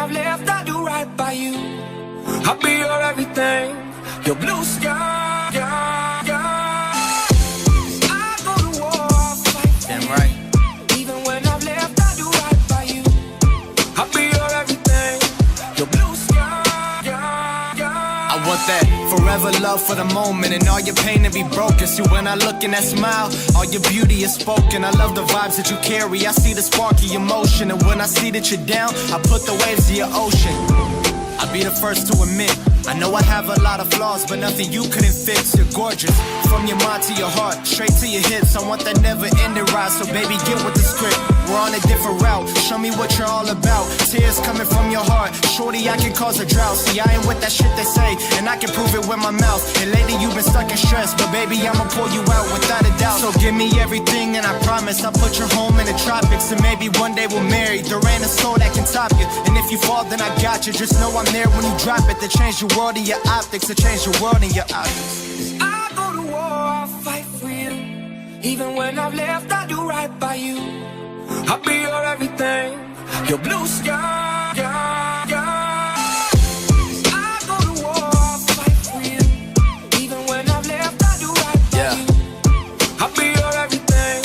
I've left, I do right by you. I'll be your everything, your blue sky. I go to war, I'll fight. Damn right. Even when I've left, I do right by you. I'll be your everything, your blue sky. I want that forever love for the moment and all your pain to be broken. See, when I look in that smile, all your beauty is spoken. I love the vibes that you carry. I see the sparky emotion, and when I see that you're down, I put the waves to your ocean. I'll be the first to admit, I know I have a lot of flaws, but nothing you couldn't fix. You're gorgeous, from your mind to your heart, straight to your hips. I want that never-ending ride, so baby, get with the script. We're on a different route, show me what you're all about. Tears coming from your heart, shorty, I can cause a drought. See, I ain't with that shit they say, and I can prove it with my mouth. And lately you've been stuck in stress, but baby, I'ma pull you out without a doubt. So give me everything, and I promise I'll put your home in the tropics. And maybe one day we'll marry, there ain't a soul that can top you. And if you fall, then I got you, just know I'm there when you drop it. To change your world and your optics, to change your world and your optics. I go to war, I'll fight for you. Even when I've left, I do right by you. I'll be your everything, your blue sky. I go to war, I'll fight for you. Even when I've left, I do right by you. I'll be your everything,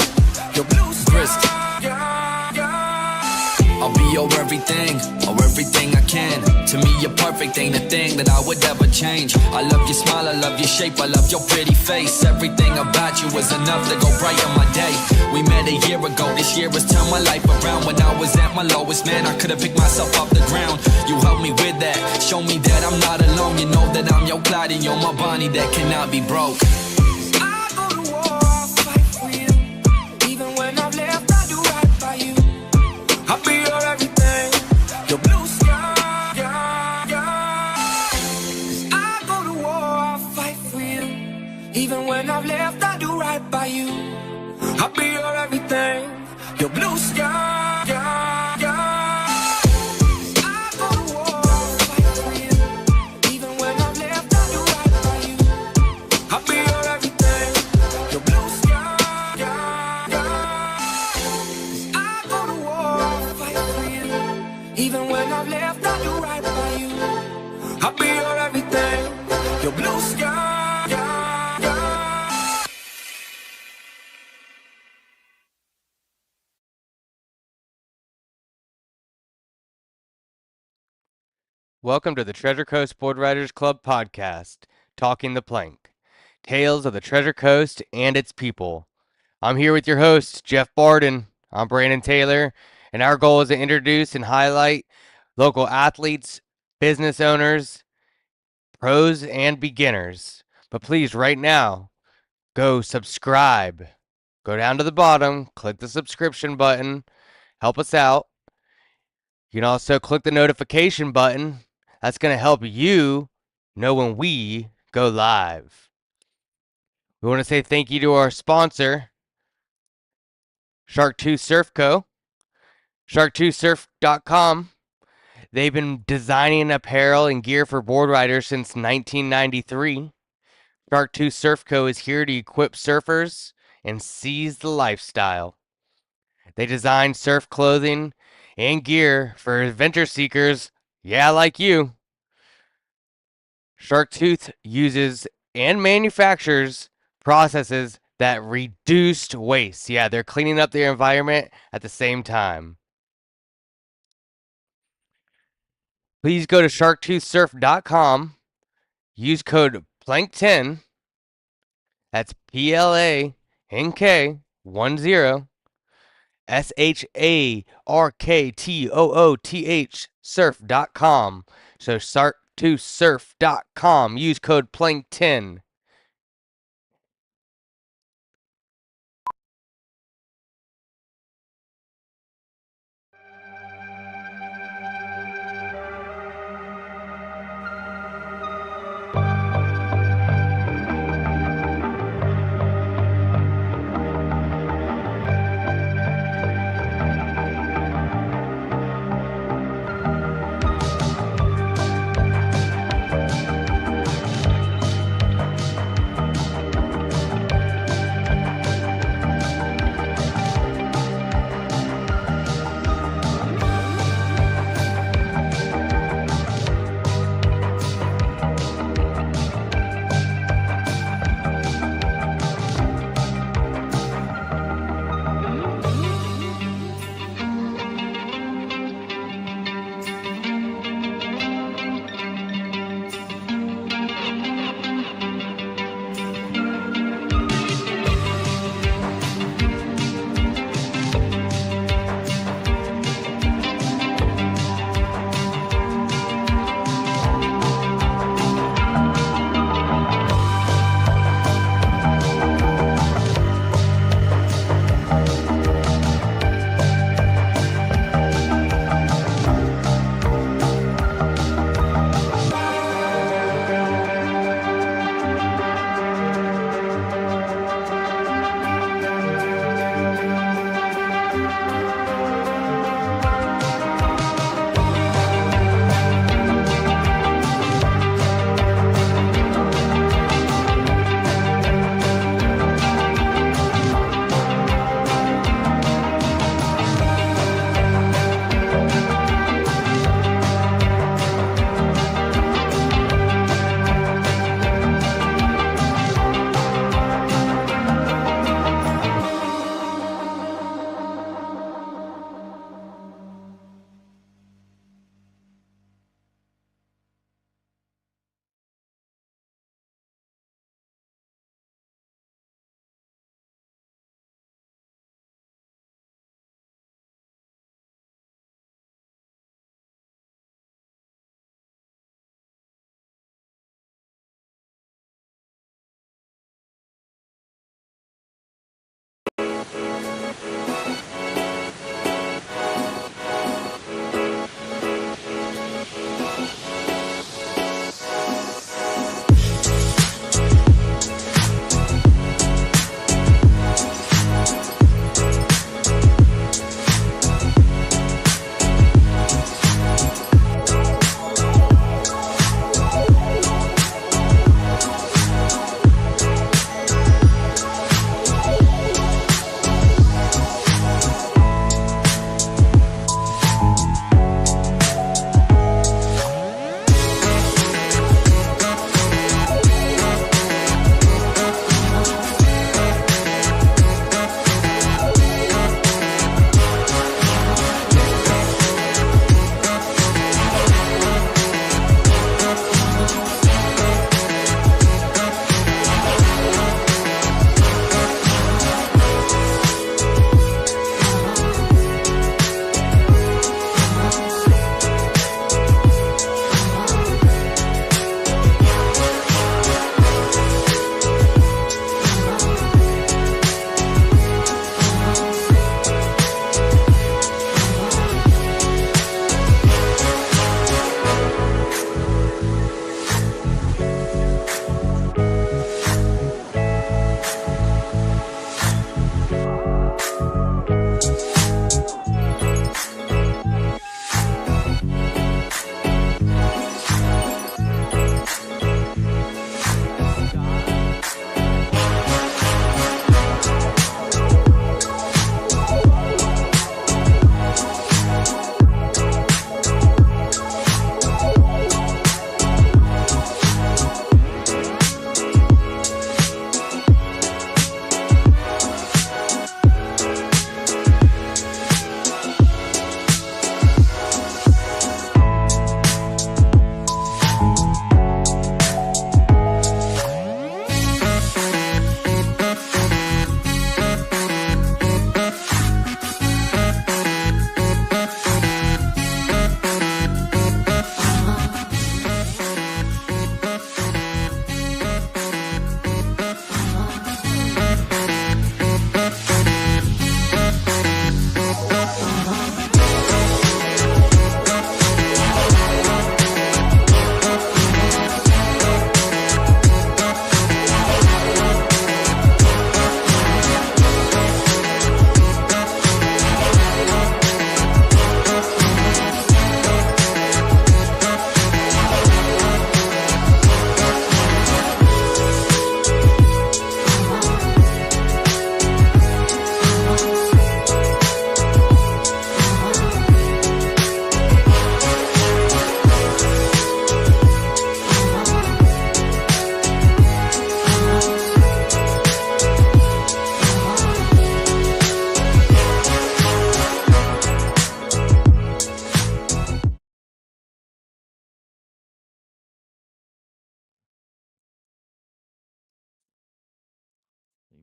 your blue sky. I'll be your everything, or everything I can. To me, you're perfect, ain't a thing that I would ever change. I love your smile, I love your shape, I love your pretty face. Everything about you is enough to go brighten my day. We met a year ago, this year has turned my life around. When I was at my lowest, man, I could've picked myself off the ground. You helped me with that, show me that I'm not alone. You know that I'm your Clyde and you're my Bonnie that cannot be broke. I go to war, I'll fight for you. Even when I've left, I do right by you. I'll be your everything, your blue sky. I go to war, I'll fight for you. Even when I've left, I do right by you. I'll be your everything, your blue sky. I go to war, I'll fight for you. Even when I've left, I do right by you. I'll be your everything, your blue sky. I go to war, I'll fight for you. Even when I've left, I do right by you. I'll be your everything, your blue sky. Welcome to the Treasure Coast Board Riders Club podcast, Talking the Plank, tales of the Treasure Coast and its people. I'm here with your host, Jeff Barden. I'm Brandon Taylor, and our goal is to introduce and highlight local athletes, business owners, pros, and beginners. But please, right now, go subscribe. Go down to the bottom, click the subscription button, help us out. You can also click the notification button. That's going to help you know when we go live. We want to say thank you to our sponsor, Shark 2 Surf Co. Shark2surf.com. They've been designing apparel and gear for board riders since 1993. Shark 2 Surf Co. is here to equip surfers and seize the lifestyle. They design surf clothing and gear for adventure seekers, like you. Sharktooth uses and manufactures processes that reduced waste. They're cleaning up their environment at the same time. Please go to shark2surf.com. Use code PLANK10. That's PLANK10. SHARKTOOTH surf.com. So shark2surf.com. Use code PLANK10.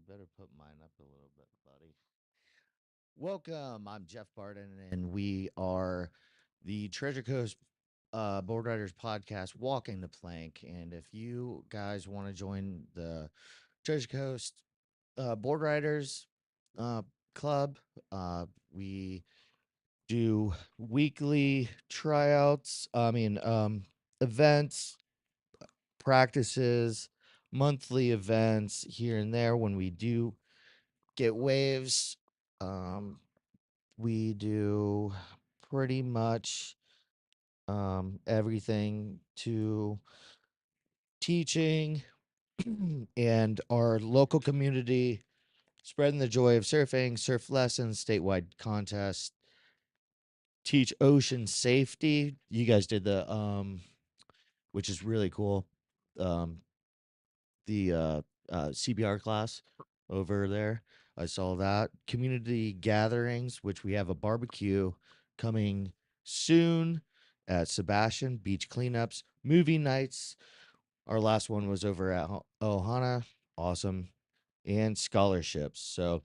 better put mine up a little bit, buddy. Welcome. I'm Jeff Barden, and we are the Treasure Coast Board Riders podcast, Walking the Plank. And if you guys want to join the Treasure Coast Board Riders uh, Club, we do weekly tryouts, events, practices, monthly events here and there when we do get waves. We do pretty much everything to teaching and our local community, spreading the joy of surfing, surf lessons, statewide contests, teach ocean safety. You guys did the which is really cool. Um, the CBR class over there. I saw that. Community gatherings, which we have a barbecue coming soon at Sebastian, beach cleanups, movie nights. Our last one was over at Ohana. Awesome. And scholarships. So,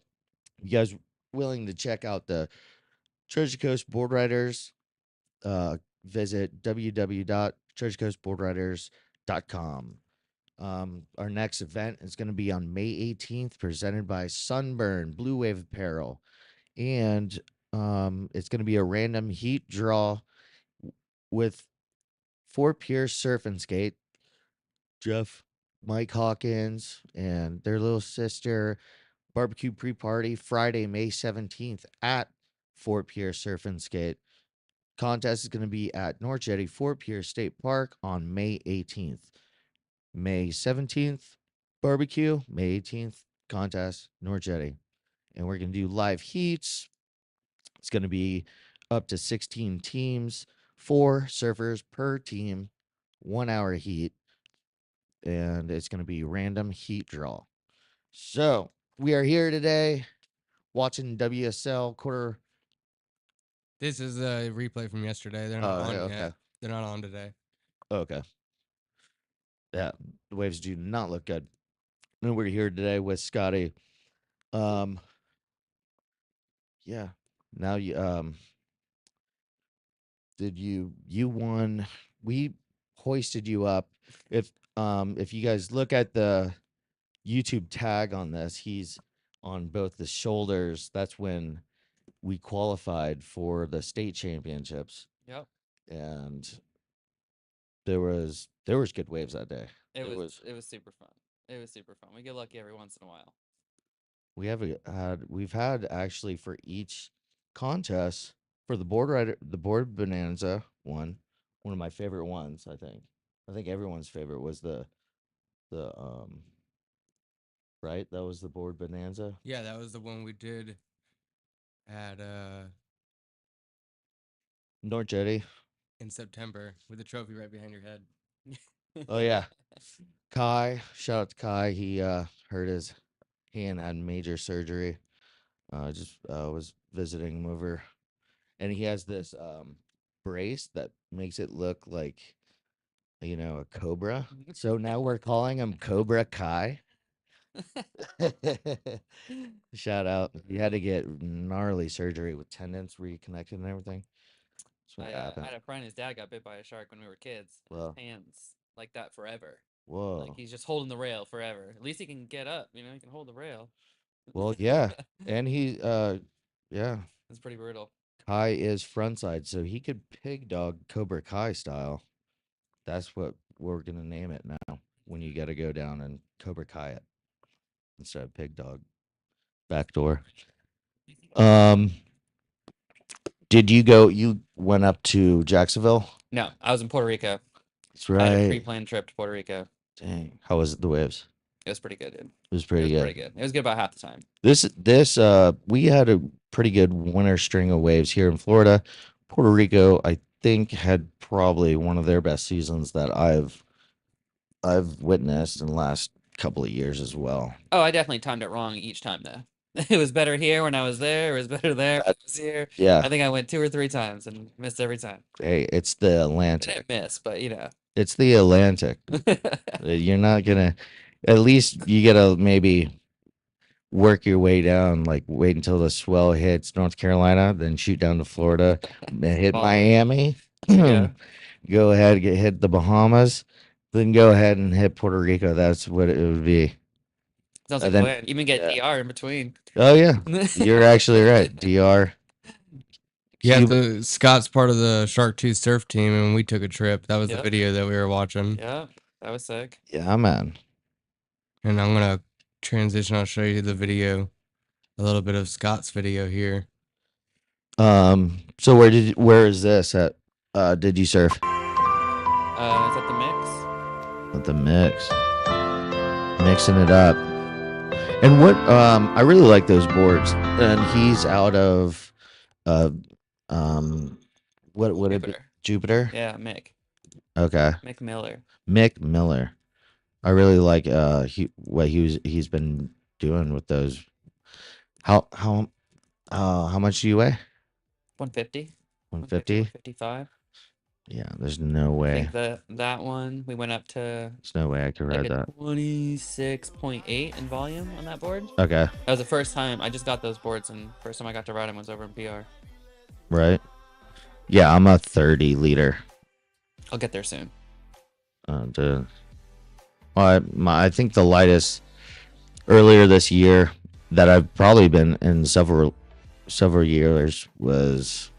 you guys willing to check out the Treasure Coast Board Riders, visit www.treasurecoastboardriders.com. Our next event is going to be on May 18th, presented by Sunburn Blue Wave Apparel. And it's going to be a random heat draw with Fort Pierce Surf and Skate, Jeff, Mike Hawkins, and their little sister barbecue pre-party Friday, May 17th at Fort Pierce Surf and Skate. Contest is going to be at North Jetty Fort Pierce State Park on May 18th. May 17th, barbecue. May 18th, contest, North Jetty. And we're going to do live heats. It's going to be up to 16 teams, 4 surfers per team, 1 hour heat. And it's going to be random heat draw. So we are here today watching WSL quarter. This is a replay from yesterday. They're not on okay. yet. They're not on today. Okay. Yeah, the waves do not look good. And we're here today with Scotty. Yeah. Now did you won? We hoisted you up. If you guys look at the YouTube tag on this, he's on both the shoulders. That's when we qualified for the state championships. Yep. And there was good waves that day. It was super fun. It was super fun. We get lucky every once in a while. We've had actually for each contest for the board bonanza one of my favorite ones. I think everyone's favorite was the right, that was the board bonanza. Yeah, that was the one we did at North Jetty. in September with the trophy right behind your head. Oh yeah. Kai, shout out to Kai. He hurt his hand, had major surgery. Just was visiting him over, and he has this brace that makes it look like a cobra. So now we're calling him Cobra Kai. Shout out. He had to get gnarly surgery with tendons reconnected and everything. That's what I happened. had a friend, his dad got bit by a shark when we were kids. and Whoa. His hands like that forever. Whoa. Like he's just holding the rail forever. At least he can get up, he can hold the rail. Well, yeah. And he yeah. It's pretty brutal. Kai is frontside, so he could pig dog Cobra Kai style. That's what we're gonna name it now. When you got to go down and Cobra Kai it instead of pig dog backdoor. Did you go? You went up to Jacksonville? No, I was in Puerto Rico. That's I had a right. pre-planned trip to Puerto Rico. Dang, how was it, the waves? It was pretty good, dude. It was pretty It was good. pretty good. It was good about half the time. This we had a pretty good winter string of waves here in Florida. Puerto Rico, I think, had probably one of their best seasons that I've witnessed in the last couple of years as well. Oh, I definitely timed it wrong each time though. It was better here when I was there. It was better there when I was here. Yeah. I think I went 2 or 3 times and missed every time. Hey, it's the I Atlantic. didn't miss, but It's the Atlantic. You're not gonna. At least you get a maybe work your way down, like wait until the swell hits North Carolina, then shoot down to Florida, then hit Oh. Miami, Yeah. go ahead, hit the Bahamas, then go ahead and hit Puerto Rico. That's what it would be. Sounds And like a then- plan. Even get yeah. DR in between. Oh yeah, you're actually right. DR. Yeah, Cuba- Scott's part of the Shark Tooth surf team, and we took a trip. That was the Yep. video that we were watching. Yeah, that was sick. Yeah, man. And I'm gonna transition. I'll show you the video, a little bit of Scott's video here. So where is this at? Did you surf? Is that the mix? With the mix, mixing it up. And what I really like those boards. And he's out of what would it be? Jupiter. Jupiter? Yeah, Mick. Okay. Mick Miller. Mick Miller. I really like what he's been doing with those. How much do you weigh? 150. 150? 155. Yeah, there's no I way. think that one we went up to There's no way I could like ride a that. 26.8 in volume on that board. Okay. That was the first time I just got those boards, and first time I got to ride them was over in PR. Right. Yeah, I'm a 30 liter. I'll get there soon. Well, I think the lightest earlier this year that I've probably been in several years was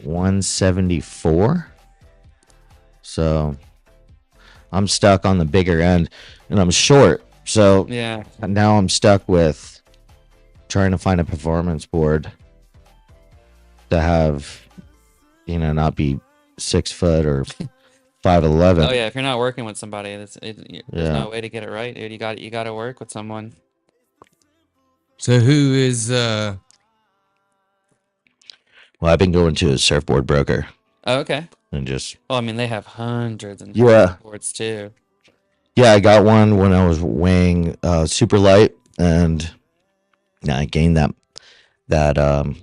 174. So I'm stuck on the bigger end, and I'm short. So Yeah. now I'm stuck with trying to find a performance board to have, not be 6 foot or 5'11". Oh yeah, if you're not working with somebody, there's Yeah. no way to get it right, dude. You got to work with someone. So who is Well, I've been going to a surfboard broker Oh, okay. and just Well, I mean, they have hundreds and Yeah. hundreds of boards too. yeah, I got one when I was weighing super light, and I gained that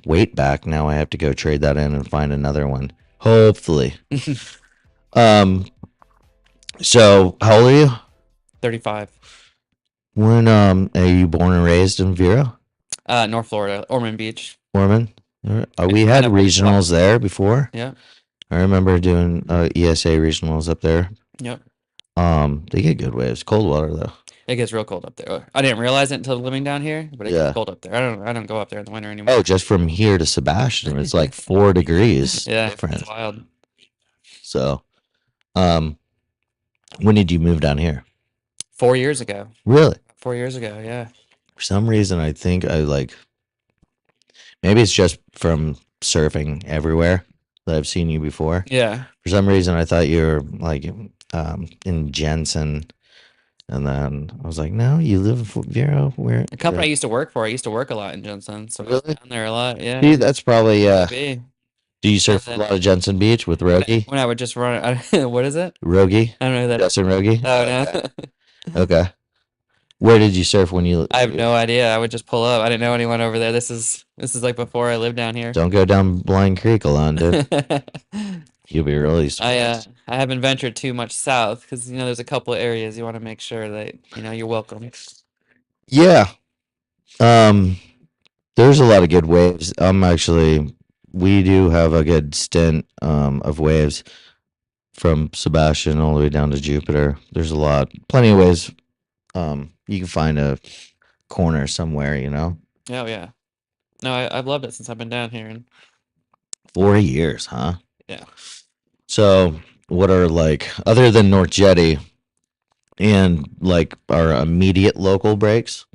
weight back. Now I have to go trade that in and find another one. Hopefully. So how old are you? 35. When are you born and raised in Vero? North Florida, Ormond Beach. Ormond? We It's had kind of regionals there before. Yeah. I remember doing ESA regionals up there. Yep. They get good waves. Cold water though. It gets real cold up there. I didn't realize it until living down here, but it Yeah. gets cold up there. I don't go up there in the winter anymore. Oh, just from here to Sebastian, it's like 4 degrees Yeah, difference. it's wild. So, when did you move down here? 4 years ago. Really? 4 years ago, yeah. For some reason, I think maybe it's just from surfing everywhere that I've seen you before. Yeah. For some reason, I thought you were like in Jensen, and then I was like, no, you live in Vero. Where? The company I used to work for, I used to work a lot in Jensen, so I was Really? down there a lot. Yeah. See, that's probably Maybe. Do you surf a then- lot of Jensen Beach with Rogi? When I would just run, what is it? Rogi? I don't know who that. Justin Rogi? Oh no. Okay. Where did you surf when you? I have no idea. I would just pull up. I didn't know anyone over there. This is like before I lived down here. Don't go down Blind Creek alone, dude. You'll be really surprised. I haven't ventured too much south because there's a couple of areas you want to make sure that you're welcome. Yeah. There's a lot of good waves. We do have a good stint of waves from Sebastian all the way down to Jupiter. There's plenty of waves. You can find a corner somewhere, Oh yeah. No, I've loved it since I've been down here. And 4 years, huh? Yeah. So, what are other than North Jetty and our immediate local breaks?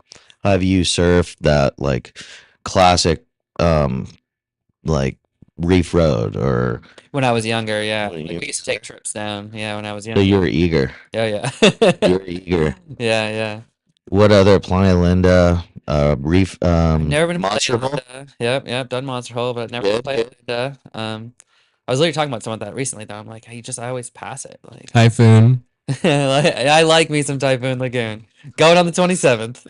Have you surfed that classic Reef Road or? When I was younger, yeah. When Like, you- we used to take trips down. Yeah, when I was So younger. you were eager. Oh yeah. You were eager. Yeah. What other Playa Linda, Reef? Never been to Monster Playa Hole? Linda. Yep, done Monster Hole, but never Good, been to Playa good. Linda. I was literally talking about some of that recently though. I'm like, I always pass it. Like Typhoon? I like me some Typhoon Lagoon. Going on the 27th.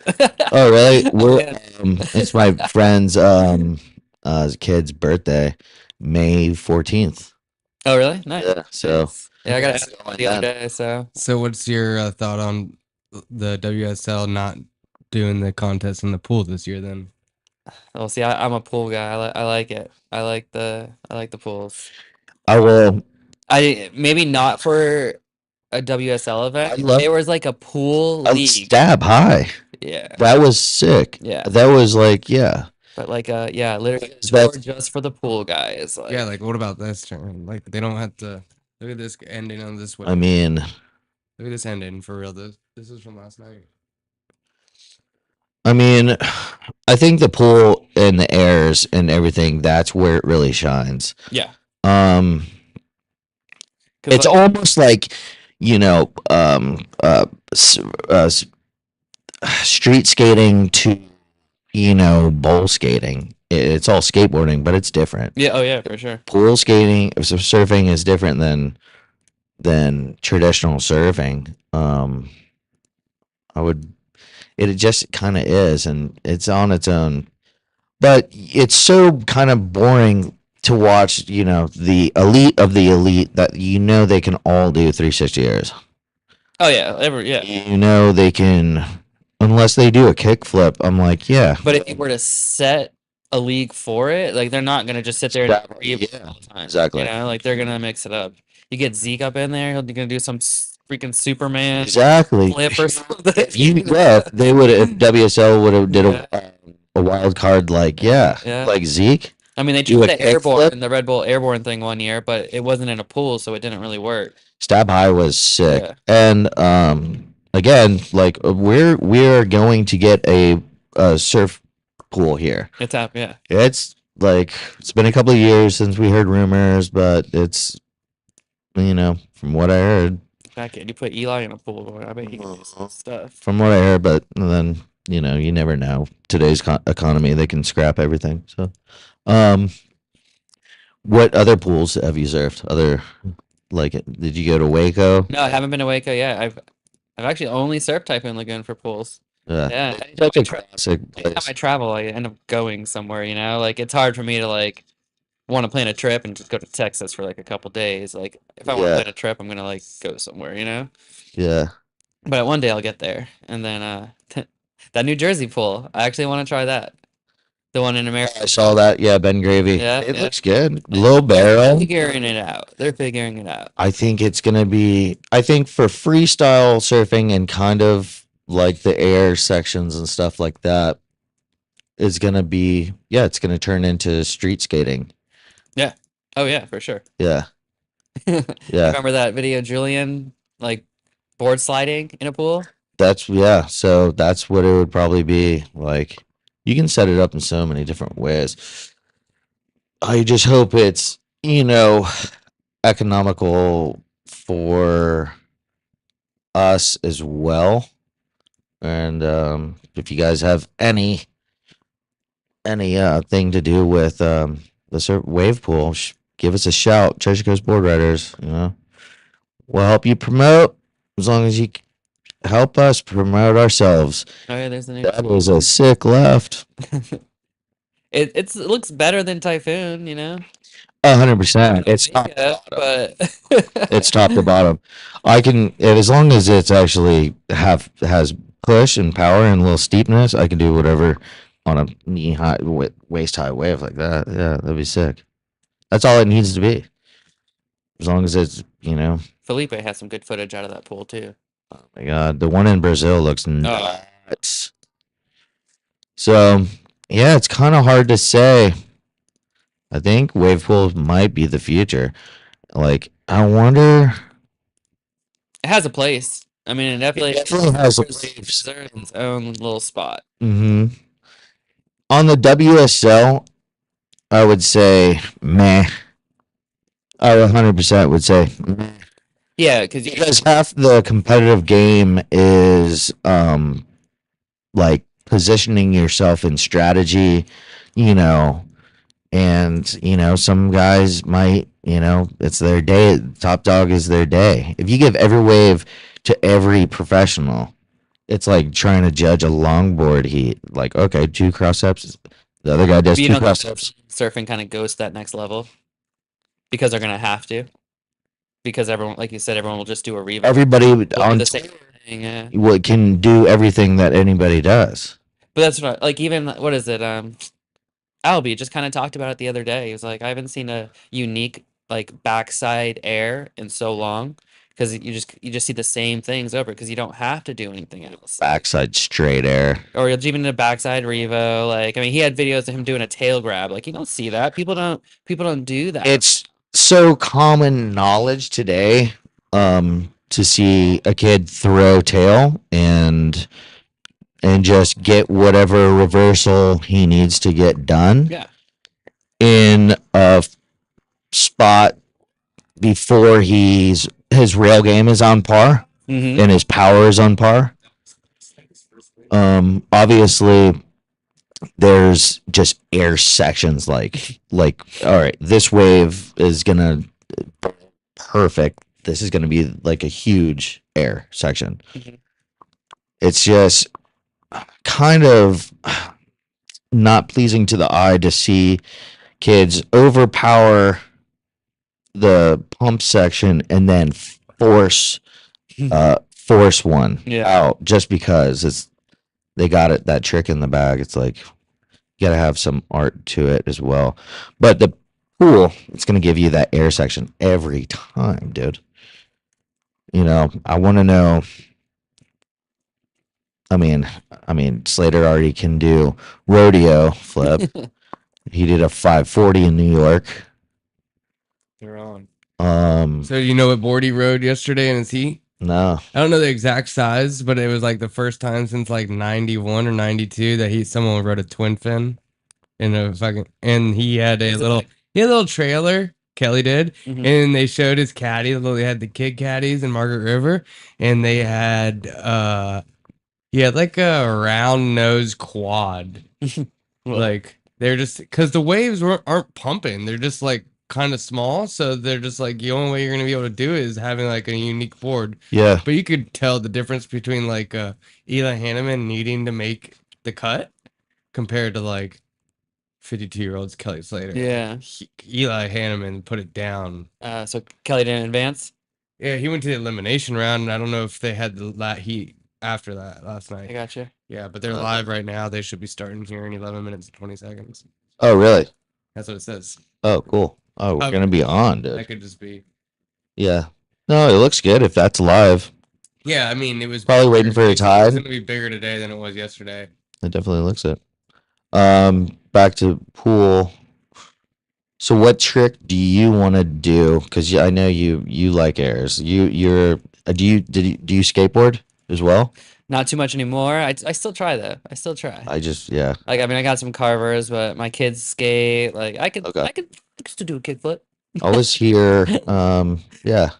Oh, really? Yeah. It's my friend's kid's birthday, May 14th. Oh really? Nice. Yeah, so Nice. Yeah, I got it's it going the other down. day, so So what's your thought on the WSL not doing the contest in the pool this year then. Well, see, I'm a pool guy. I like it. I like the pools. I will. I maybe not for a WSL event. I love- There was like a pool league. Stab high. Yeah, That was sick. yeah. That was like, yeah. But like yeah, literally a That's- tour just for the pool guys. Like, Yeah, like what about this turn? Like they don't have to look at this ending on this one. I mean, Look at this ending for real. This is from last night. I think the pool and the airs and everything, that's where it really shines. yeah. 'Cause, It's like, almost like, you know, street skating to, you know, bowl skating. It's all skateboarding, but it's different. yeah, oh yeah, for sure. Pool skating, surfing is different than traditional surfing. It just kind of is, and it's on its own. But it's so kind of boring to watch, you know, the elite of the elite that you know they can all do 360 airs. Oh yeah, yeah. You know they can, unless they do a kickflip. I'm like, yeah. But if you were to set a league for it, like they're not gonna just sit there and Exactly, agree yeah, all the time. exactly. You know, like they're gonna mix it up. You get Zeke up in there, he's gonna do some freaking Superman Exactly. flip or something. If they would have, if WSL would have did a wild card, like, yeah, Yeah. like Zeke. I mean, they Do a tried the kickflip? the Red Bull airborne thing one year, but it wasn't in a pool, so it didn't really work. Stab High was sick. Yeah. And again, like we're going to get a surf pool here. It's up, yeah. It's like it's been a couple of years since we heard rumors, but it's, you know, from what I heard, Back in, you put Eli in a pool, I bet he can do some stuff. from what I heard, but then, you know, you never know. Today's economy, they can scrap everything. So, what other pools have you surfed? Other, like, did you go to Waco? No, I haven't been to Waco yet. I've actually only surfed Typhoon Lagoon for pools. Yeah. Such a Anytime classic Anytime place. I travel, I end up going somewhere, you know? Like, it's hard for me to, like, want to plan a trip and just go to Texas for, like, a couple days. Like, if I want to Yeah. plan a trip, I'm going to, like, go somewhere, you know? Yeah. But one day I'll get there. And then, that New Jersey pool, I actually want to try that. The one in America. I saw that. Yeah, Ben Gravy. Yeah, It yeah. looks good. Low barrel. Figuring it out. They're figuring it out. I think it's gonna be. I think for freestyle surfing and kind of like the air sections and stuff like that, is gonna be. Yeah, it's gonna turn into street skating. Oh, yeah, for sure. Yeah, yeah. Remember that video, Julian, like, board sliding in a pool? Yeah. So that's what it would probably be like. You can set it up in so many different ways. I just hope it's, you know, economical for us as well. And if you guys have any thing to do with the wave pool, give us a shout. Treasure Coast Board Riders, you know, we'll help you promote as long as you help us promote ourselves. Oh, yeah, there's the new That was a sick left. it looks better than Typhoon, you know? 100%. It's top to Yeah, bottom. but It's top to bottom. I can, as long as it's actually has push and power and a little steepness, I can do whatever on a knee high, waist high wave like that. Yeah, that'd be sick. That's all it needs to be. As long as it's, you know, Felipe has some good footage out of that pool too. oh my God, the one in Brazil looks nuts. So, yeah, it's kind of hard to say. I think wave pools might be the future. Like, I wonder. It has a place. I mean, it definitely has a deserves its own little spot. On the WSL, I would say meh. I 100% would say meh. Yeah, because Half the competitive game is like positioning yourself in strategy, you know, and you know, some guys might, you know, it's their day. Top dog is their day. If you give every wave to every professional, it's like trying to judge a longboard heat. Like, okay, 2 cross ups. The other guy does 2 cross ups. surfing kind of goes to that next level because they're gonna have to. Because everyone, like you said, everyone will just do a reverse. Everybody They'll do on the same thing. Yeah. what can do everything that anybody does. But that's what like even what is it? Albie just kind of talked about it the other day. He was like, I haven't seen a unique like backside air in so long because you just see the same things over because you don't have to do anything else. Backside straight air. Or even a backside revo. Like I mean, he had videos of him doing a tail grab. Like you don't see that. People don't do that. It's so common knowledge today to see a kid throw tail and just get whatever reversal he needs to get done Yeah. in a spot before his rail game is on par Mm-hmm. and his power is on par. Obviously there's just air sections like all right, this wave is gonna perfect. This is gonna be like a huge air section. Mhm. It's just kind of not pleasing to the eye to see kids overpower the pump section and then force one Yeah. out just because they got it, that trick in the bag. It's like you gotta have some art to it as well. But the pool, it's gonna give you that air section every time, dude. You know, I want to know. I mean, Slater already can do rodeo flip. He did a 540 in New York. They're on. Um, So you know what board he rode yesterday in his heat? no, I don't know the exact size, but it was like the first time since like 91 or 92 that someone rode a twin fin in a fucking, and he had a little trailer. Kelly did, Mhm. and they showed his caddy. They had the kid caddies in Margaret River, and they had he had like a round nose quad. Like they're just because the waves aren't pumping. They're just like kind of small, so they're just like the only way you're gonna be able to do it is having like a unique board. yeah, But you could tell the difference between like Eli Hanneman needing to make the cut compared to like 52-year-olds Kelly Slater. Yeah. Eli Hanneman put it down. So Kelly didn't advance. Yeah, he went to the elimination round, and I don't know if they had the heat after that last I night. gotcha. Yeah, but they're live right now. They should be starting here in 11 minutes and 20 seconds. Oh, really? That's what it says. Oh, cool. Oh, we're gonna be on, dude. That could just be. Yeah. No, it looks good if that's live. Yeah, I mean, it was Probably waiting for a It's tide. going to be bigger today than it was yesterday. It definitely looks it. Back to pool. So, what trick do you want to do? Because I know you like airs. Do you skateboard as well? Not too much anymore. I still try though. I still try. Yeah. Like I mean, I got some carvers, but my kids skate. Like I could Okay. I could still do a kickflip. Always here. Yeah.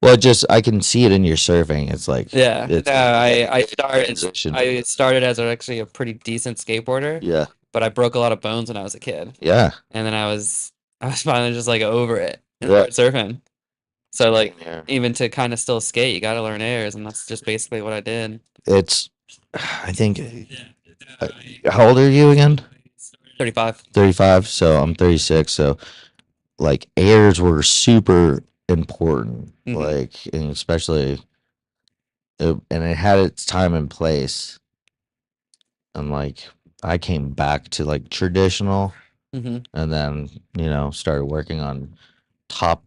Well, I can see it in your surfing. It's like Yeah. It's No, transition. I started as actually a pretty decent skateboarder, Yeah. but I broke a lot of bones when I was a kid, Yeah. and then I was finally just like over it and Yeah. started surfing. So like Yeah. even to kind of still skate, you got to learn airs, and that's just basically what I did. It's. I think. How old are you again? 35. 35. So I'm 36. So like airs were super important. Mhm. Like, and especially, and it had its time and place. And like, I came back to like traditional, Mm-hmm. and then started working on top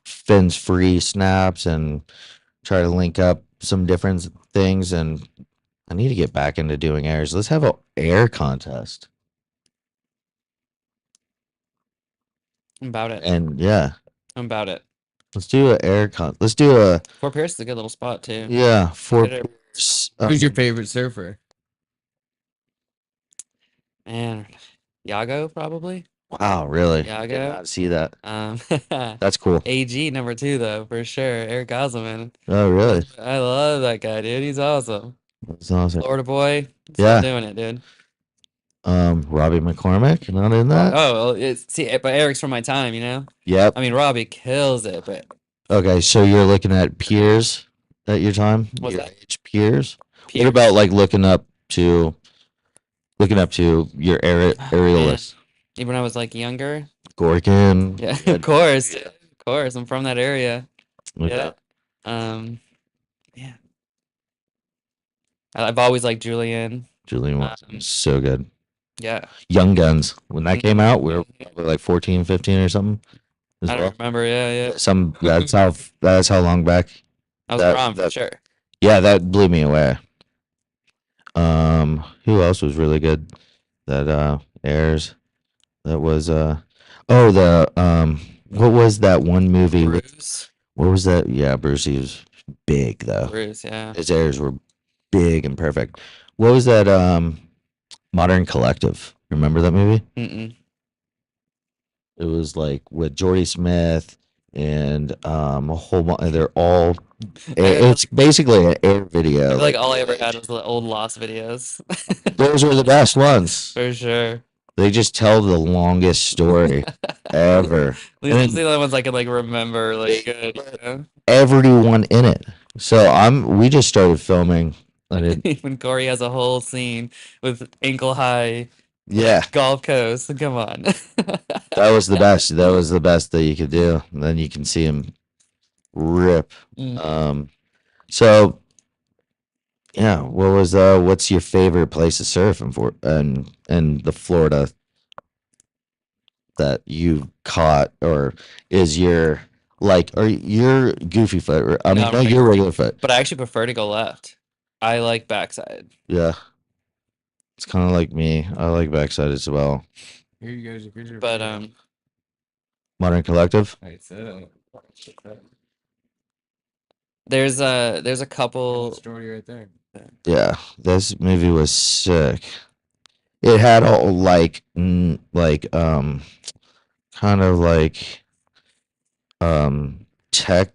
fins free snaps and try to link up some different things. And I need to get back into doing airs. Let's have an air contest. I'm about it. And yeah, I'm about it. let's do an air con. Let's do a Fort Pierce is a good little spot too. yeah for. Did it- Who's your favorite surfer? Man, Yago probably. Wow, really? Yago. Did not see that. Um, That's cool. AG number 2 though for sure. Eric Gosselman. Oh, really? I love that guy, dude. He's awesome. That's awesome. Florida boy. Yeah. Still doing it, dude. Robbie McCormick, not in that. Oh, well, but Eric's from my time, you know. Yep. I mean, Robbie kills it, but Okay, so you're looking at peers at your time. What's your that? age peers. Pierce- What about like looking up to your aerialist, even when I was like younger. Gorkin? Yeah, of course, dude. Of course. I'm from that area. Okay. Yeah. Yeah. I've always liked Julian. Julian was so good. Yeah. Young Guns. When that came out, we were Mhm. probably like 14, 15 or something as I well. don't remember. Yeah. That's how long back. I was That- wrong for that- sure. Yeah, that blew me away. Who else was really good that airs? That was what was that one movie with Bruce. what was that? Yeah, Brucey was big though. Bruce. Yeah. His airs were big and perfect. What was that Modern Collective? Remember that movie? Mm-mm. It was like with Jordy Smith and a whole bunch. They're all. It's basically an air video. I feel like all I ever had was the old Lost videos. Those were the best ones. For sure. They just tell the longest story ever. These And are then the only ones I can like remember like good. You know? everyone in it. So we just started filming. When Corey has a whole scene with ankle high Yeah, Gulf Coast. Come on. that was the best. That was the best that you could do. And then you can see him rip. Mm. So yeah, what's your favorite place to surf in the Florida that you caught, or is your or your goofy foot? I mean, No, no, your regular foot. But I actually prefer to go left. I like backside. Yeah, it's kind of like me. I like backside as well. Here you go. Here's your But Modern Collective. Right, so there's a couple. story right there. Yeah, this movie was sick. It had all kind of like tech,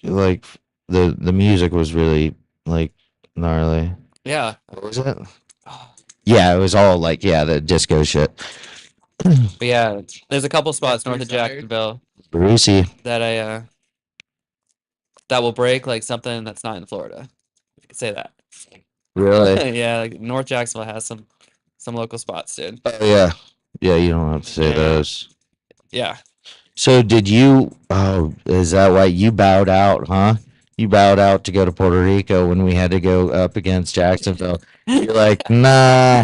like the music was really like gnarly. Yeah. What was it? Yeah, it was all like the disco shit. But yeah, there's a couple spots north of pretty tired. Jacksonville Brucey. that that will break like something that's not in Florida. If you could say that. Really? Yeah, like North Jacksonville has some local spots, dude. Oh yeah. Yeah, you don't have to say Yeah. those. Yeah. So did you is that why you bowed out, huh? You bowed out to go to Puerto Rico when we had to go up against Jacksonville. You're like, nah,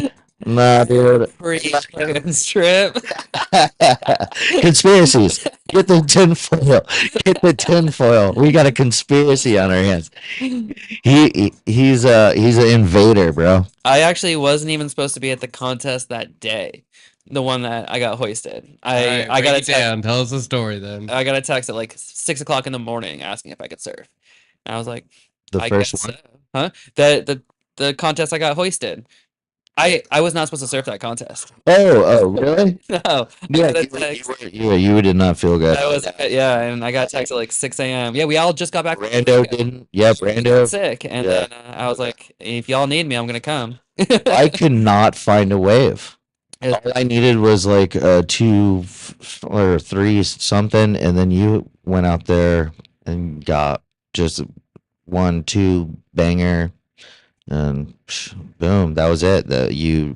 dude. Pre-planned trip. Conspiracies. Get the tinfoil. Get the tinfoil. We got a conspiracy on our hands. He's an invader, bro. I actually wasn't even supposed to be at the contest that day. The one that I got hoisted. I got a text. Tell us the story then. I got a text at like 6 o'clock in the morning asking if I could surf. And I was like, The I first guess one. so. Huh? The contest I got hoisted. I was not supposed to surf that contest. Oh, really? No. Yeah, I got a text. you did not feel good. That was and I got a text at like 6 a.m. Yeah, we all just got back. from Brando Florida. didn't. Yeah, Brando. Sick, and Yeah. then I was like, if y'all need me, I'm gonna come. I could not find a wave. It- All I needed was like 2 or 3 something, and then you went out there and got just 1, 2 banger, and boom, that was it. That you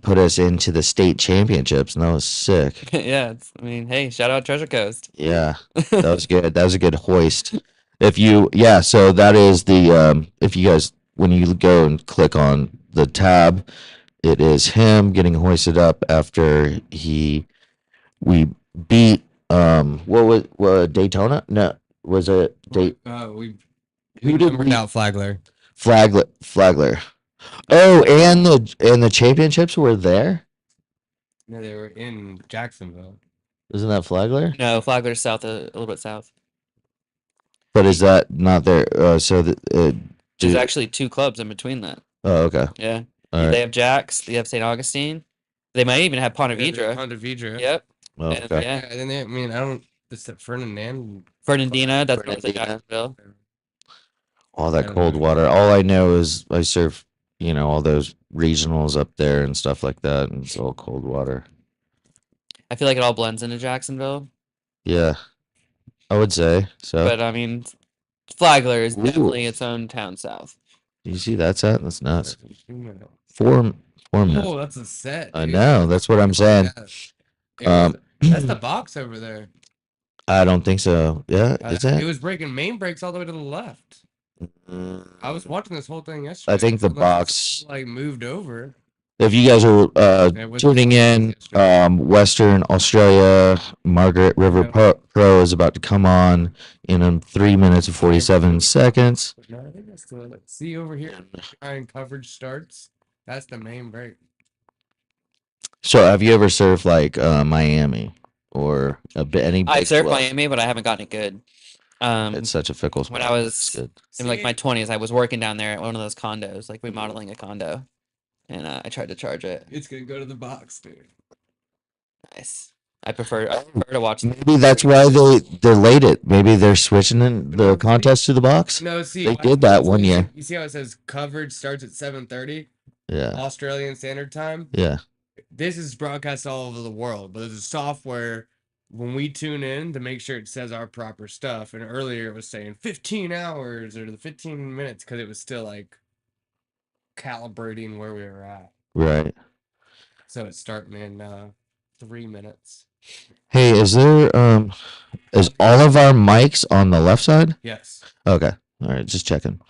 put us into the state championships, and that was sick. yeah, I mean, hey, shout out Treasure Coast. Yeah, that was good. That was a good hoist. So that is the if you guys, when you go and click on the tab, it is him getting hoisted up after we beat what Daytona? No, was it We Who did numbered we- out Flagler. Flagler? Oh, and the championships were there. No, they were in Jacksonville. Isn't that Flagler? No, Flagler's south, a little bit south. But is that not there? There's actually 2 clubs in between that. Oh, okay. Yeah, All right. they have Jax, they have St. Augustine. They might even have Ponte Vedra. Ponte Vedra. Yep. Oh, And, okay. yeah, Yeah, and then I mean, I don't. It's the Fernandina. Fernandina. That's north of Fernandina. Jacksonville. All I that don't cold know. water. All I know is I surf, all those regionals up there and stuff like that, and it's all cold water. I feel like it all blends into Jacksonville, Yeah, I would say so. but I mean, Flagler is Ooh. definitely its own town south. You see that's nuts. 4 minutes. Oh, that's a set. I dude. know. That's what I'm saying. Yeah. Um, That's the box over there. I don't think so. Yeah, is It it? was breaking main brakes all the way to the left. I was watching this whole thing yesterday. I think the Unless it's, box. like moved over. If you guys are It was tuning in, yesterday. Western Australia, Margaret River Yeah. Pro is about to come on in 3 minutes and 47 seconds. No, I think that's the see over here. Iron coverage starts. That's the main brake. So, have you ever surfed like Miami or any I big surfed swells? Miami, but I haven't gotten it good. It's such a fickle spot. When I It's was good. in like my 20s, I was working down there at one of those condos, like remodeling a condo, and I tried to charge it. It's gonna go to the box, dude. Nice. I prefer to watch. Maybe that's why they delayed it. Maybe they're switching the contest to the box. No, see, They did that one year. You see how it says coverage starts at 7:30 Yeah, Australian Standard Time? yeah. This is broadcast all over the world, but there's a software when we tune in to make sure it says our proper stuff. And earlier it was saying 15 hours or the 15 minutes because it was still like calibrating where we were at. Right. So it's starting in 3 minutes. Hey, is all of our mics on the left side? Yes. Okay. All right, just checking.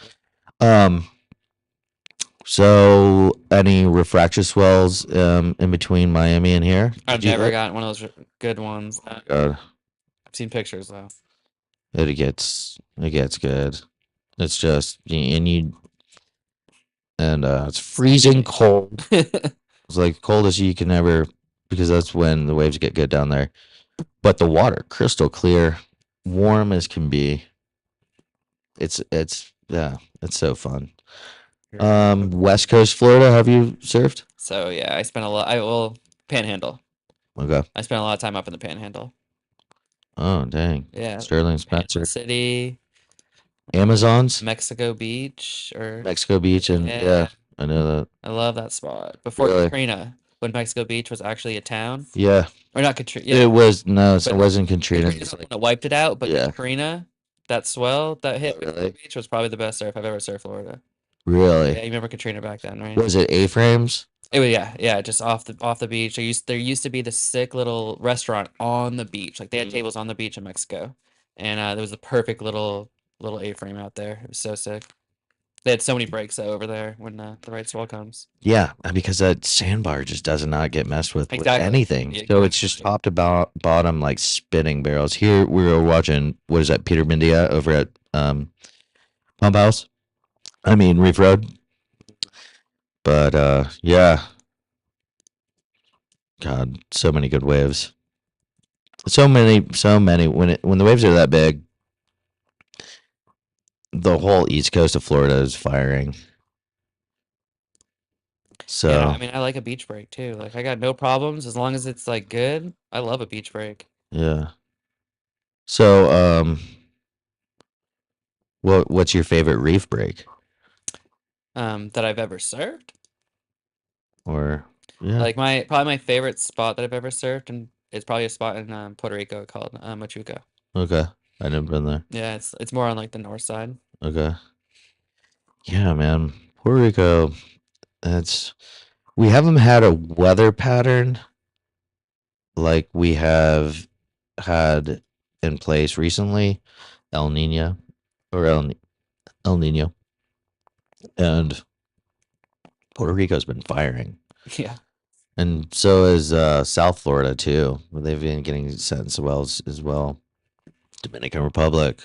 So any refracture swells in between Miami and here? I've Did you never look? gotten one of those good ones. God, I've seen pictures though. it gets good. It's just it's freezing cold. It's like coldest you can ever, because that's when the waves get good down there. But the water crystal clear, warm as can be. It's so fun. West Coast Florida, have you surfed? So yeah, I spent a lot. Panhandle. Okay. I spent a lot of time up in the Panhandle. Oh dang. Yeah. Sterling Panhandle Spencer. City, Amazons, Mexico Beach, or Mexico Beach, and yeah, I know that. I love that spot. Before Really? Katrina, when Mexico Beach was actually a town, Yeah, or not Katrina. it was no, it But wasn't Katrina. Katrina's the one that wiped it out, but Yeah. Katrina, that swell that hit Oh, really? Mexico Beach was probably the best surf I've ever surfed Florida. Really? Yeah, you remember Katrina back then, right? Was it A-frames? It was, yeah, just off the beach. There used to be this sick little restaurant on the beach. Like they had tables on the beach in Mexico, and there was the perfect little A-frame out there. It was so sick. They had so many breaks though over there when the right swell comes. Yeah, because that sandbar just does not get messed with Exactly. anything. Yeah, So it's just top to bottom like spinning barrels. Here we were watching, what is that, Peter Mendia over at Pump House? I mean Reef Road. But yeah. God, so many good waves. So many. When the waves are that big, the whole east coast of Florida is firing. So Yeah, I mean, I like a beach break too. Like I got no problems as long as it's like good. I love a beach break. yeah. So what's your favorite reef break? That I've ever surfed. Or yeah. Like probably my favorite spot that I've ever surfed, and it's probably a spot in Puerto Rico called Machuca. Okay. I never been there. Yeah, it's more on like the north side. Okay. Yeah, man. Puerto Rico, we haven't had a weather pattern like we have had in place recently. El Nino or El Nino. And Puerto Rico's been firing. Yeah. And so is South Florida too. They've been getting sent swells as well. Dominican Republic,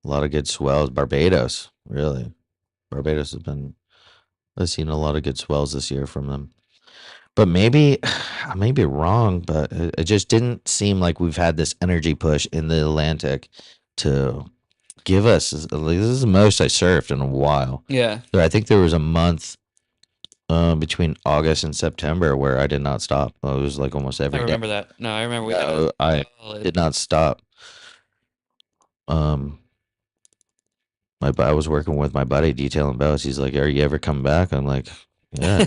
a lot of good swells. Barbados, really. Barbados I've seen a lot of good swells this year from them. But maybe I may be wrong, but it just didn't seem like we've had this energy push in the Atlantic to give us. This is the most I surfed in a while. Yeah. I think there was a month between August and September where I did not stop. It was like almost every I day. remember that. No, I remember we No, I did not stop. I was working with my buddy detailing boats. He's like, "Are you ever coming back?" I'm like, "Yeah."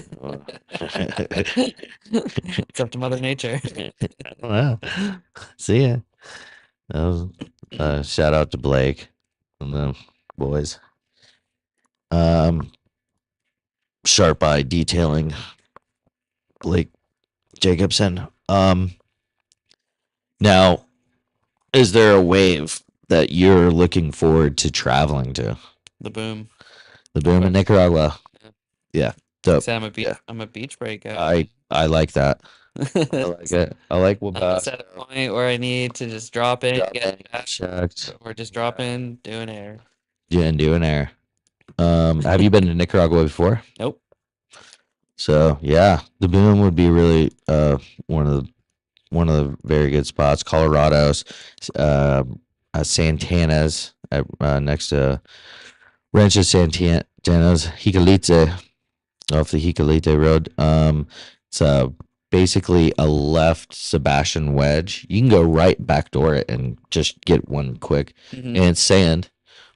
It's up to Mother Nature. I don't know. See ya. That was, shout out to Blake and the boys. Sharp Eye Detailing, Blake Jacobson. Now Is there a wave that you're looking forward to traveling to? The boom. The boom in Nicaragua. Yeah. Yeah, dope. Say Yeah. I'm a beach break guy. I like that. I like it. I like I'm just at a Webasto. point where I need to just drop in, Drop get in, back, checked. or just drop in, doing air. Yeah, and doing air. Have you been to Nicaragua before? Nope. So yeah, the boom would be really one of the very good spots. Colorado's, Santana's next to Rancho Santana's, Jiquilite, off the Jiquilite Road. It's basically a left Sebastian wedge. You can go right backdoor it and just get one quick. Mhm. And it's sand,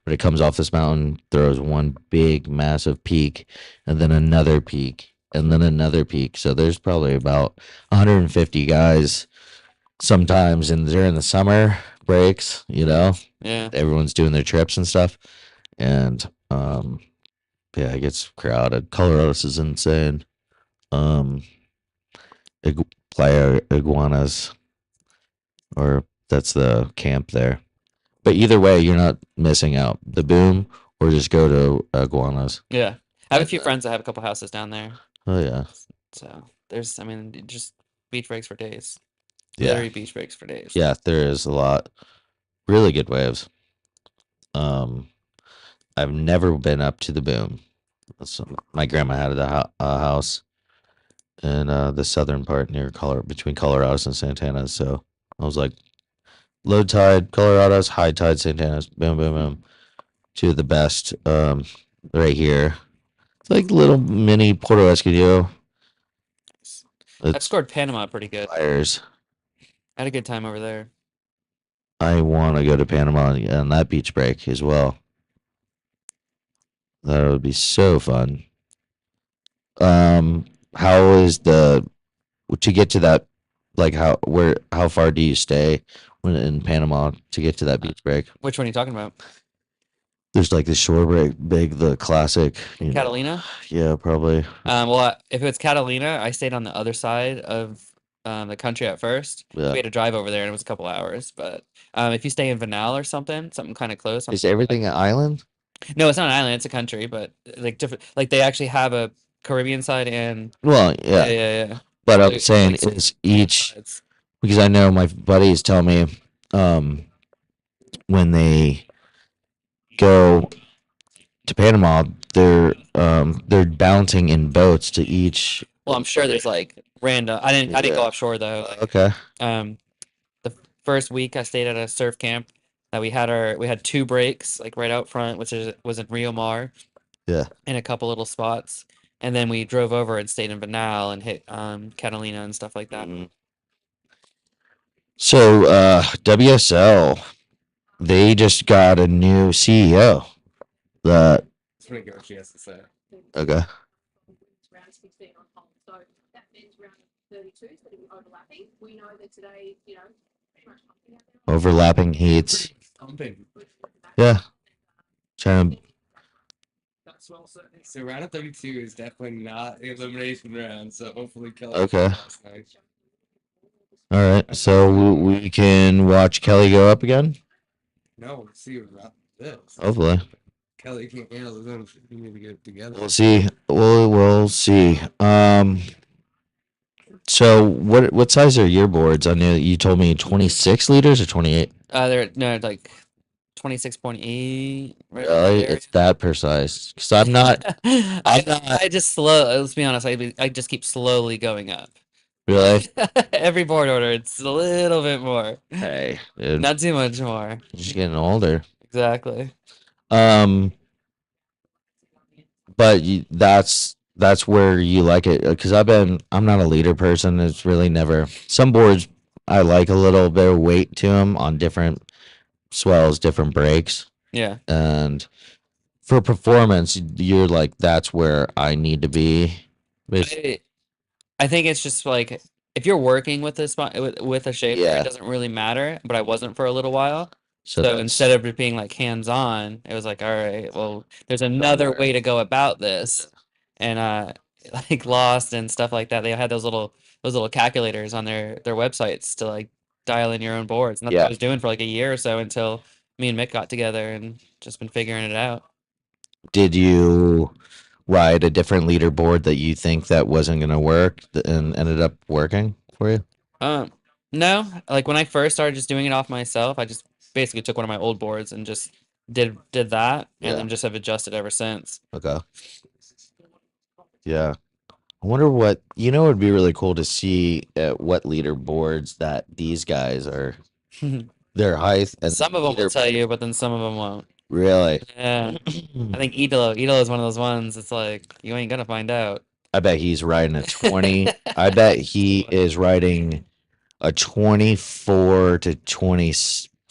but it comes off this mountain, throws one big massive peak, and then another peak, and then another peak. So there's probably about 150 guys sometimes during the summer breaks, Yeah. everyone's doing their trips and stuff. And yeah, it gets crowded. Colorado's is insane. Playa Iguanas, or that's the camp there. But either way, you're not missing out. The boom, or just go to Iguanas. Yeah. I have a few friends that have a couple houses down there. Oh yeah, So there's, I mean, just beach breaks for days. yeah, Literally beach breaks for days. yeah. There is a lot, really good waves. I've never been up to the boom. So my grandma had a house in the southern part near between Colorado's and Santana's. So I was like, low tide Colorado's, high tide Santana's. Boom, boom, boom. Two of the best. Right here. It's like little mini Puerto Escondido. I've It's scored Panama pretty good. fires. I had a good time over there. I want to go to Panama on that beach break as well. That would be so fun. How is to get to that? Like how far do you stay when in Panama to get to that beach break? Which one are you talking about? There's like the shore break, the classic. Catalina? Yeah, probably. Well, if it's Catalina, I stayed on the other side of the country at first. Yeah. We had to drive over there, and it was a couple hours. But if you stay in Vanal or something kind of close. Is everything an island? No, it's not an island. It's a country, but like different. Like they actually have a Caribbean side and Well, yeah. yeah. But I'm Like- saying like is each, sides. because I know my buddies tell me when they go to Panama, they're bouncing in boats to each. Well, I'm sure there's like random. I didn't go Yeah. offshore though. Like, Okay. The first week I stayed at a surf camp that we had two breaks like right out front, which was in Rio Mar. Yeah. In a couple little spots, and then we drove over and stayed in Vanal and hit Catalina and stuff like that. So WSL, they just got a new CEO. That That's what she has to say. okay. Round 16 on hold. So that means round 32 is going to be overlapping. We know that today, pretty much nothing out there. Overlapping heats. Yeah. Trying to, That's well said. So round of 32 is definitely not the elimination round. So hopefully Kelly. Okay. All right. So we can watch Kelly go up again. No, we'll see about this. Hopefully. Kelly can't handle them. We need to get it together. We'll see. We'll see. So what size are your boards? I know you told me 26 liters or 28. They're no like 26.8. Right Really? there. It's that precise. Because I'm not I just let's be honest. I just keep slowly going up. really. Every board order, it's a little bit more. Hey, dude, Not too much more. just getting older. Exactly. But that's where you like it because I'm not a leader person. It's really never some boards I like a little bit of weight to them on different swells, different breaks, Yeah. and for performance, you're like that's where I need to be. I think it's just like if you're working with a spot with a shaper, Yeah. it doesn't really matter. But I wasn't for a little while. So that's- instead of it being like hands on, it was like, all right, well, there's another way to go about this. And like Lost and stuff like that, they had those little calculators on their websites to like dial in your own boards. And that's what I was doing for like a year or so until me and Mick got together and just been figuring it out. Did you ride a different leaderboard that you think that wasn't going to work and ended up working for you? No, like when I first started just doing it off myself, I just basically took one of my old boards and just did that, and then just have adjusted ever since. Okay. Yeah. I wonder what, it would be really cool to see what leaderboards that these guys are, their height. And Some of them will tell you, but then some of them won't. Really? Yeah. I think Idolo is one of those ones. It's like, you ain't gonna find out. I bet he's riding a 20. I bet he is riding a 24 to 20,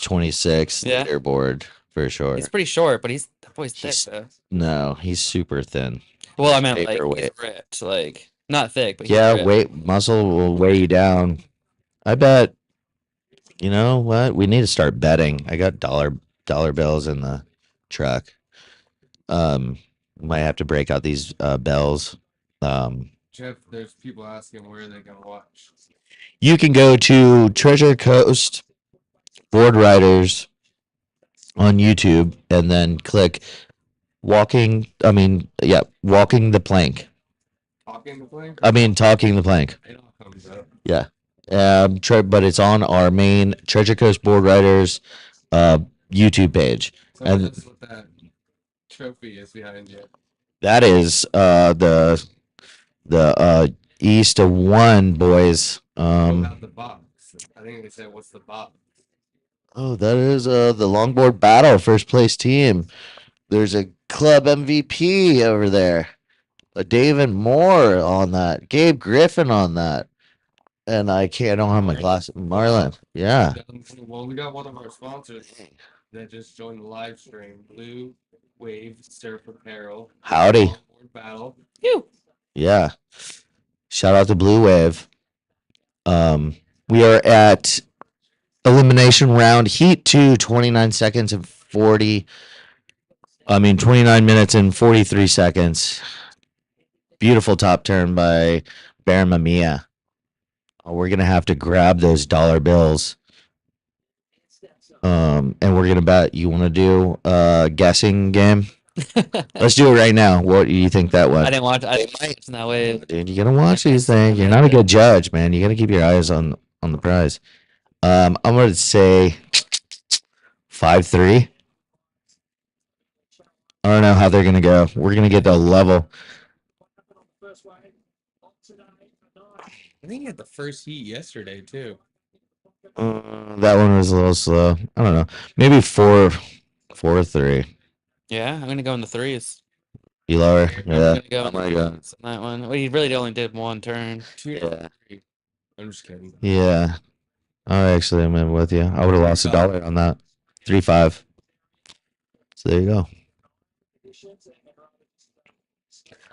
26 Yeah. leaderboard for sure. He's pretty short, but that boy's thick He's- though. No, he's super thin. Well, I meant like Paperweight. he's ripped, like not thick, but he's Yeah, ripped. muscle will weigh you down. I bet. You know what? We need to start betting. I got dollar bills in the truck. Might have to break out these bells. Jeff, there's people asking where they can watch. You can go to Treasure Coast Board Riders on YouTube and then click walking the plank. Talking the plank? Talking the plank. It all comes up. Yeah. But it's on our main Treasure Coast Board Riders YouTube page. So And- that's what that trophy is behind you. That is the East of One boys. What about the box? I think they said, what's the box? Oh, that is the longboard battle first place team. There's a club MVP over there. David Moore on that. Gabe Griffin on that. And I don't have my glasses. Marlon. Yeah. Well, we got one of our sponsors that just joined the live stream. Blue Wave Surf Apparel. Howdy. Longboard battle. Yeah. Shout out to Blue Wave. We are at elimination round heat 2, 29 minutes and 43 seconds. Beautiful top turn by Bear Mamiya. We're going to have to grab those dollar bills. And we're going to bet. You want to do a guessing game? Let's do it right now. What do you think that was? I didn't watch that way. Dude, you gotta watch these things. You're not a good judge, man. You gotta keep your eyes on the prize. I'm gonna say 5-3. I don't know how they're gonna go. We're gonna get to a level. I think he had the first heat yesterday, too. That one was a little slow. I don't know. Maybe 4-3. Yeah, I'm gonna go in the threes. You lower? I'm Yeah. gonna go Oh my in God. that one. Well, he really only did one turn. Yeah. I'm just kidding. Yeah. Actually, I'm in with you. I would have lost $1 on that. 3-5. So there you go.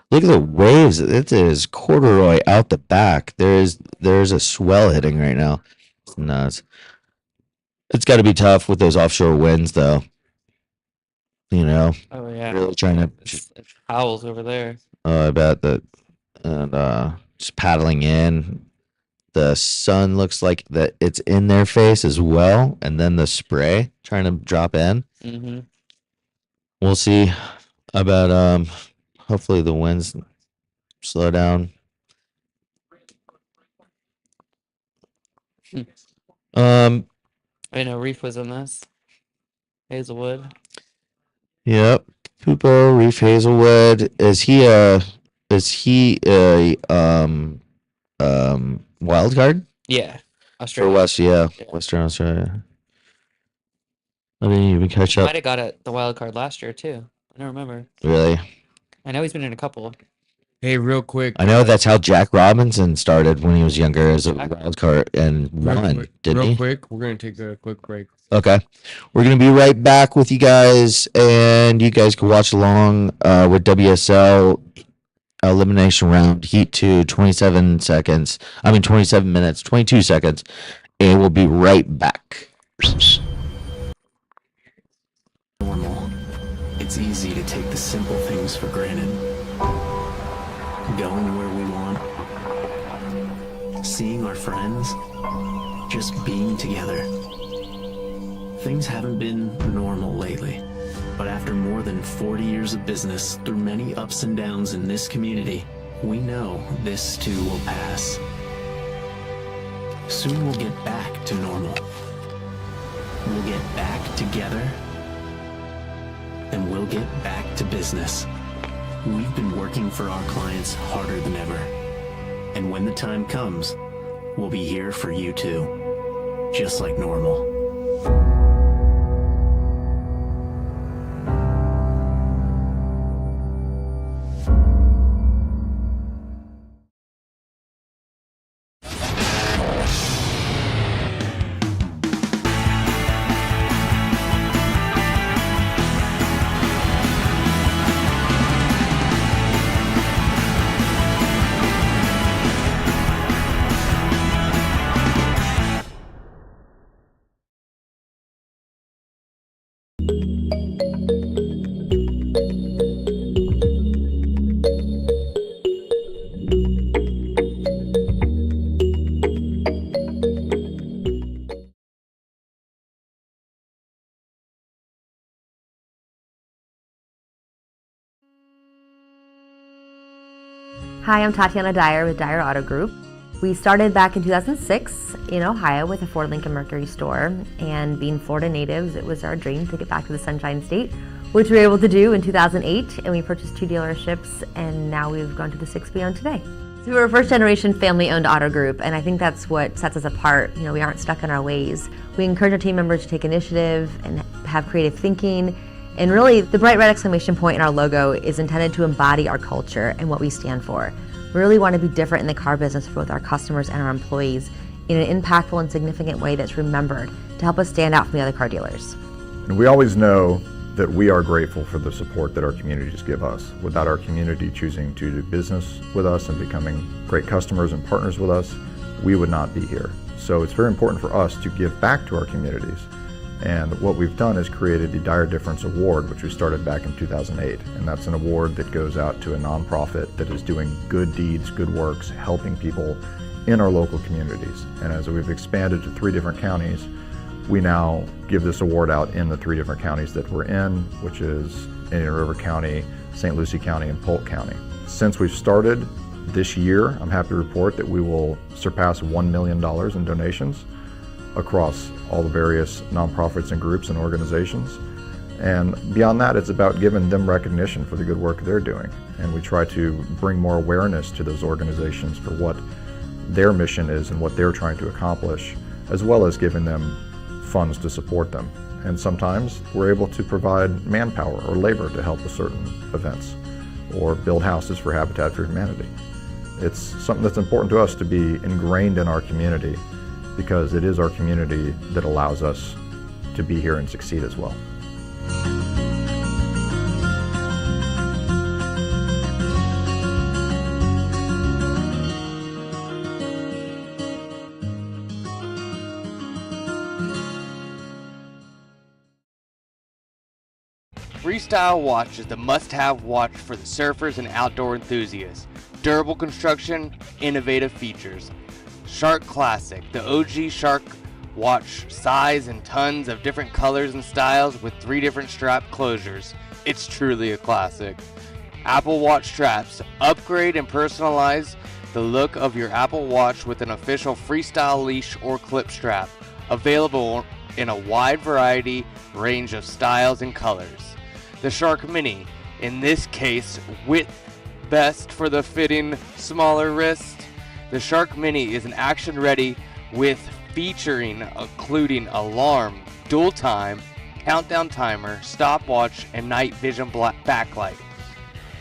Look at the waves. It is corduroy out the back. There's a swell hitting right now. It's nuts. It's got to be tough with those offshore winds, though. Oh yeah. Really trying to. It's howls over there. I bet that. And just paddling in. The sun looks like that it's in their face as well, and then the spray trying to drop in. Mm-hmm. We'll see about hopefully the winds slow down. I know Reef was in this. Hazelwood. Yep. Pupo, Reef Hazelwood. Is he a wild card? Yeah. For Australia. Western Australia. I didn't even catch He up. might have got the wild card last year too. I don't remember. Really? I know he's been in a couple. Hey, real quick. I know that's how Jack Robinson started when he was younger as a wild card and won, didn't Real he? quick, we're going to take a quick break. Okay. We're going to be right back with you guys, and you guys can watch along with WSL elimination round heat 2, 27 minutes, 22 seconds, and we'll be right back. Normal. It's easy to take the simple things for granted. Going where we want, seeing our friends, just being together. Things haven't been normal lately, but after more than 40 years of business through many ups and downs in this community, we know this too will pass. Soon we'll get back to normal. We'll get back together, and we'll get back to business. We've been working for our clients harder than ever, and when the time comes, we'll be here for you too, just like normal. Hi, I'm Tatiana Dyer with Dyer Auto Group. We started back in 2006 in Ohio with a Ford Lincoln Mercury store, and being Florida natives, it was our dream to get back to the Sunshine State, which we were able to do in 2008, and we purchased 2 dealerships, and now we've grown to the 6 we own today. So we're a first-generation family-owned auto group, and I think that's what sets us apart. You know, we aren't stuck in our ways. We encourage our team members to take initiative and have creative thinking. And really, the bright red exclamation point in our logo is intended to embody our culture and what we stand for. We really want to be different in the car business for both our customers and our employees in an impactful and significant way that's remembered to help us stand out from the other car dealers. And we always know that we are grateful for the support that our communities give us. Without our community choosing to do business with us and becoming great customers and partners with us, we would not be here. So it's very important for us to give back to our communities. And what we've done is created the Dyer Difference Award, which we started back in 2008. And that's an award that goes out to a nonprofit that is doing good deeds, good works, helping people in our local communities. And as we've expanded to 3 different counties, we now give this award out in the 3 different counties that we're in, which is Indian River County, St. Lucie County, and Polk County. Since we've started this year, I'm happy to report that we will surpass $1 million in donations across all the various nonprofits and groups and organizations. And beyond that, it's about giving them recognition for the good work they're doing. And we try to bring more awareness to those organizations for what their mission is and what they're trying to accomplish, as well as giving them funds to support them. And sometimes we're able to provide manpower or labor to help with certain events, or build houses for Habitat for Humanity. It's something that's important to us to be ingrained in our community, because it is our community that allows us to be here and succeed as well. Freestyle Watch is the must-have watch for the surfers and outdoor enthusiasts. Durable construction, innovative features. Shark Classic, the OG Shark watch, size and tons of different colors and styles with 3 different strap closures. It's truly a classic. Apple Watch straps, upgrade and personalize the look of your Apple Watch with an official freestyle leash or clip strap, available in a wide variety range of styles and colors. The Shark Mini, in this case width best for the fitting smaller wrist. The Shark Mini is an action-ready with featuring including alarm, dual time, countdown timer, stopwatch, and night vision backlight.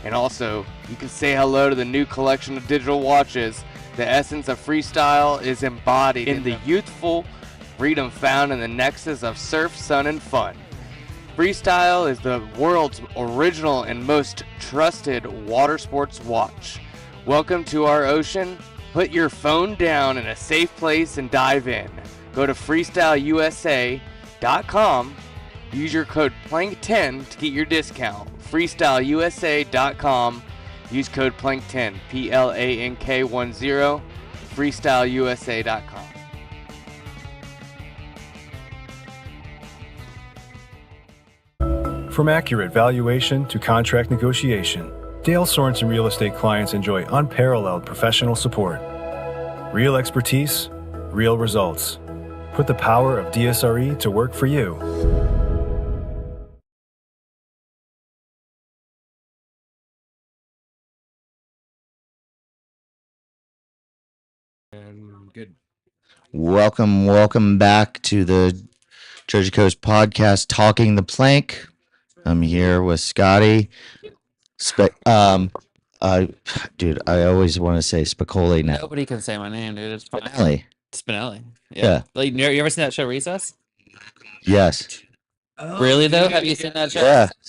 And also, you can say hello to the new collection of digital watches. The essence of freestyle is embodied in the youthful freedom found in the nexus of surf, sun, and fun. Freestyle is the world's original and most trusted water sports watch. Welcome to our ocean. Put your phone down in a safe place and dive in. Go to freestyleusa.com. Use your code PLANK10 to get your discount. freestyleusa.com. Use code PLANK10, PLANK10, freestyleusa.com. From accurate valuation to contract negotiation, Dale Sorensen real estate clients enjoy unparalleled professional support. Real expertise, real results. Put the power of DSRE to work for you. And good. Welcome back to the Treasure Coast podcast, Talking the Plank. I'm here with Scotty. Dude, I always want to say Spicoli now. Nobody can say my name, dude. It's fine. Spinelli. Spinelli. Yeah. Like, you ever seen that show Recess? Yes. Really though? Have you seen that show?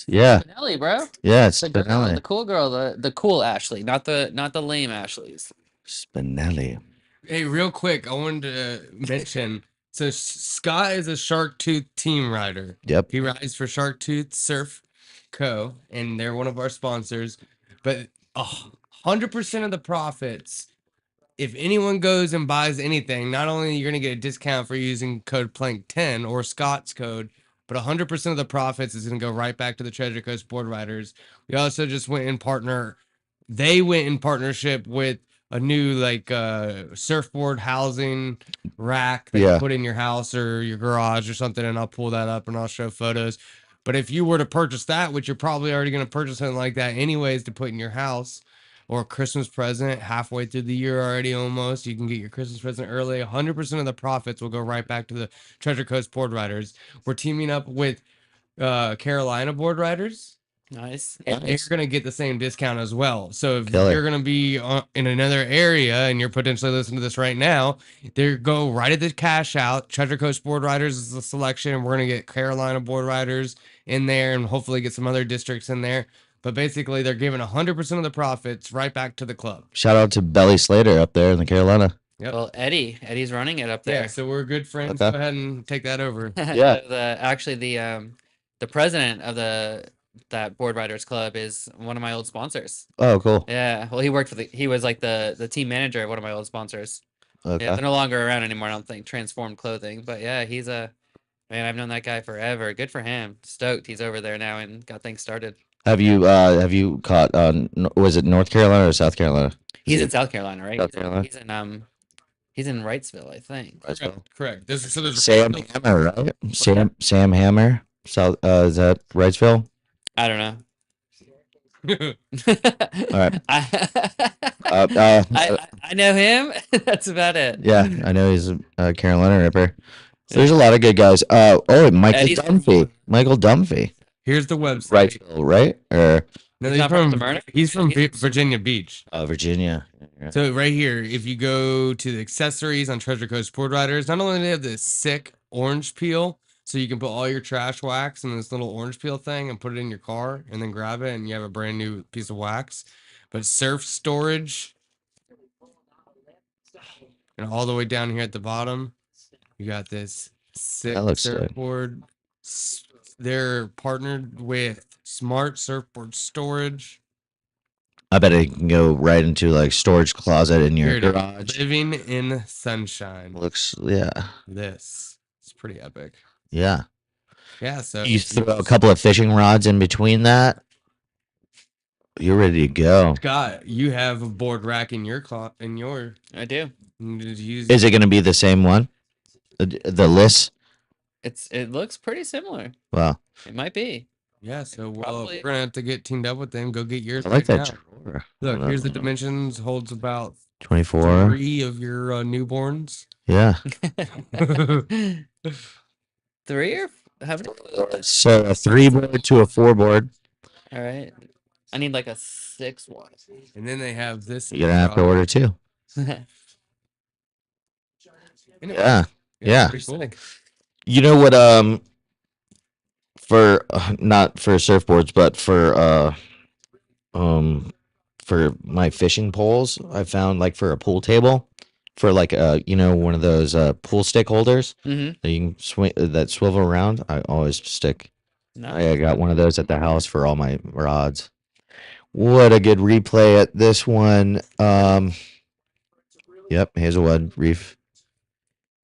Yeah. Spinelli, bro. Yeah, it's The girl, Spinelli. the cool girl, the cool Ashley, not the lame Ashleys. Spinelli. Hey, real quick, I wanted to mention. So Scott is a Shark Tooth team rider. Yep. He rides for Shark Tooth Surf Co. and they're one of our sponsors. But 100% of the profits, if anyone goes and buys anything, not only you're going to get a discount for using code Plank10 or Scott's code, but 100% of the profits is going to go right back to the Treasure Coast Board Riders. We also just went in partnership with a new surfboard housing rack that you put in your house or your garage or something, and I'll pull that up and I'll show photos. But if you were to purchase that, which you're probably already going to purchase something like that anyways to put in your house, or a Christmas present halfway through the year already almost, you can get your Christmas present early. 100% of the profits will go right back to the Treasure Coast Board Riders. We're teaming up with Carolina Board Riders. Nice. And you're going to get the same discount as well. So if you're going to be in another area and you're potentially listening to this right now, they go right at the cash out. Treasure Coast Board Riders is the selection. And we're going to get Carolina Board Riders in there and hopefully get some other districts in there. But basically, they're giving 100% of the profits right back to the club. Shout out to Belly Slater up there in the Carolina. Yep. Well, Eddie's running it up there. Yeah, so we're good friends. Okay. Go ahead and take that over. Yeah. The president of that Board Riders Club is one of my old sponsors. Oh, cool. Yeah. Well, he was like the team manager of one of my old sponsors. Okay. Yeah, they're no longer around anymore, I don't think. Transformed Clothing. But yeah, man, I've known that guy forever. Good for him. Stoked he's over there now and got things started. Have you caught was it North Carolina or South Carolina? He's in South Carolina, right? South Carolina. He's in Wrightsville, I think. Correct. There's Sam Hammer, right? Sam Hammer. South is that Wrightsville? I don't know. All right. I know him. That's about it. Yeah, I know he's a Carolina Ripper. So there's a lot of good guys. Michael Dunphy. Here's the website. Wrightsville, right? Or no, he's from Virginia Beach. Virginia. So right here, if you go to the accessories on Treasure Coast Board Riders, not only do they have this sick orange peel, so you can put all your trash wax in this little orange peel thing and put it in your car and then grab it and you have a brand new piece of wax, but surf storage, and all the way down here at the bottom, you got this sick surfboard. They're partnered with Smart Surfboard Storage. I bet it can go right into like storage closet in your garage. Living in sunshine. This it's pretty epic. Yeah. Yeah. So you throw a couple of fishing rods in between that, you're ready to go. Scott, you have a board rack in your I do. Is it going to be the same one? The list? It looks pretty similar. Wow. It might be. Yeah, so we're gonna have to get teamed up with them. Go get yours. I like that drawer. Look, here's the dimensions. Holds about 24. 3 of your newborns. Yeah. 3 or how many? So a 3 board to a 4 board. All right. I need like a 6 one. And then they have this. You're gonna have to order 2. Yeah. Cool. You know what? For not for surfboards, but for my fishing poles, I found like for a pool table, for like one of those pool stick holders that you can swing that swivel around. I always stick. I got one of those at the house for all my rods. What a good replay at this one. Yep, Hazelwood Reef.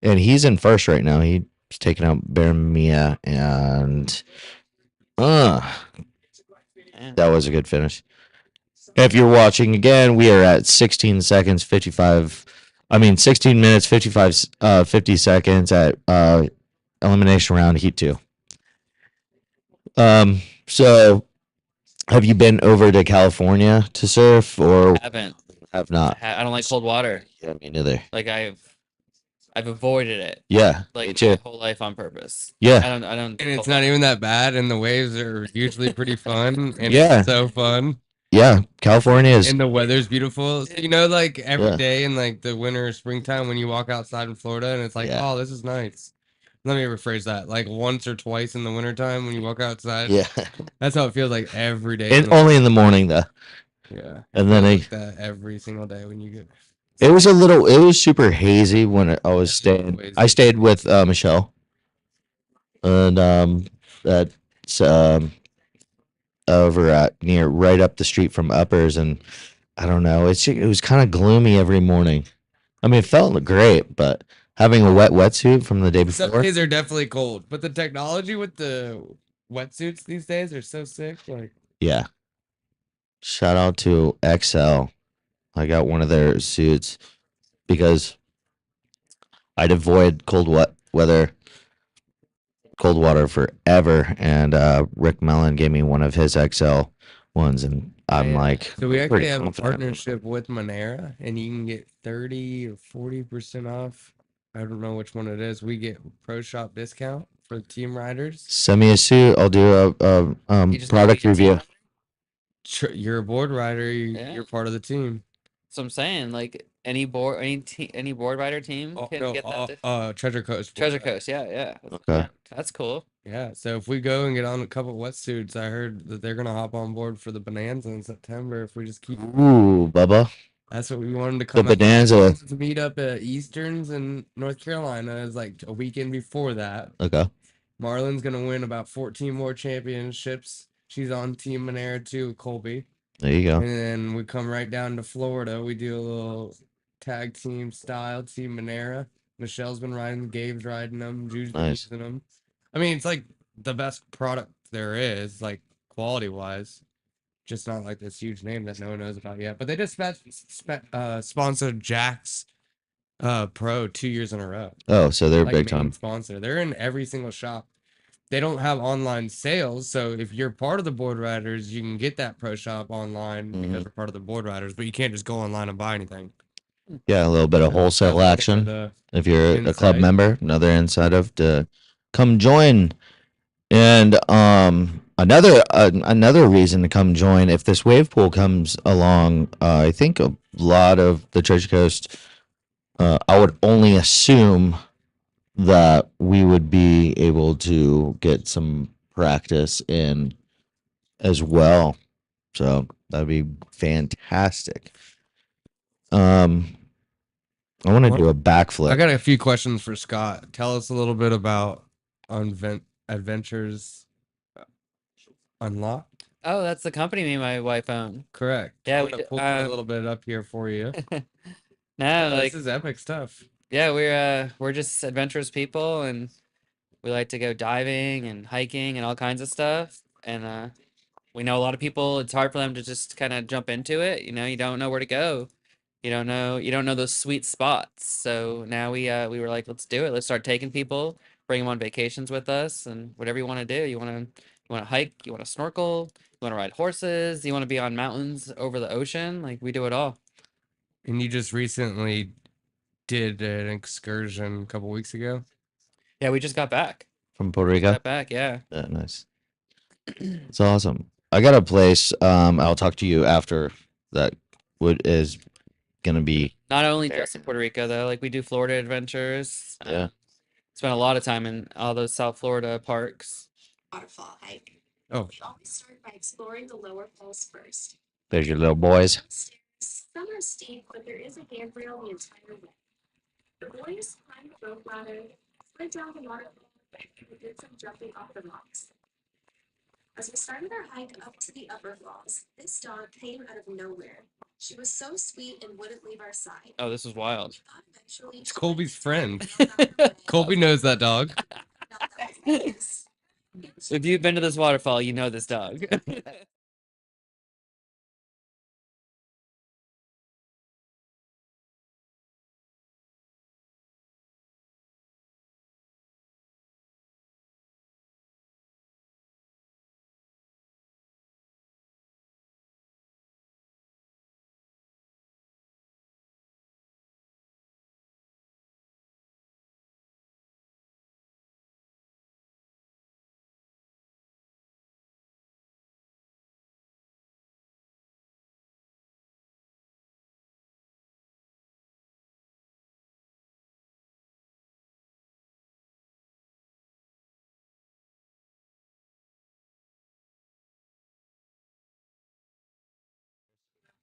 And he's in first right now. He's taking out Bear Mia and That was a good finish. If you're watching again, we are at 16 seconds, 55. 16 minutes, 50 seconds at elimination round, heat 2. So have you been over to California to surf or Haven't. have not? I don't like cold water. Yeah, me neither. Like I've avoided it. Yeah, Like me too. my whole life on purpose. Yeah. I don't. And it's not even that bad, and the waves are usually pretty fun, and Yeah. it's so fun, Yeah, California is. and the weather's beautiful. So, you know, like every Yeah. day in like the winter or springtime when you walk outside in Florida, and it's like, Yeah. oh, this is nice. Let me rephrase that. Like once or twice in the wintertime when you walk outside. Yeah. That's how it feels like every day. And only in the morning though. Yeah. And then like that every single day when you get. it was super hazy when I was staying. I stayed with Michelle. And that's over at right up the street from Uppers, and I don't know, it was kind of gloomy every morning. I mean, it felt great, but having a wet wetsuit from the day Some before. days are definitely cold, but the technology with the wetsuits these days are so sick. Like, Yeah. Shout out to XL. I got one of their suits because I'd avoid cold water forever, and Rick Mellon gave me one of his XL ones, and I'm like, so we actually pretty have a confident. partnership with Monera, and you can get 30 or 40% off. I don't know which one it is. We get pro shop discount for team riders. Send me a suit. I'll do a product review. You're a board rider. You're part of the team. So I'm saying, like any board rider team can get that. Treasure Coast. Treasure Coast, yeah. Okay. That's cool. Yeah, so if we go and get on a couple wetsuits, I heard that they're gonna hop on board for the Bonanza in September if we just keep. Ooh, Bubba. That's what we wanted to come. The Bonanza. To meet up at Easterns in North Carolina is like a weekend before that. Okay. Marlon's gonna win about 14 more championships. She's on Team Monera too, Colby. There you go. And then we come right down to Florida. We do a little tag team style, Team Monera. Michelle's been riding, Gabe's riding them, Jude's been Nice. using them. I mean, it's like the best product there is, like quality wise. Just not like this huge name that no one knows about yet. But they just sponsored Jack's Pro 2 years in a row. Oh, so they're like big main time. sponsor. They're in every single shop. They don't have online sales, so if you're part of the board riders, you can get that pro shop online because you're part of the board riders, but you can't just go online and buy anything. Yeah, a little bit of wholesale action. If you're a club member, another incentive to come join. And another reason to come join if this wave pool comes along. I think a lot of the Treasure Coast. I would only assume that we would be able to get some practice in as well. So that'd be fantastic. I want to do a backflip. I got a few questions for Scott. Tell us a little bit about Adventures Unlocked. Oh, that's the company me and my wife own. Correct. Yeah, we pull a little bit up here for you. No, like this is epic stuff. Yeah, we're just adventurous people, and we like to go diving and hiking and all kinds of stuff. And we know a lot of people. It's hard for them to just kind of jump into it. You know, you don't know where to go. You don't know those sweet spots. So now we were like, let's do it. Let's start taking people, bring them on vacations with us, and whatever you want to do. You want to hike, you want to snorkel, you want to ride horses, you want to be on mountains over the ocean. Like we do it all. And you just recently did an excursion a couple weeks ago. Yeah, we just got back from Puerto Rico. Got back, yeah. Yeah, nice. It's awesome. I got a place. I'll talk to you after that. Is gonna be not only just in Puerto Rico though. Like we do Florida adventures. Yeah. Spent a lot of time in all those South Florida parks. Waterfall hike. Oh. We always start by exploring the lower falls first. There's your little boys. Some are steep, but there is a handrail the entire way. The boys climbed the rope ladder, slid down the waterfall, and did some jumping off the rocks. As we started our hike up to the upper falls, this dog came out of nowhere. She was so sweet and wouldn't leave our side. Oh, this was wild. It's Colby's friend. Colby knows that dog. If you've been to this waterfall, you know this dog.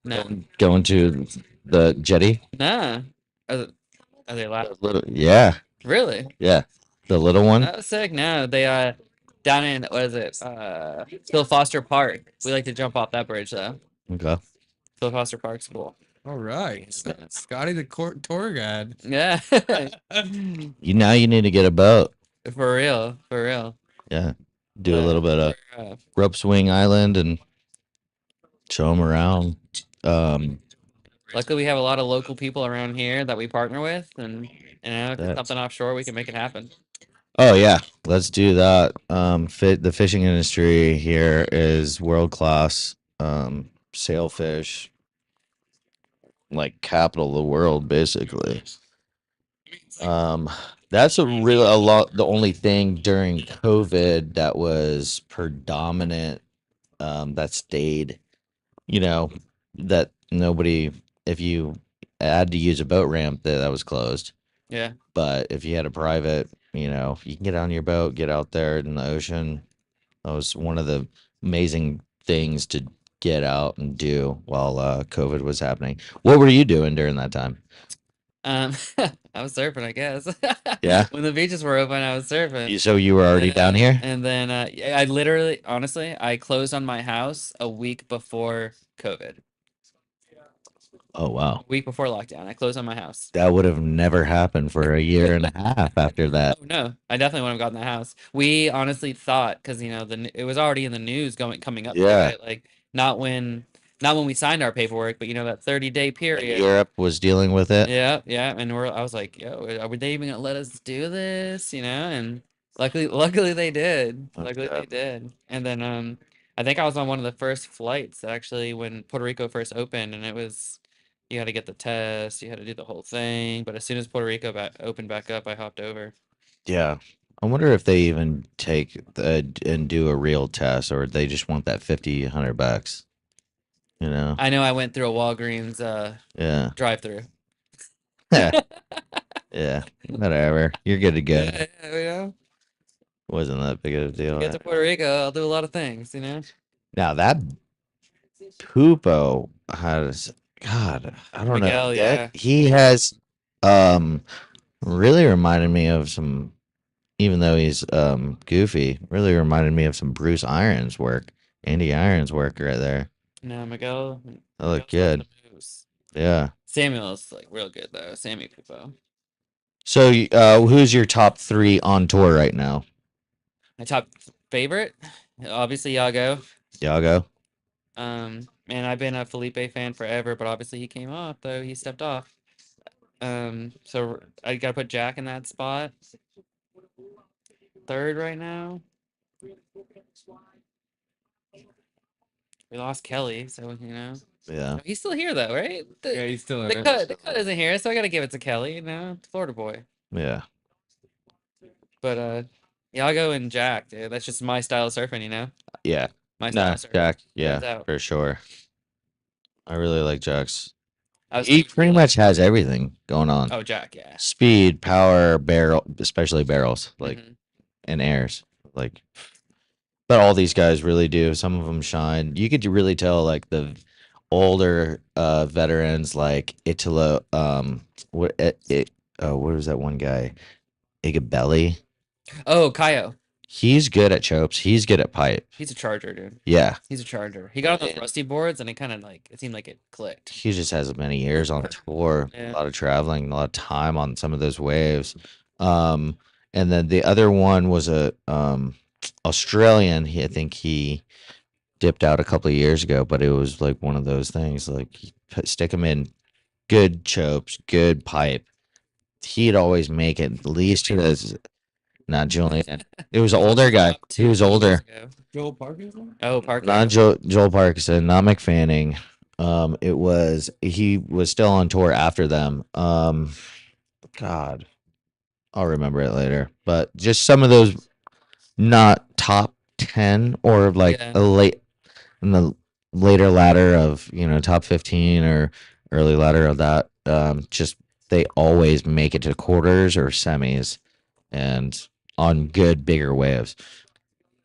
No, Going to the jetty. nah. Are they loud? Yeah, Really? yeah. The little one. That was sick. No, they down in what is it? Phil Foster Park. We like to jump off that bridge though. Okay. Phil Foster Park's cool. All right. Scotty, the tour guide. Yeah. You need to get a boat. For real. For real. Yeah. Do a little bit of Uh, rope swing island and show them around. Luckily, we have a lot of local people around here that we partner with, and if it's something offshore, we can make it happen. Oh yeah, let's do that. The fishing industry here is world class. Sailfish, like capital of the world, basically. That's the only thing during COVID that was predominant. That stayed. That nobody. If you had to use a boat ramp, that was closed. Yeah. But if you had a private, you can get on your boat, get out there in the ocean. That was one of the amazing things to get out and do while COVID was happening. What were you doing during that time? I was surfing, I guess. Yeah. When the beaches were open, I was surfing. So you were already down here? And then I literally, honestly, I closed on my house a week before COVID. Oh wow. A week before lockdown, I closed on my house. That would have never happened for a year and a half after that. Oh no, I definitely wouldn't have gotten the house. We honestly thought, because it was already in the news coming up. Yeah. Right? Like not when we signed our paperwork, but that 30-day period. Europe was dealing with it. Yeah, yeah, and I was like, yo, are they even gonna let us do this? And luckily they did. Luckily they did. And then I think I was on one of the first flights that actually when Puerto Rico first opened, and it was you had to get the test, you had to do the whole thing. But as soon as Puerto Rico opened back up, I hopped over. Yeah. I wonder if they even take and do a real test, or they just want that $50-$100. I know I went through a Walgreens Yeah. drive-through. Yeah. Whatever. You're good to go. Yeah. Wasn't that big of a deal. Get to Puerto Rico, I'll do a lot of things, Now that Pupo has God, I don't Miguel, know. yeah. He has really reminded me of some, even though he's goofy, really reminded me of some Bruce Irons work. Andy Irons work right there. No, Miguel. That looked good. Yeah. Samuel's like real good though. Sammy Pupo. So who's your top 3 on tour right now? My top favorite? Obviously Yago. Yago. And I've been a Felipe fan forever, but obviously he came off though. He stepped off. So I gotta put Jack in that spot. Third right now. We lost Kelly, so Yeah. he's still here though, right? Yeah, he's still in The it. cut isn't here, so I gotta give it to Kelly. Florida boy. Yeah. But Yago and Jack, dude, that's just my style of surfing, Yeah. My style of surfing. Jack. Hands Yeah, out. for sure. I really like Jack's. I was He thinking pretty much has everything going on. Oh, Jack, yeah. Speed, power, barrel, especially barrels, like Mhm. and airs, like. But all these guys really do. Some of them shine. You could really tell, like the older veterans, like Italo. What was that one guy? Igabelli. Oh, Kaio. He's good at chopes. He's good at pipe. He's a charger, dude. Yeah. He's a charger. He got on those rusty boards, and it kind of it seemed like it clicked. He just has many years on tour, Yeah. a lot of traveling, a lot of time on some of those waves. And then the other one was Australian. I think he dipped out a couple of years ago, but it was like one of those things. Like stick him in good chopes, good pipe. He'd always make it at least to the. Not Julian. It was an older guy. He was older. Joel Parkinson? Oh, Parker. Not Joel Parkinson, not McFanning. He was still on tour after them. God, I'll remember it later. But just some of those not top 10 or like Yeah. a late in the later ladder of, top 15 or early ladder of that. Just they always make it to quarters or semis and on good bigger waves.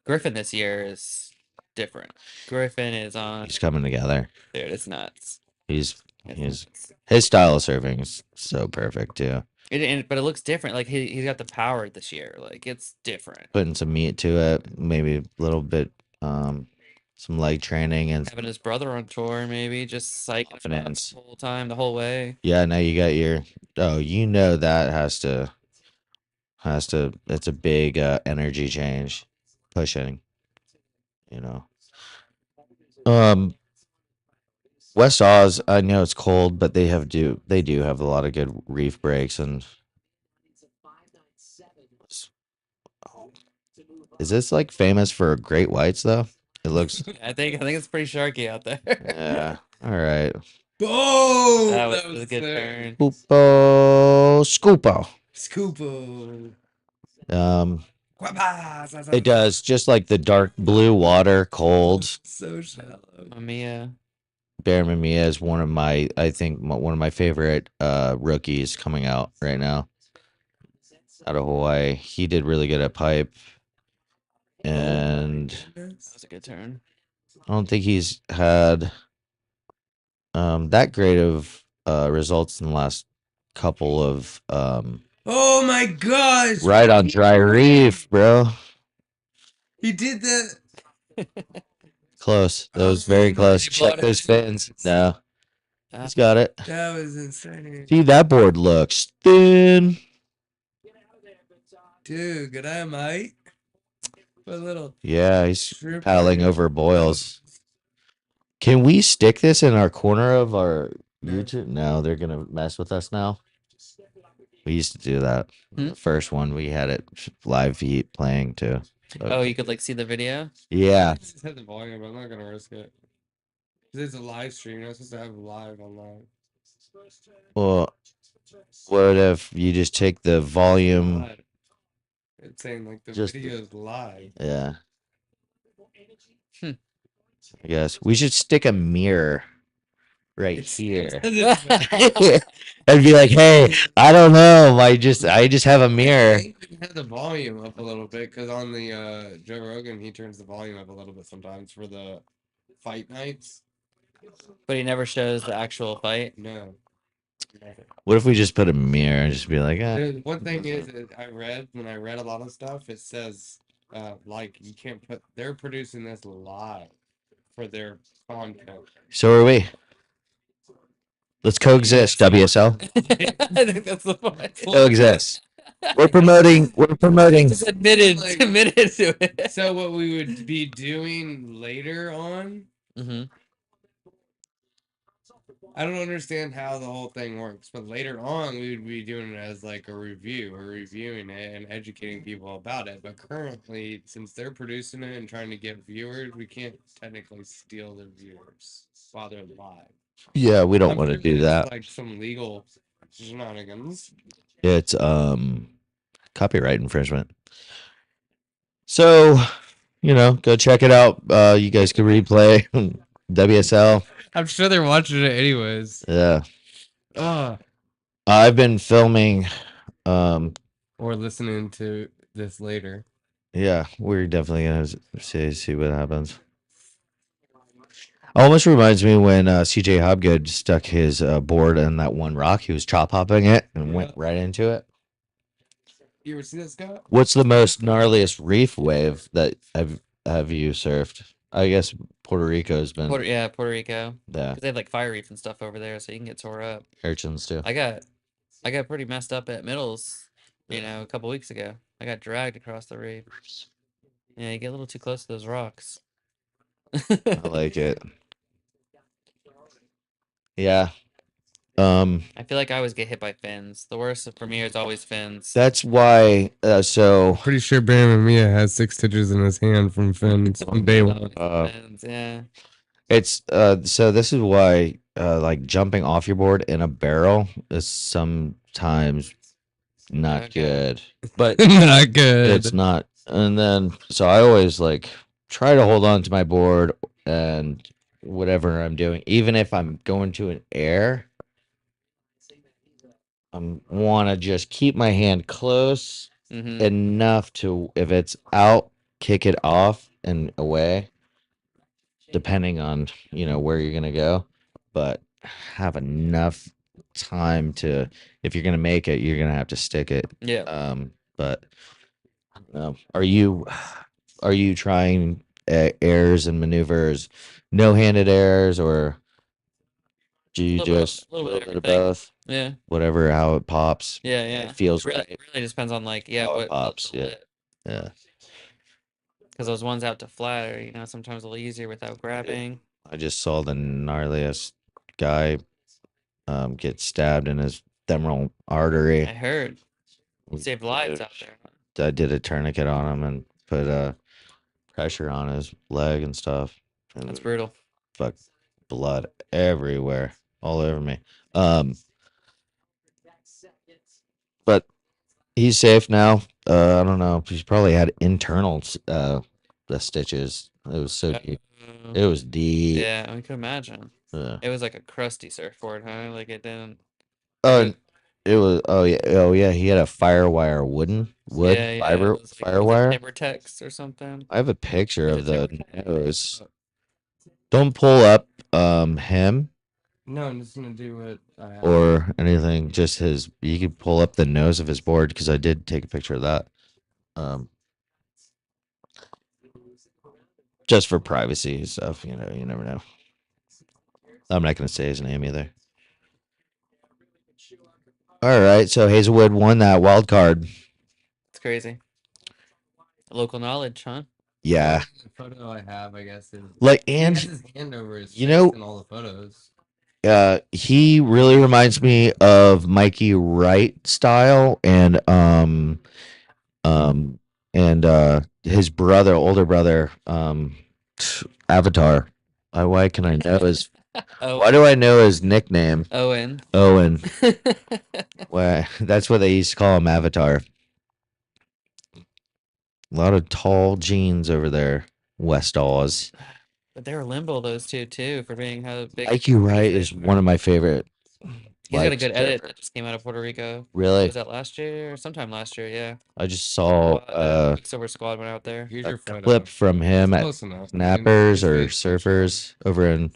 Griffin this year is different. Griffin is on. He's coming together. Dude, it's nuts. He's It's his style of serving is so perfect too. but it looks different. Like he's got the power this year. Like it's different. Putting some meat to it, maybe a little bit, some leg training and Having his brother on tour, maybe just psyching him up confidence. the whole time, the whole way. Yeah, now you got your. Oh, that has to. It's a big energy change, pushing. West Oz. I know it's cold, but they do have a lot of good reef breaks and. Is this like famous for great whites though? It looks. I think it's pretty sharky out there. Yeah. All right. Oh, that was a good turn. Scoopo. It does just like the dark blue water, cold. So shallow. Mamiya. Bear Mamiya is one of my favorite rookies coming out right now out of Hawaii. He did really good at pipe, and That was a good turn. I don't think he's had that great of results in the last couple of Oh my gosh! right on dry reef, bro. He did that. Close. That was very close. Check those fins. No. He's got it. That was insane. See, that board looks thin. Dude, good eye, mate. Put a little. Yeah, he's Shrimp paddling burger. over boils. Can we stick this in our corner of our YouTube? No, they're gonna mess with us now. We used to do that. The first one we had it live feed playing too. So, Oh, you could like see the video? yeah. Just had the volume, but I'm not gonna risk it. 'Cause it's a live stream. You're not supposed to have live online. Well, what if you just take the volume? Live. It's saying like the Just- video is live. Yeah. I guess we should stick a mirror right here. And be like, hey, I don't know. I just have a I mirror. think we can have the volume up a little bit because on the Joe Rogan he turns the volume up a little bit sometimes for the fight nights. But he never shows the actual fight. No. What if we just put a mirror and just be like, One thing is when I read a lot of stuff, it says like you can't put they're producing this live for their content. so are we. Let's coexist, WSL. I think that's the point. Coexist. We're promoting. Just admitted to it. So what we would be doing later on, Mm-hmm. I don't understand how the whole thing works, but later on we would be doing it as like a review or reviewing it and educating people about it. But currently, since they're producing it and trying to get viewers, we can't technically steal their viewers while they're live. Yeah, we don't I'm want to sure do there's, that. like some legal shenanigans. It's copyright infringement. So, go check it out. You guys can replay WSL. I'm sure they're watching it anyways. Yeah. Oh. I've been filming. Or listening to this later. Yeah, we're definitely gonna see what happens. Almost reminds me when CJ Hobgood stuck his board in that one rock. He was chop hopping it and went right into it. You ever see that, Scott? What's the most gnarliest reef wave that have you surfed? I guess Puerto Rico's been. Puerto Rico. Yeah. 'Cause they have like fire reef and stuff over there, so you can get tore up. Urchins too. I got pretty messed up at Middles, a couple weeks ago. I got dragged across the reef. Yeah, you get a little too close to those rocks. I like it. Yeah. I feel like I always get hit by fins. The worst for me is always fins. That's why. So Pretty sure Baron Mamiya has 6 stitches in his hand from fins on day one. Fins, yeah. It's so this is why like jumping off your board in a barrel is sometimes not Okay. good. But Not good. it's not. And then so I always like try to hold on to my board and whatever I'm doing, even if I'm going to an air, I want to just keep my hand close Mm-hmm. enough to, if it's out, kick it off and away, depending on, where you're going to go, but have enough time to, if you're going to make it, you're going to have to stick it. Yeah. But are you trying airs and maneuvers, no-handed airs, or do you just a little bit of of everything. both? Yeah. Whatever, how it pops. Yeah, yeah. It feels really, right. really just depends on like How it what pops. Yeah. Yeah. Because those ones out to flat are sometimes a little easier without grabbing. I just saw the gnarliest guy get stabbed in his femoral artery. I heard. You saved lives out there. I did a tourniquet on him and put pressure on his leg and stuff. And That's brutal. fuck, blood everywhere, all over me. But he's safe now. I don't know. He's probably had internal the stitches. It was so deep. It was deep. Yeah, I could imagine. Yeah. It was like a crusty surfboard, huh? Like it didn't. Oh, it was. Oh yeah. He had a firewire wood Yeah, fiber it was firewire. Timbertex or something. I have a picture of the nose. Don't pull up him No, I'm just gonna do what I have. or anything. Just his. You could pull up the nose of his board because I did take a picture of that. Just for privacy stuff. You never know. I'm not gonna say his name either. All right, so Hazelwood won that wild card. It's crazy. Local knowledge, huh? Yeah. The photo I have, I guess, is Like, he and has his hand over his you face know- in all the photos. He really reminds me of Mikey Wright style and his brother, older brother, Avatar. Why can I know his why do I know his nickname? Owen. Owen. Well, that's what they used to call him, Avatar. A lot of tall jeans over there, West Oz. But they were limbo, those two too, for being how big. Mikey Wright is one of my favorite. He's got a good edit surfer. that just came out of Puerto Rico. Really? Was that last year or sometime last year? Yeah. I just saw Quicksilver Squad went out there. Here's a your photo. clip from him It's at close enough. Snappers or His face is Surfers over in.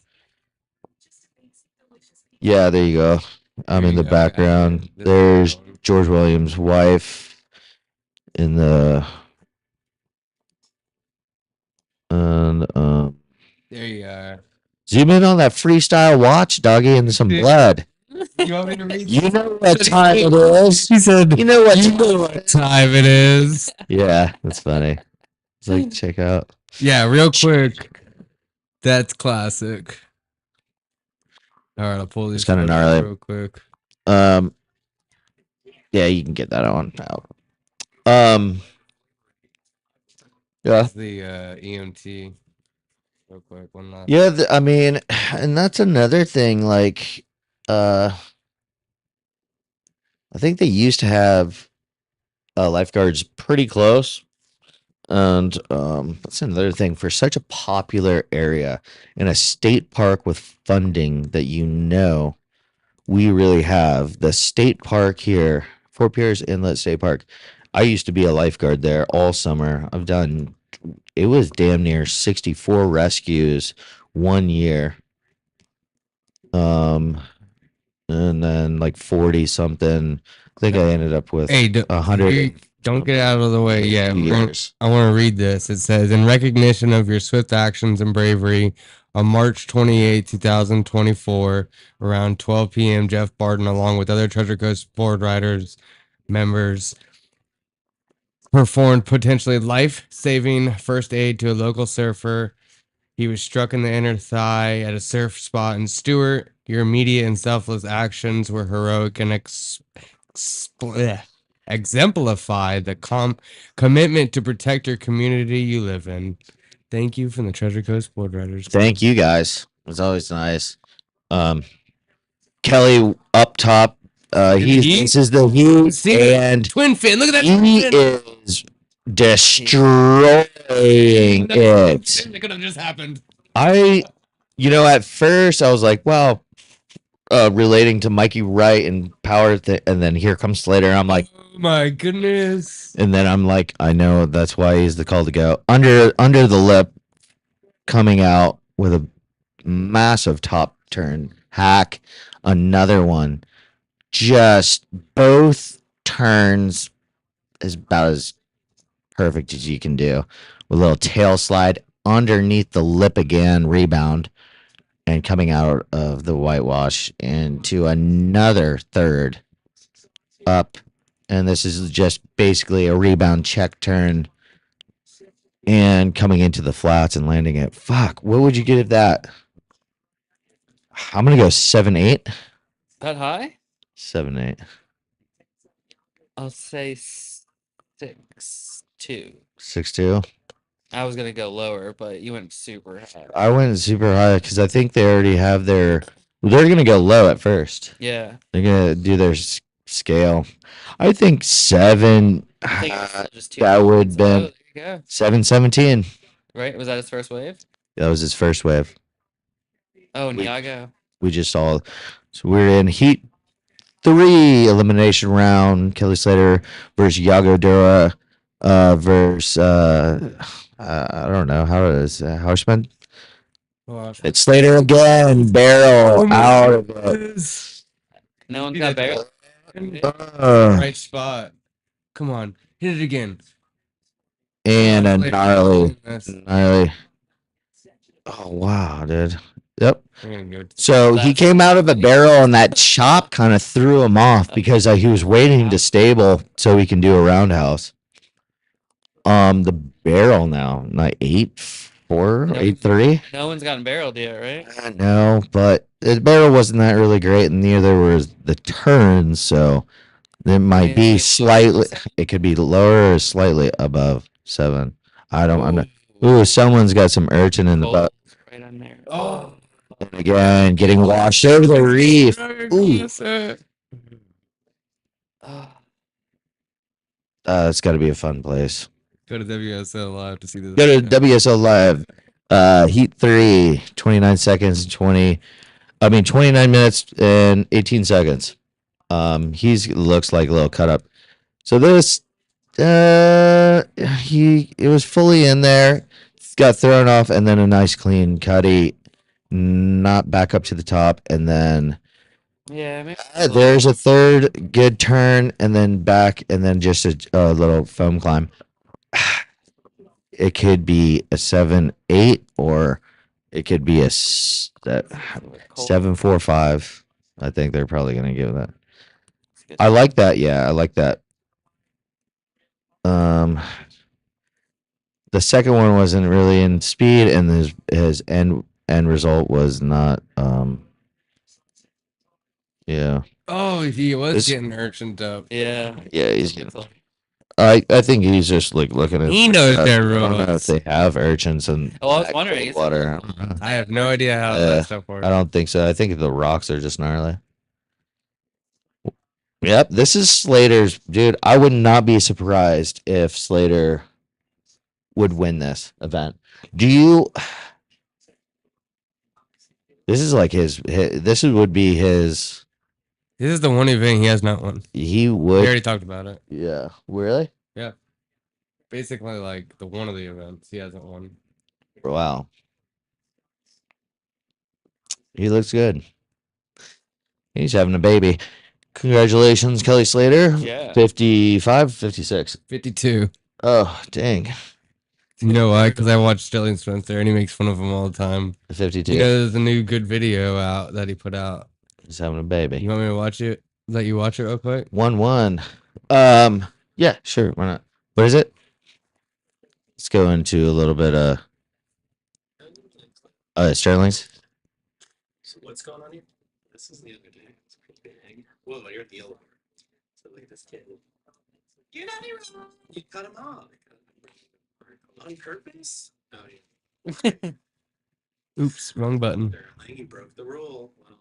Yeah, there you go. I'm There in you the go, I have background. it. This is There's the one. George Williams' wife in the and There you are. zoom in on that freestyle watch, doggy, and some blood. You want me to read? You know what time it is. He said, You know what "You time know what time it is." Yeah, that's funny. It's like, check out. Yeah, real quick. That's classic. All right, I'll pull these It's kinda photos gnarly. real quick. Yeah, you can get that on out. Yeah. That's the EMT. Real quick, one last. Yeah, I mean, and that's another thing. Like, I think they used to have lifeguards pretty close, and that's another thing for such a popular area in a state park with funding that we really have the state park here, Fort Pierce Inlet State Park. I used to be a lifeguard there all summer. It was damn near 64 rescues one year. And then like 40 something. I think I ended up with Hey, 100. don't get out of the way. Yeah, years. I want to read this. It says, in recognition of your swift actions and bravery, on March 28, 2024, around 12 p.m., Jeff Barton, along with other Treasure Coast board riders, members, performed potentially life-saving first aid to a local surfer. He was struck in the inner thigh at a surf spot in Stewart. Your immediate and selfless actions were heroic and exemplify the commitment to protect your community you live in. Thank you from the Treasure Coast Board Riders. Thank you guys. It was always nice. Kelly up top. This is the Heat, and twin fin. Look at that. he is destroying it. That could have just happened. At first I was like, well, relating to Mikey Wright and power, and then here comes Slater. And I'm like, oh my goodness. And then I'm like, I know that's why he's the call to go. Under the lip, coming out with a massive top turn hack, another one. Just both turns is about as perfect as you can do. With a little tail slide underneath the lip again, rebound, and coming out of the whitewash into another third up. And this is just basically a rebound check turn and coming into the flats and landing it. Fuck, what would you get that? I'm going to go 7-8. That high? 7-8. I'll say 6-2. 6-2. I was gonna go lower, but you went super high. I went super high because I think they already have their. They're going to go low at first. Yeah. They're going to do their scale. I think 7. I think it's just that would have been there you go. 7-17. Right? Was that his first wave? That was his first wave. Oh, Niago. We just saw. So we're in Heat 3 elimination round. Kelly Slater versus Yago Dura versus I don't know how it is. Hauschman. It's Slater again. Barrel out of it. No one got barrel. Right spot. Come on, hit it again. And a gnarly. Oh wow, dude. Yep. So he came out of a barrel, and that chop kind of threw him off because he was waiting to stable so he can do a roundhouse. The barrel now, like 8-4, 8-3. No one's gotten barreled yet, right? No, but the barrel wasn't that really great, and neither was the turns, so it might be slightly. It could be lower or slightly above 7. I'm not. Ooh, someone's got some urchin in the butt. Right on there. Oh. And again, getting washed over the reef. Ooh. It's got to be a fun place. Go to WSL Live to see this. Go to WSL Live. Heat 3, 29 seconds, 29 minutes and 18 seconds. He looks like a little cut up. So this, it was fully in there, got thrown off, and then a nice clean cutty, not back up to the top, and then maybe there's a third good turn, and then back, and then just a little foam climb. It could be a 7-8, or it could be a 7-4-5. I think they're probably going to give that. I like that. Yeah, I like that. The second one wasn't really in speed, and his end result was not. Yeah. Oh, he was getting urchined up. Yeah. Yeah, he's getting. I think he's just like looking at. He knows their I don't know if rules. they have urchins and. Oh, I was wondering. Water. I have no idea how that stuff works. I don't think so. I think the rocks are just gnarly. Yep, this is Slater's, dude. I would not be surprised if Slater would win this event. Do you? This is like this would be his. This is the one event he has not won. He would. We already talked about it. Yeah. Really? Yeah. Basically, like the one of the events he hasn't won. Wow. He looks good. He's having a baby. Congratulations, Kelly Slater. Yeah. 55, 56. 52. Oh, dang. You know why? Because I watch Sterling Spencer and he makes fun of him all the time. 52. You know, there's a new good video out that he put out. He's having a baby. You want me to watch it? Let you watch it real quick? 1-1. Yeah, sure. Why not? What is it? Let's go into a little bit Sterling's. So what's going on here? This is the other day. It's pretty big. Whoa, you're the yellow. So look at this kid. You're not even. You cut him off. On purpose? Oh yeah. Oops, wrong button. He broke the rule. Well,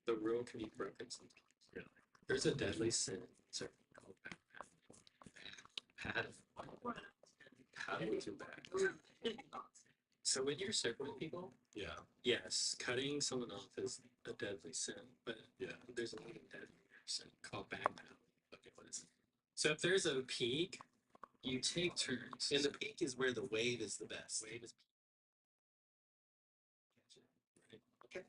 the rule can be broken sometimes. Really. There's a deadly sin. Sir, called padding. Padding too bad. So when you're circling people, yeah, yes, cutting someone off is a deadly sin, but yeah, there's a little deadlier sin called backpedal. Okay, what is it? So if there's a peak, you take turns. And the peak is where the wave is the best. Wave is right? Okay.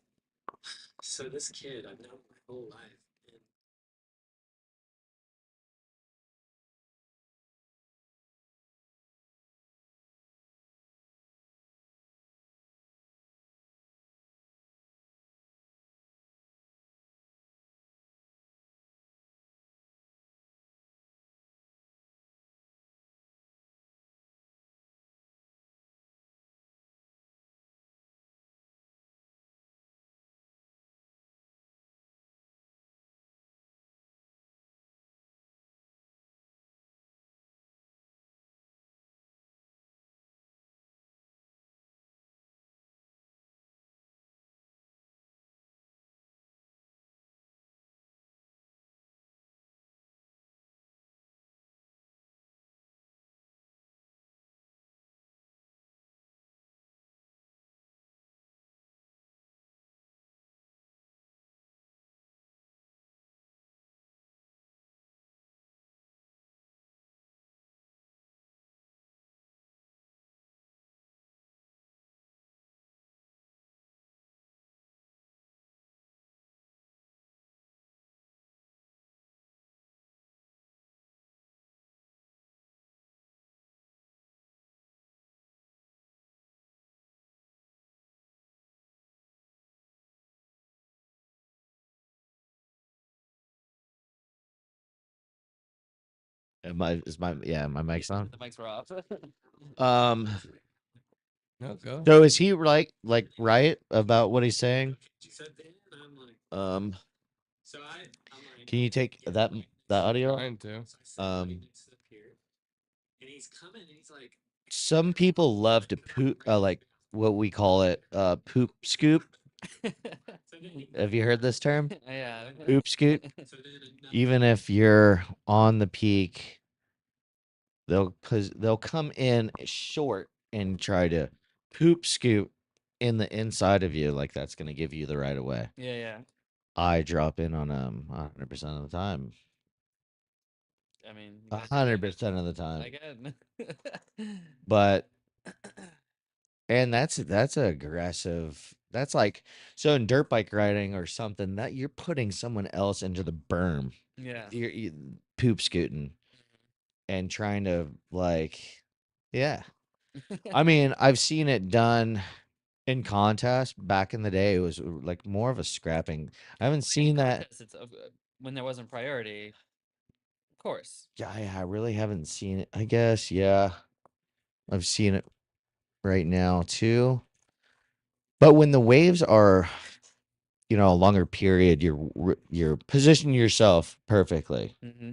So this kid I've known my whole life. And My mic's on. The mics were off. Um, No, go. so is he like right about what he's saying? so then I'm like, so I'm like, Can you take that audio off? Trying to. so I said, Um, "Buddy needs to appear." And he's coming and he's like, some people love to poop, like what we call it, poop scoop. so then he, Have you heard this term? Yeah. Poop scoop. so then another, Even if you're on the peak, they'll come in short and try to poop scoop in the inside of you, like that's gonna give you the right of way. Yeah, yeah. I drop in on 100% of the time. I mean, you guys 100% of the time. again. But and that's aggressive. That's like, so in dirt bike riding or something, that you're putting someone else into the berm. Yeah. You're poop scooting and trying to like, yeah. I mean, I've seen it done in contest back in the day. It was like more of a scrapping. I haven't seen that. It's when there wasn't priority. Of course. Yeah, I really haven't seen it. I guess, yeah. I've seen it right now too. But when the waves are, a longer period, you're positioning yourself perfectly. Mm-hmm.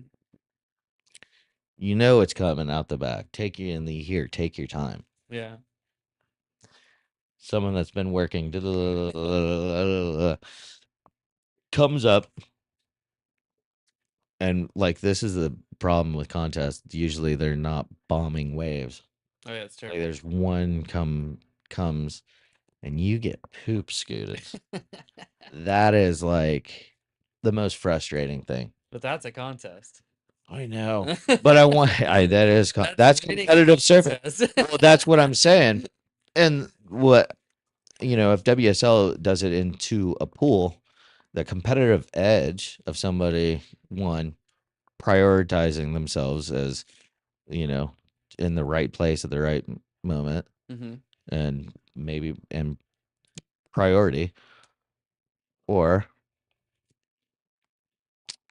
You know it's coming out the back. Take your time. Yeah. Someone that's been working comes up, and like this is the problem with contests. Usually they're not bombing waves. Oh yeah, it's Like terrible. there's one comes and you get poop scooted. That is like the most frustrating thing. But that's a contest. I know, but I want that is that's winning competitive surfing. contest. Well, that's what I'm saying. And what if WSL does it into a pool, the competitive edge of somebody prioritizing themselves as in the right place at the right moment, Mm-hmm. and maybe and priority, or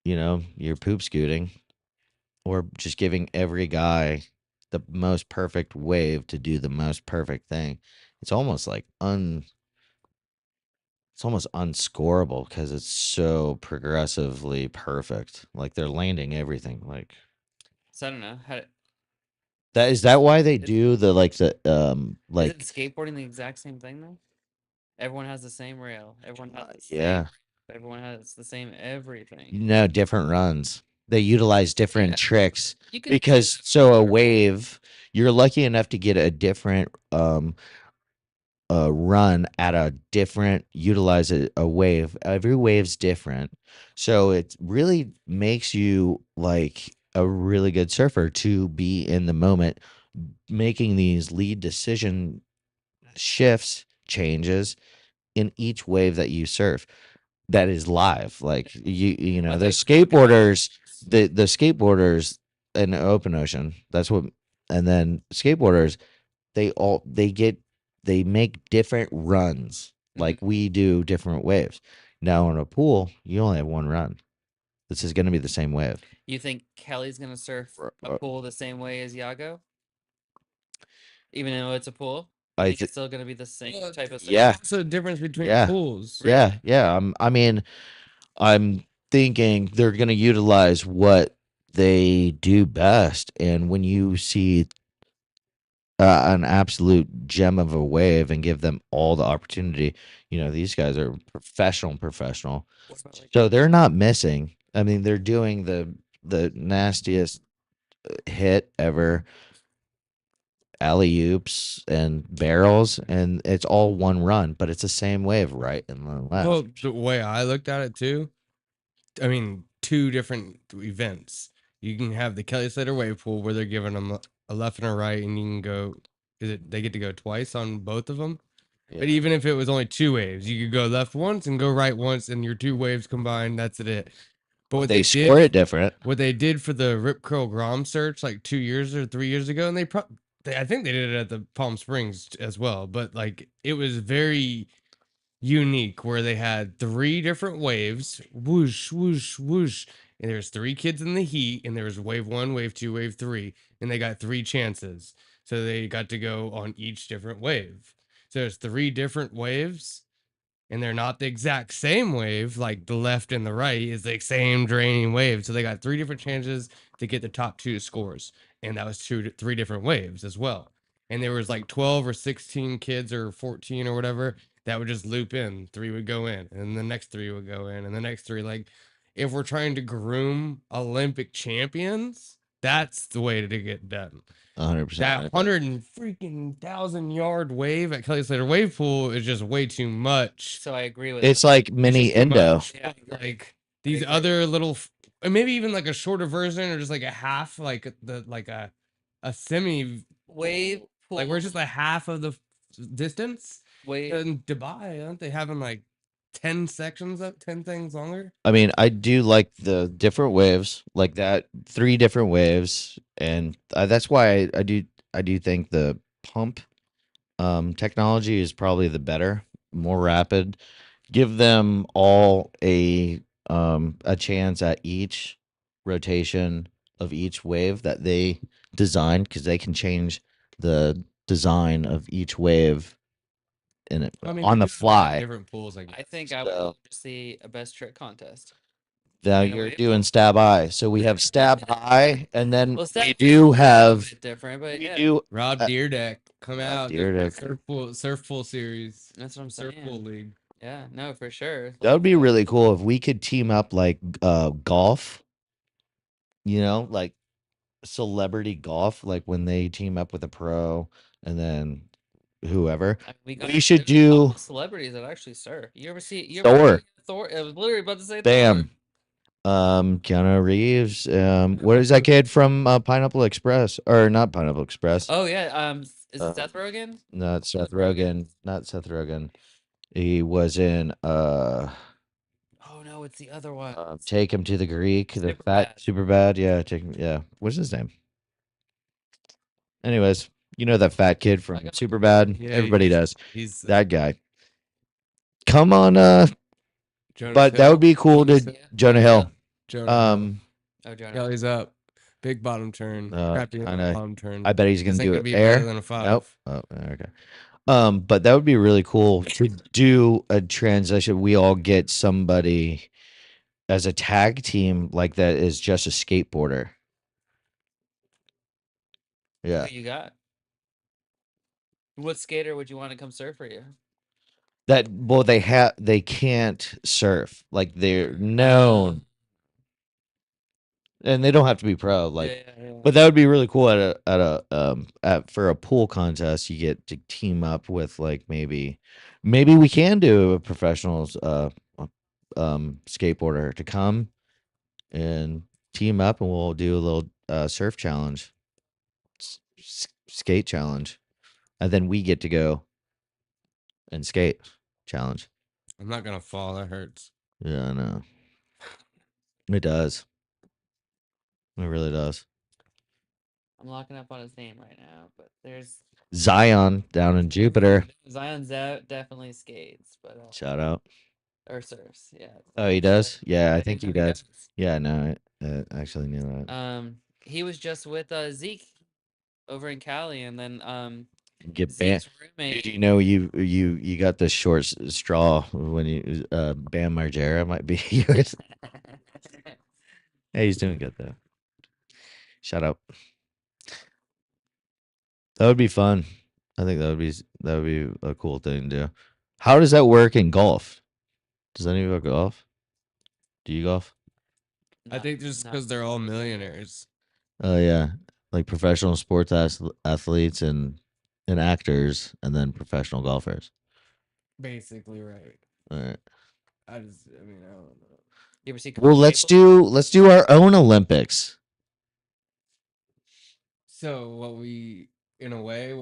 you're poop scooting or just giving every guy the most perfect wave to do the most perfect thing. It's almost like it's almost unscorable because it's so progressively perfect. Like they're landing everything. Like So I don't know. is that why they do the like Is it skateboarding the exact same thing though? Everyone has the same rail. Everyone has the same. yeah. Everyone has the same everything. No, different runs. They utilize different Yeah. tricks You can because so a wave, you're lucky enough to get a different run at a different utilize a wave. Every wave's different. So it really makes you like a really good surfer to be in the moment making these lead decision shifts, changes in each wave that you surf that is live. Like you know, the skateboarders, the skateboarders in the open ocean, that's what, and then skateboarders, they make different runs like we do different waves. Now in a pool, you only have one run. This is going to be the same wave. You think Kelly's gonna surf a pool the same way as Yago? Even though it's a pool, you think it's still gonna be the same type of surf? Yeah. What's the difference between Yeah. pools? Yeah, yeah. I mean, I'm thinking they're going to utilize what they do best, and when you see an absolute gem of a wave and give them all the opportunity, you know, these guys are professional. So they're not missing. I mean, they're doing the nastiest hit ever, alley oops and barrels, and it's all one run, but it's the same wave, right and then left. Well, the way I looked at it too, I mean, two different events. You can have the Kelly Slater wave pool where they're giving them a left and a right, and you can go. Is it they get to go twice on both of them? But even if it was only two waves, you could go left once and go right once, and your two waves combined. That's it. But what they they score did, it different. what they did for the Rip Curl Grom search like 2 years or 3 years ago, and I think they did it at the Palm Springs as well. But like it was very unique where they had three different waves, whoosh, whoosh, whoosh. And there's three kids in the heat, and there was wave one, wave two, wave three, and they got three chances. So they got to go on each different wave. So there's three different waves, and they're not the exact same wave. Like the left and the right is the same draining wave. So they got three different chances to get the top two scores, and that was three different waves as well. And there was like 12 or 16 kids or 14 or whatever that would just loop in. Three would go in, and the next three would go in, and the next three. Like if we're trying to groom Olympic champions, that's the way to get done. 100%. That 100,000 yard wave at Kelly Slater Wave Pool is just way too much. So I agree with It's that. like mini It's just too Indo. much. Like these other little, and maybe even like a shorter version or just like a half, like a semi Wave pool. like we're just a half of the distance. Wave. In Dubai, aren't they having like 10 sections up, 10 things longer? I mean, I do like the different waves, like that, three different waves, and that's why I do think the pump technology is probably the better, more rapid. Give them all a chance at each rotation of each wave that they designed, because they can change the design of each wave in it I mean, on they the do have fly. different pools, I guess. I think I would love to see a best trick contest. Now In a you're wave doing stab eye. So we have stab high, and then Well, we stab do is a have bit different, but we yeah. do Rob Deerdeck, come out. Deerdeck. Surf pool series. That's what I'm Surf saying. pool league. Yeah, no, for sure. that would be really cool if we could team up like golf. You know, like celebrity golf, like when they team up with a pro and then whoever. We should do celebrities that actually surf. You ever see Thor. Thor? I was literally about to say Thor. Bam. Keanu Reeves. What is that kid from Pineapple Express? Or not Pineapple Express? Oh yeah. Is it Seth Rogen? Not Seth Rogen. Not Seth Rogen. He was in Oh no, it's the other one. Take Him to the Greek. The fat super bad. Yeah, take him. Yeah. What's his name? Anyways, you know that fat kid from Super Bad. Yeah, Everybody does. He's That guy. Come on, Jonas but that Hill. would be cool to Jonah Hill. Jonah Um, Oh, Jonah. Kelly's up. Big bottom turn. Crappy I little know. bottom turn. I bet he's This gonna ain't do it be air. better than a 5. Nope. Oh, okay. But that would be really cool to do a transition. We all get somebody as a tag team like that is just a skateboarder. Yeah. Who you got? What skater would you want to come surf for you? That well they can't surf. Like they're known. And they don't have to be pro, like Yeah. but that would be really cool at for a pool contest. You get to team up with like maybe we can do a professionals skateboarder to come and team up and we'll do a little surf challenge, skate challenge, and then we get to go and skate challenge. I'm not gonna fall. That hurts. Yeah, I know. It does. It really does. I'm locking up on his name right now, but there's Zion down in Jupiter. Zion's definitely skates, but Shout out. or surfs. Yeah. Oh, he does? Yeah, I I think he know does. Yeah, no, I actually knew that. He was just with Zeke over in Cali, and then Get banned. Zeke's roommate. Did you know you got the short straw when you Bam Margera might be yours? Hey, he's doing good though. Shut up. That would be fun. I think that would be a cool thing to do. How does that work in golf? Does anyone golf? Do you golf? I think just because they're all millionaires. Oh yeah, like professional sports athletes and actors, and then professional golfers. Basically, right. All right. I mean, I don't know. You ever see? Well, let's do our own Olympics. So in a way,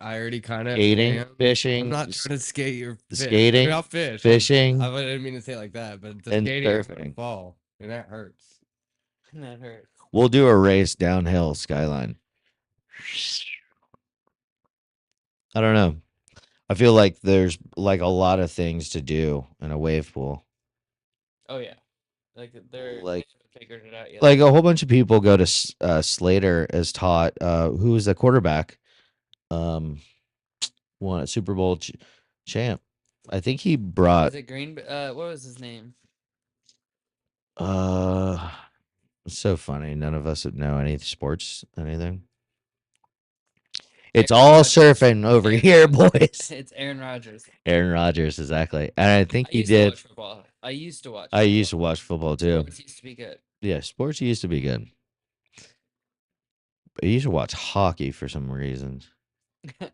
I already kind of Skating, am. fishing, I'm not trying to skate or fish. skating, I mean, I'll fish. fishing, I didn't mean to say it like that, but the and skating, I'm gonna surfing. fall, and that hurts. That hurts. We'll do a race downhill skyline. I don't know. I feel like there's like a lot of things to do in a wave pool. Oh yeah, like they haven't figured it out yet. Like a whole bunch of people go to Slater as taught. Who was the quarterback? Won a Super Bowl champ. I think he brought. Was it Green? What was his name? It's so funny. None of us would know any sports, anything. It's all surfing over here, boys. It's Aaron Rodgers. Aaron Rodgers, exactly. And I think he used did. To watch football. I used to watch. I used to watch football too. Sports used to be good. Yeah, sports used to be good. But I used to watch hockey for some reasons.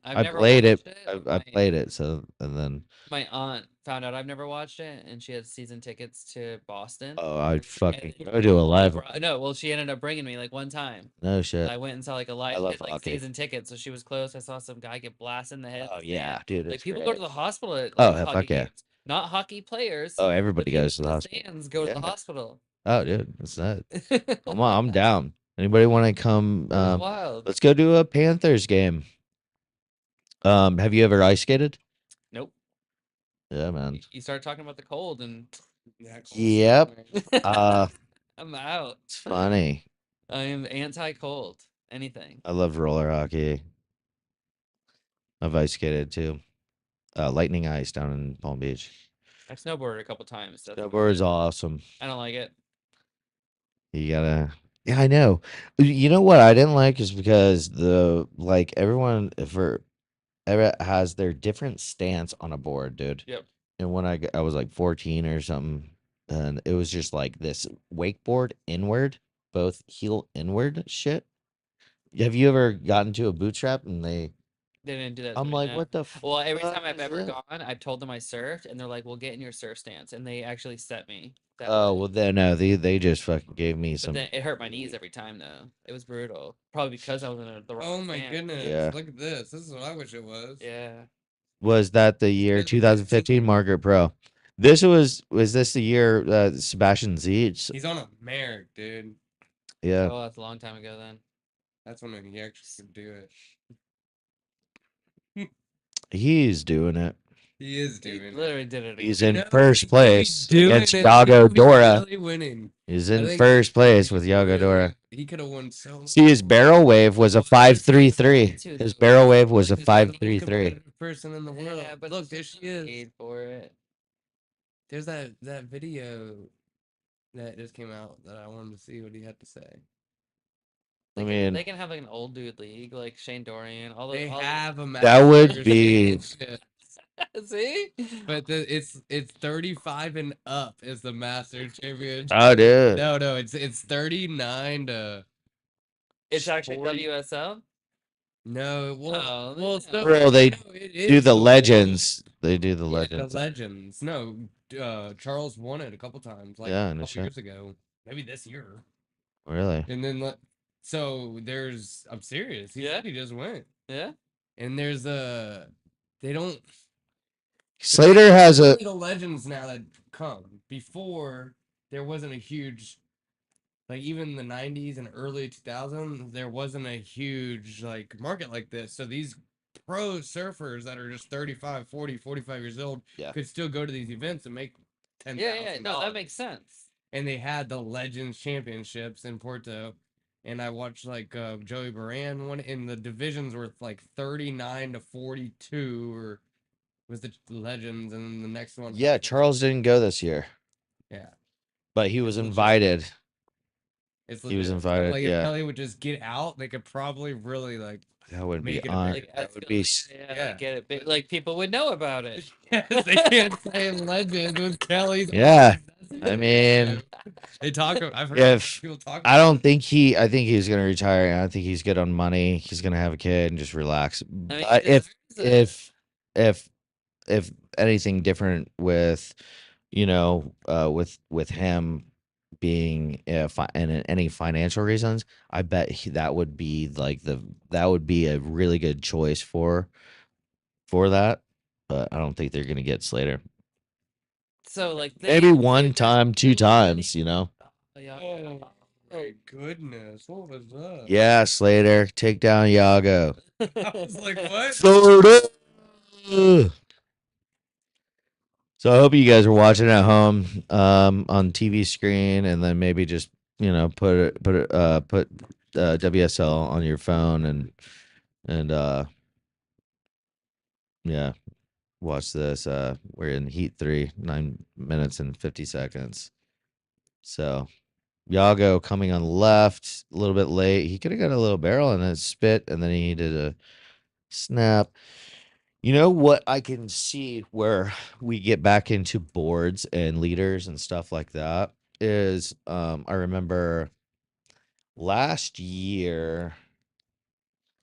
I played it. I played it. So and then my aunt found out I've never watched it, and she had season tickets to Boston. oh, I'd fucking go to a live. No, well, she ended up bringing me like one time. No shit. I went and saw like a live. I love like, hockey. season tickets, so she was close. I saw some guy get blasted in the head. Oh yeah, dude. Like It's people great. go to the hospital at Oh, like, hockey fuck yeah. games. Not hockey players. Oh, everybody goes to the hospital. hospital. Fans go to the hospital. Oh, dude, that's that. I'm down. Anybody want to come? Wild. Let's go do a Panthers game. Have you ever ice skated? Nope. Yeah, man. You started talking about the cold and. Yep. I'm out. It's funny. I am anti-cold. Anything. I love roller hockey. I've ice skated too. Lightning ice down in Palm Beach. I snowboarded a couple times. Snowboard is awesome. I don't like it. You gotta. Yeah, I know. You know what I didn't like is because everyone has their different stance on a board, dude. Yep. And when I was like 14 or something, and it was just like this wakeboard inward, both heel inward shit. Have you ever gotten to a bootstrap and they didn't do that? I'm like, what the Well, every time I've is ever that? gone, I've told them I surfed, and they're like, "Well, get in your surf stance," and they actually set me. Oh well, then no, they just fucking gave me But some. then it hurt my knees every time, though. It was brutal. Probably because I was in the wrong. Oh my stance. goodness! Yeah. Look at this. This is what I wish it was. Yeah. Was that the year 2015 Margaret Pro? This was this the year Sebastian Zietz? He's on a Merrick, dude. Yeah. Oh, that's a long time ago then. That's when he actually could do it. He's doing it. He is He doing. literally did it. He's again. in first place doing against it. Yago He's Dora. really winning. He's I in think first place he's with Yago really- Dora. He could have won so much. See, his barrel wave was a 5.33. His barrel wave was a He's the most 5.33. competitive person in the world. Yeah, but Look, there she is. paid for it. There's that video that just came out that I wanted to see what he had to say. I mean, They can have like an old dude league, like Shane Dorian. They have a that would Masters be championship, See? but it's 35 and up is the Masters championship. oh, dude. No, it's 39 to. It's actually 40. WSL. No, Oh, well, it's no, Bro, they no, it do is the the legends. They do the The legends. legends. No, Charles won it a couple times, like Yeah, a no couple shit. years ago, maybe this year. Really? And then so there's. I'm serious. He Yeah? said he just went. Yeah. And there's they don't. Slater has a. The legends now that come before there wasn't a huge, like even the 90s and early 2000s there wasn't a huge like market like this, so these pro surfers that are just 35 40 45 years old Yeah. could still go to these events and make $10,000. Yeah. No, that makes sense. And they had the legends championships in Porto, and I watched like Joey Baran one in the divisions were like 39 to 42 or was the legends, and then the next one. Yeah, Charles didn't go this year, Yeah, but he was legit. invited. it's He was legit. invited, Like yeah. if Kelly would just get out, they could probably really like. That would be Make it a on. big- That would be. Yeah, I get it. But, like people would know about it. Yes, they can't say legends with Kelly's. Yeah, arms. I mean, They talk. I've heard if people talk. I don't think he, I think he's gonna retire. And I think he's good on money. He's gonna have a kid and just relax. mean, But he deserves if anything different with, with him being and any financial reasons, I bet that would be like that would be a really good choice for that. But I don't think they're gonna get Slater. So like Maybe one time, two times, Oh my goodness! What was that? Yeah, Slater, take down Yago. I was like, what? Slater. So I hope you guys are watching at home, on TV screen, and then maybe just put WSL on your phone and yeah, watch this. We're in Heat 3, 9 minutes and 50 seconds. So Yago coming on left, a little bit late. He could have got a little barrel and then spit, and then he did a snap. You know what I can see where we get back into boards and leaders and stuff like that is I remember last year.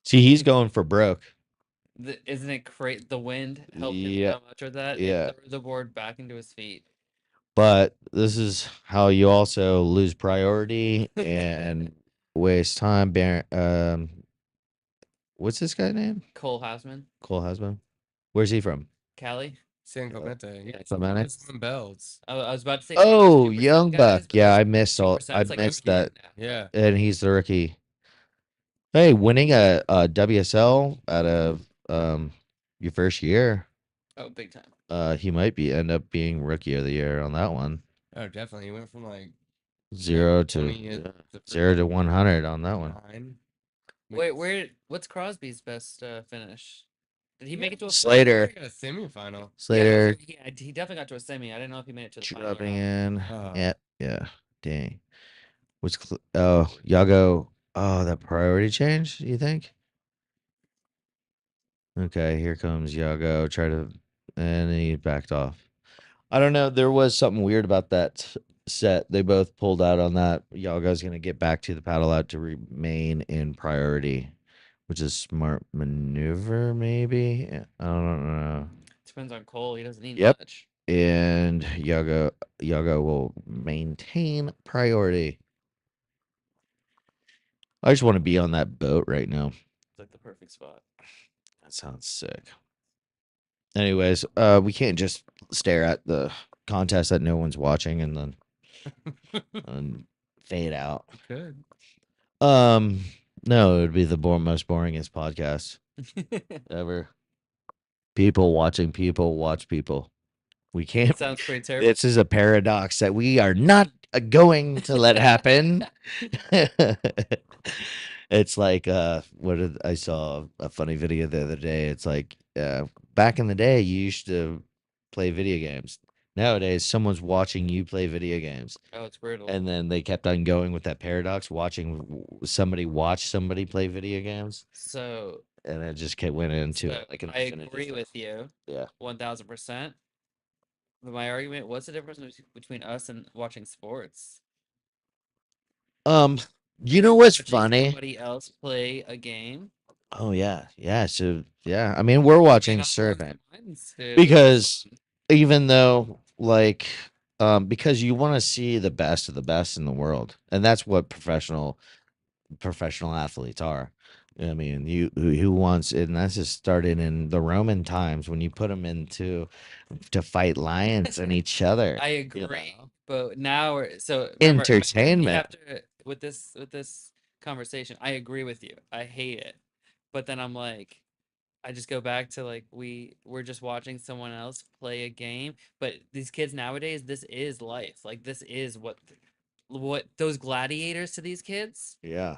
See, he's going for broke. Isn't it great? The wind helped him Yeah, so much with that. yeah. It threw the board back into his feet. But this is how you also lose priority and waste time. What's this guy's name? Cole Hausman, Cole Husband. Where's he from? Cali. San Clemente. Yeah, Clemente? it's some belts. I was about to say. Oh, 2% Young guys, Buck. but Yeah, those I missed 2%, I it's like missed MPN that. now. Yeah. And he's the rookie. Hey, winning a WSL out of your first year, Oh, big time. he might end up being rookie of the year on that one. Oh, definitely. He went from like 0 20 to to 0 to 100 on that one. 9. Wait, what's Crosby's best finish? Did he make it to a Slater. Like a semifinal. Slater Yeah, he definitely got to a semi. I didn't know if he made it to the final. or dropping not. in. Oh. Yeah. Dang. Yago. Oh, that priority change, you think? Okay, here comes Yago. And he backed off. I don't know. There was something weird about that set. They both pulled out on that. Yago's going to get back to the paddle out to remain in priority, which is smart maneuver, maybe. I don't know. Depends on Cole. He doesn't need Yep. much. And Yago will maintain priority. I just want to be on that boat right now. It's like the perfect spot. That sounds sick. Anyways, we can't just stare at the contest that no one's watching and then and fade out. Good. No, it would be the most boringest podcast ever. People watching people watch people. We can't. Sounds pretty terrible. This is a paradox that we are not going to let happen. It's like I saw a funny video the other day. It's like back in the day you used to play video games. Nowadays someone's watching you play video games. Oh, it's brutal. And then they kept on going with that paradox, watching somebody watch somebody play video games. So And it just went into so like an I infinity agree stuff. with you. Yeah. 1000%. But my argument, what's the difference between us and watching sports? You know what's Watching funny? somebody else play a game. Oh yeah, yeah. So yeah, I mean we're watching surfing Mine's too. because even though like because you want to see the best of the best in the world, and that's what professional athletes are. I mean, who wants, and that's just started in the Roman times when you put them into to fight lions and each other. I you agree, know? but now so remember, you Entertainment. have to with this conversation. I agree with you. I hate it, but then I'm like, I just go back to like we're just watching someone else play a game. But these kids nowadays, this is life. Like this is what those gladiators to these kids Yeah,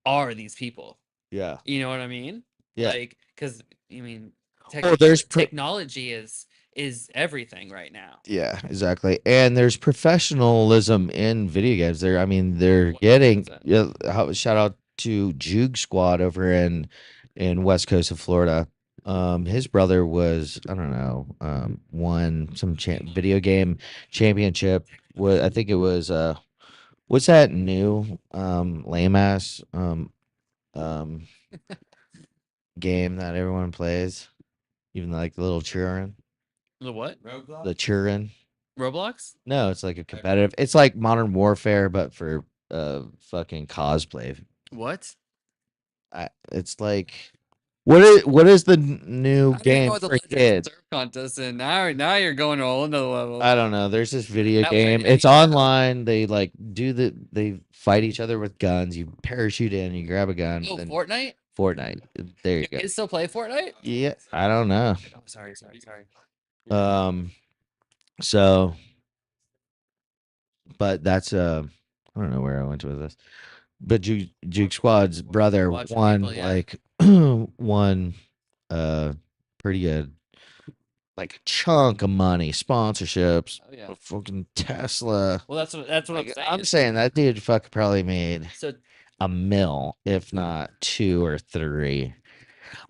are these people. yeah, You know what I mean? yeah. Like, because I mean, Oh, there's technology is everything right now. Yeah, exactly. And there's professionalism in video games. I mean, they're getting 100%. shout out to Juke Squad over in West Coast of Florida. His brother was, I don't know, won some video game championship. I think it was what's that new lame ass game that everyone plays, even like the little children, The what? the children. Roblox? No, it's like a competitive. It's like Modern Warfare, but for fucking cosplay. What? It's like what is the new game for kids? Surf contest, and now you're going all another level. I don't know. There's this video That was game. like It's online. They like they fight each other with guns. You parachute in, you grab a gun. Oh, then Fortnite? Fortnite. There you go. Kids still play Fortnite? Yeah, I don't know. Oh, sorry. So, but that's I don't know where I went with this. But Juke Squad's brother Watching won people, yeah. like won pretty good like a chunk of money, sponsorships, Oh, yeah. a fucking Tesla. Well, that's what Like, I'm saying. I'm saying that dude fucking probably made So $1 million, if not 2 or 3.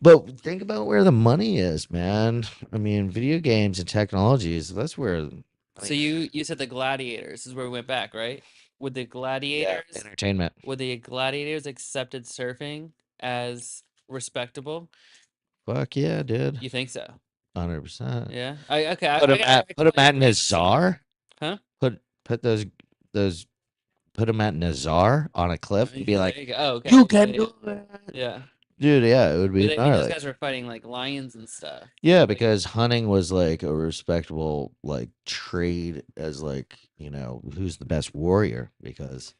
But think about where the money is, man. I mean, video games and technologies, that's where so you said the gladiators is where we went back, right? Would the gladiators entertainment. would the gladiators accepted surfing as respectable? Fuck yeah, dude. You think so? 100%. Yeah. Okay. Put him at agree. Nazar. Huh? Put those put him at Nazar on a cliff and be There like, you go. Oh, okay. you can Yeah, do it. yeah. Dude, yeah, it would be But I mean, those gnarly. guys were fighting like lions and stuff. Yeah, because hunting was like a respectable like trade as like, who's the best warrior because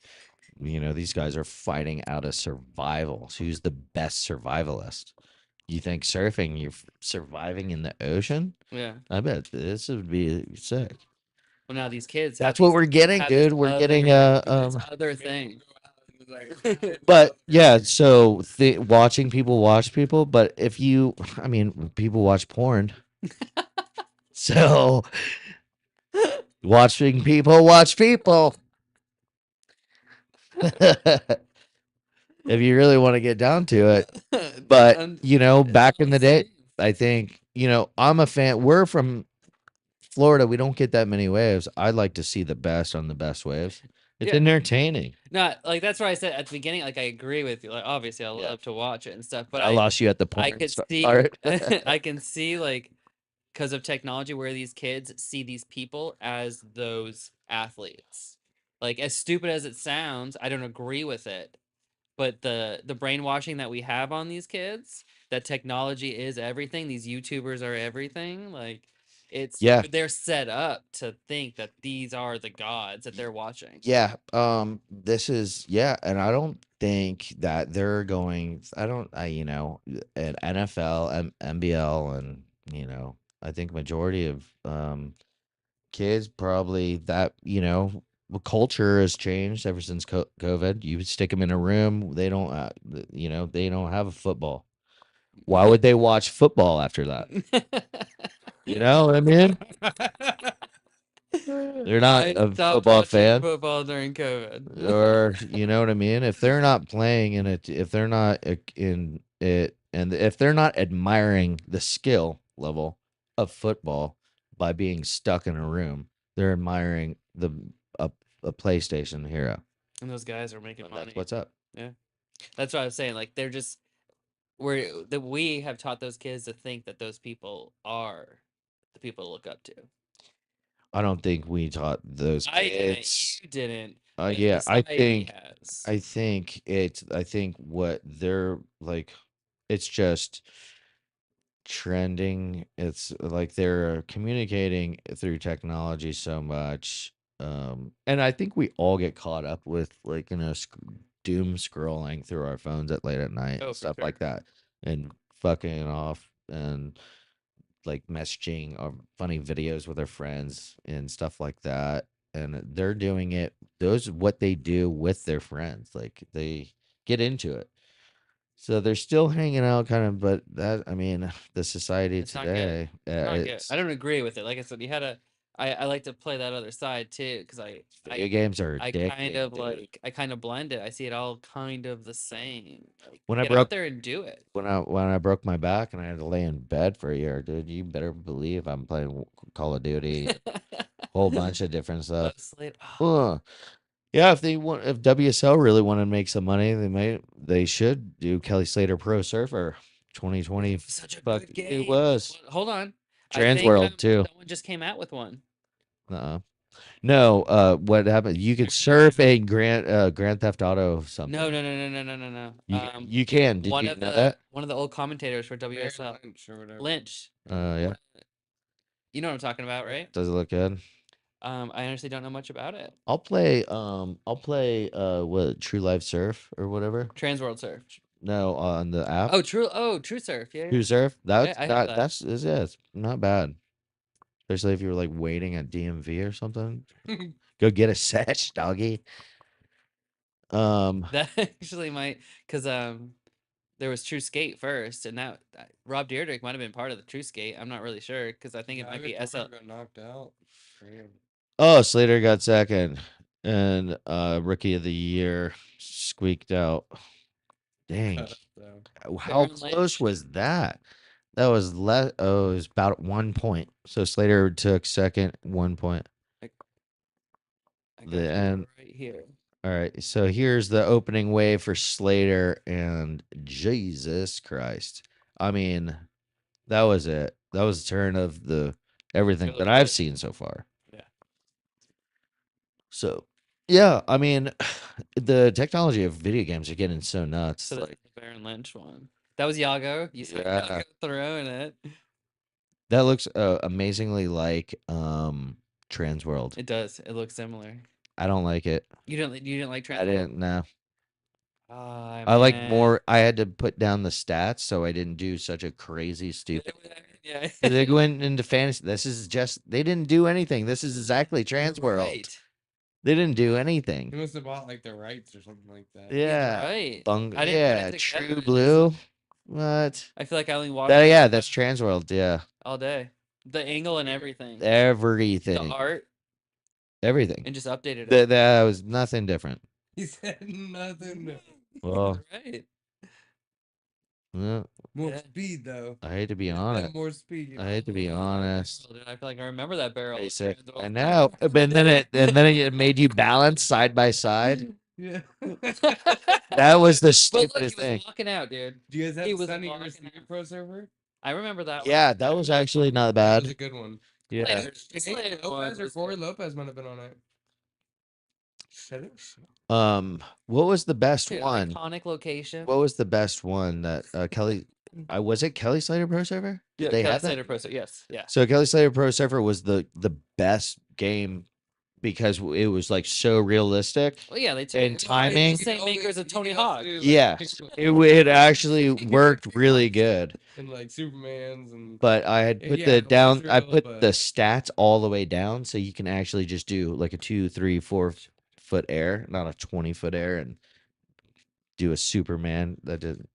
these guys are fighting out of survival. So who's the best survivalist? You think surfing, you're surviving in the ocean? Yeah. I bet this would be sick. Well, now these kids. That's what we're getting, dude. We're getting other thing. But yeah, so watching people watch people, but I mean, people watch porn. So watching people watch people. If you really want to get down to it. But, back in the day, I think, I'm a fan. We're from Florida. We don't get that many waves. I like to see the best on the best waves. It's entertaining. No, like that's what I said at the beginning. Like I agree with you. Like obviously, I love to watch it and stuff. But I lost you at the porn. I could see. part. I can see like because of technology where these kids see these people as those athletes. Like as stupid as it sounds, I don't agree with it. But the brainwashing that we have on these kids, that technology is everything. These YouTubers are everything. Like they're set up to think that these are the gods that they're watching. Yeah. This is and I don't think that they're going. An NFL, MBL, and You know, I think majority of kids probably that, the culture has changed ever since COVID. You stick them in a room, they don't, they don't have a football. Why would they watch football after that? You know what I mean? They're not I a stopped football watching fan, football during COVID. or you know what I mean? If they're not playing in it, if they're not in it, and if they're not admiring the skill level of football by being stuck in a room, they're admiring a, a PlayStation hero. And those guys are making money. That's what's up. Yeah, that's what I was saying. Like they're just we have taught those kids to think that those people are the people to look up to. I don't think we taught those I didn't. kids. You didn't. But Yeah, society has. I think what they're like, it's just trending. It's like they're communicating through technology so much. And I think we all get caught up with like, doom scrolling through our phones at late at night Oh, and for stuff sure. like that, and fucking off and like messaging or funny videos with their friends and stuff like that. And they're doing it. Those are what they do with their friends. Like they get into it. So they're still hanging out, kind of, but that, I mean, the society It's not good. today, Not good. it's I don't agree with it. Like I said, you had a. I like to play that other side too, because video games are I addicting. kind of dude. like I kind of blend it. I see it all kind of the same. Like, When I get out broke there and do it. when I broke my back and I had to lay in bed for a year, dude, you better believe I'm playing Call of Duty, whole bunch of different stuff. Slate. Ugh. Yeah, if WSL really wanted to make some money, they should do Kelly Slater Pro Surfer 2020. Such a Fuck, good game. it was Hold on. Trans World too. Someone just came out with one. No, what happened? You could surf a Grand Theft Auto something. No. You can. Did you know that? One of the old commentators for WSL, Lynch. Yeah. You know what I'm talking about, right? Does it look good? I honestly don't know much about it. I'll play what, True Life Surf or whatever. Trans World Surf. No, on the app. True Surf. Yeah. True Surf. That's I have not that. it's not bad. Especially if you were like waiting at DMV or something. Go get a sesh, doggy. That actually might, because there was True Skate first, and Rob Dyrdek might have been part of the True Skate. I'm not really sure, because I think it might be SL. Got knocked out. Oh, Slater got second, and Rookie of the Year squeaked out. Dang, how close was that? That was less. Oh, it was about 1 point. So Slater took second, 1 point. I got The end. right here. All right, so here's the opening wave for Slater, and Jesus Christ. I mean, that was it. That was the turn of everything that I've seen so far. Yeah. So, yeah, I mean, the technology of video games are getting so nuts. So like, the Baron Lynch one. That was Yago. You saw Yago throwing it. that looks amazingly like Trans World. It does. It looks similar. I don't like it. You didn't like Trans I World? didn't. No. Oh, I like more. I had to put down the stats, so I didn't do such a crazy stupid. Yeah. They went into fantasy. They didn't do anything. This is exactly Trans World. Right. They didn't do anything. He must have bought like the rights or something like that. Yeah. Right. I didn't yeah. put it together. True Blue. What? I feel like I only watched Yeah, that's Trans World. Yeah. all day. The angle and everything. Everything. The art. Everything. And just updated it. That was nothing different. He said nothing. Well, right. Yeah. More speed though. I hate to be honest. More speed. I hate to be honest. I feel like I remember that barrel. I know, but then it made you balance side by side. Yeah. That was the But stupidest look, he thing. was walking out, dude. Do you guys have He was Sunny walking Garcia out. Pro Server? I remember that. Yeah, that was actually not bad. That was a good one. Yeah. Hey, Lopez or Corey Lopez might have been on it. What was the best Dude, one? iconic location. What was the best one that Kelly? Was it Kelly Slater Pro Server? Did they Kelly have that? Slater Pro Server. Yes. Yeah. So Kelly Slater Pro Server was the best game because it was like so realistic. Well, yeah, they took And timing. the same makers of Tony Hawk. Yeah, it actually worked really good. And like Superman's and But I had put yeah, I put but the stats all the way down so you can actually just do like a 2, 3, 4 foot air, not a 20-foot air, and do a Superman. That did,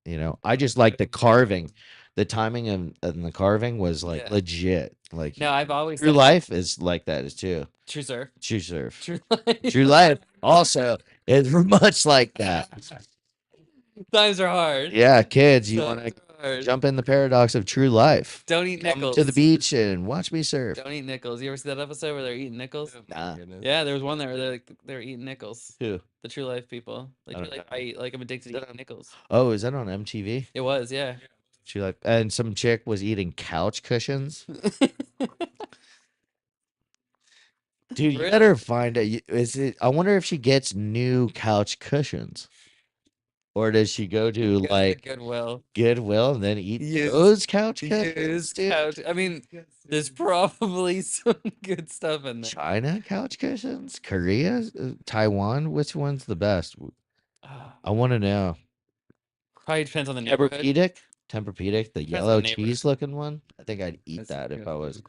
I just like the carving. The timing of the carving was like Yeah. legit. Like No, I've always True said Life is like that too. True Surf. True Surf. True Life. True Life also is much like that. Times are hard. Yeah, kids, you Times want to are hard. jump in the paradox of true life. Don't eat Come nickels. to the beach and watch me surf. Don't eat nickels. You ever see that episode where they're eating nickels? Nah. Yeah, there was one there where they're eating nickels. Who? The True Life people. Like, I you're don't like, I'm addicted to eating nickels. Oh, is that on MTV? It was, yeah. She like, and some chick was eating couch cushions. Dude, you Really? better find it. Is it? I wonder if she gets new couch cushions, or does she go to Goes to like Goodwill. Goodwill and then eat Use- those couch Use cushions? Dude? couch. I mean, there's probably some good stuff in there. China couch cushions, Korea, Taiwan. Which one's the best? I want to know. Probably depends on the neighborhood. Tempur-Pedic, the on yellow the neighborhood. cheese looking one. I think I'd eat that if I was.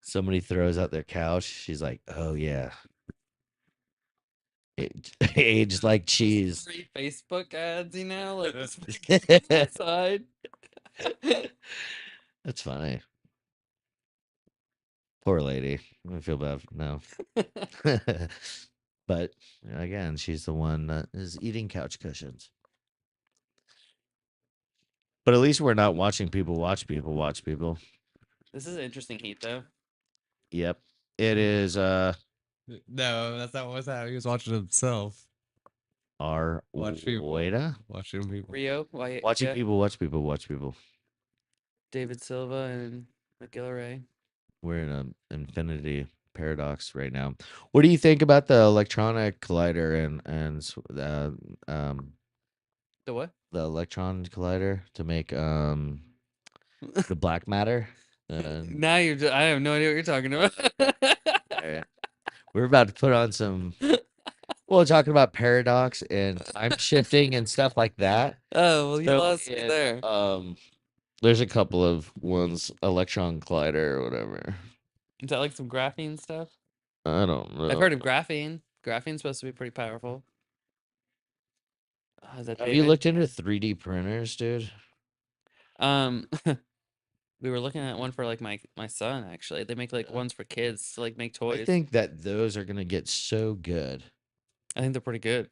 Somebody throws out their couch. She's like, "Oh yeah, aged like cheese." Free Facebook ads, like side. That's funny. Poor lady. I feel bad. No. But again, she's the one that is eating couch cushions. But at least we're not watching people watch people watch people. This is an interesting heat, though. Yep. It is no, that's not what's happening. He was watching himself. our Watch people. Waiter. Watching people. Rio, Watching people watch people watch people. David Silva and McGillivray. We're in an infinity paradox right now. What do you think about the electronic collider and The what? the electron collider to make the black matter? Now I have no idea what you're talking about. Alright. We're about to put on some. Well, talking about paradox and time shifting and stuff like that. Oh, well, you So, lost me there. There's a couple of ones, electron collider or whatever. Is that like some graphene stuff? I don't know. I've heard of graphene. Graphene's supposed to be pretty powerful. Is that Have you David? looked into 3D printers, dude? We were looking at one for like my son. Actually, they make like ones for kids to like make toys. I think that those are gonna get so good. I think they're pretty good.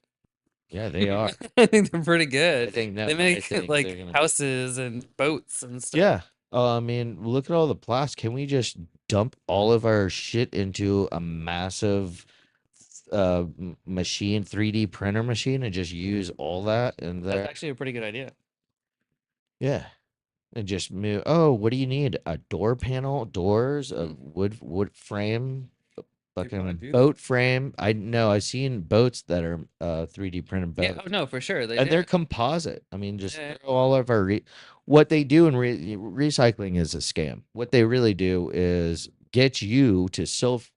Yeah, they are. I think they're pretty good. think no, They I make think like they're gonna be- houses and boats and stuff. Yeah. I mean, look at all the plastic. Can we just dump all of our shit into a massive machine, 3D printer machine, and just use all that in there? That's actually a pretty good idea. Yeah. And just move. Oh, what do you need? A door panel, doors, a wood frame, a fucking wanna do that? boat frame. I know I've seen boats that are 3D printed boats. Yeah, oh, no, for sure. And they're composite. I mean, just Yeah. throw all of our what they do in recycling is a scam. What they really do is get you to sift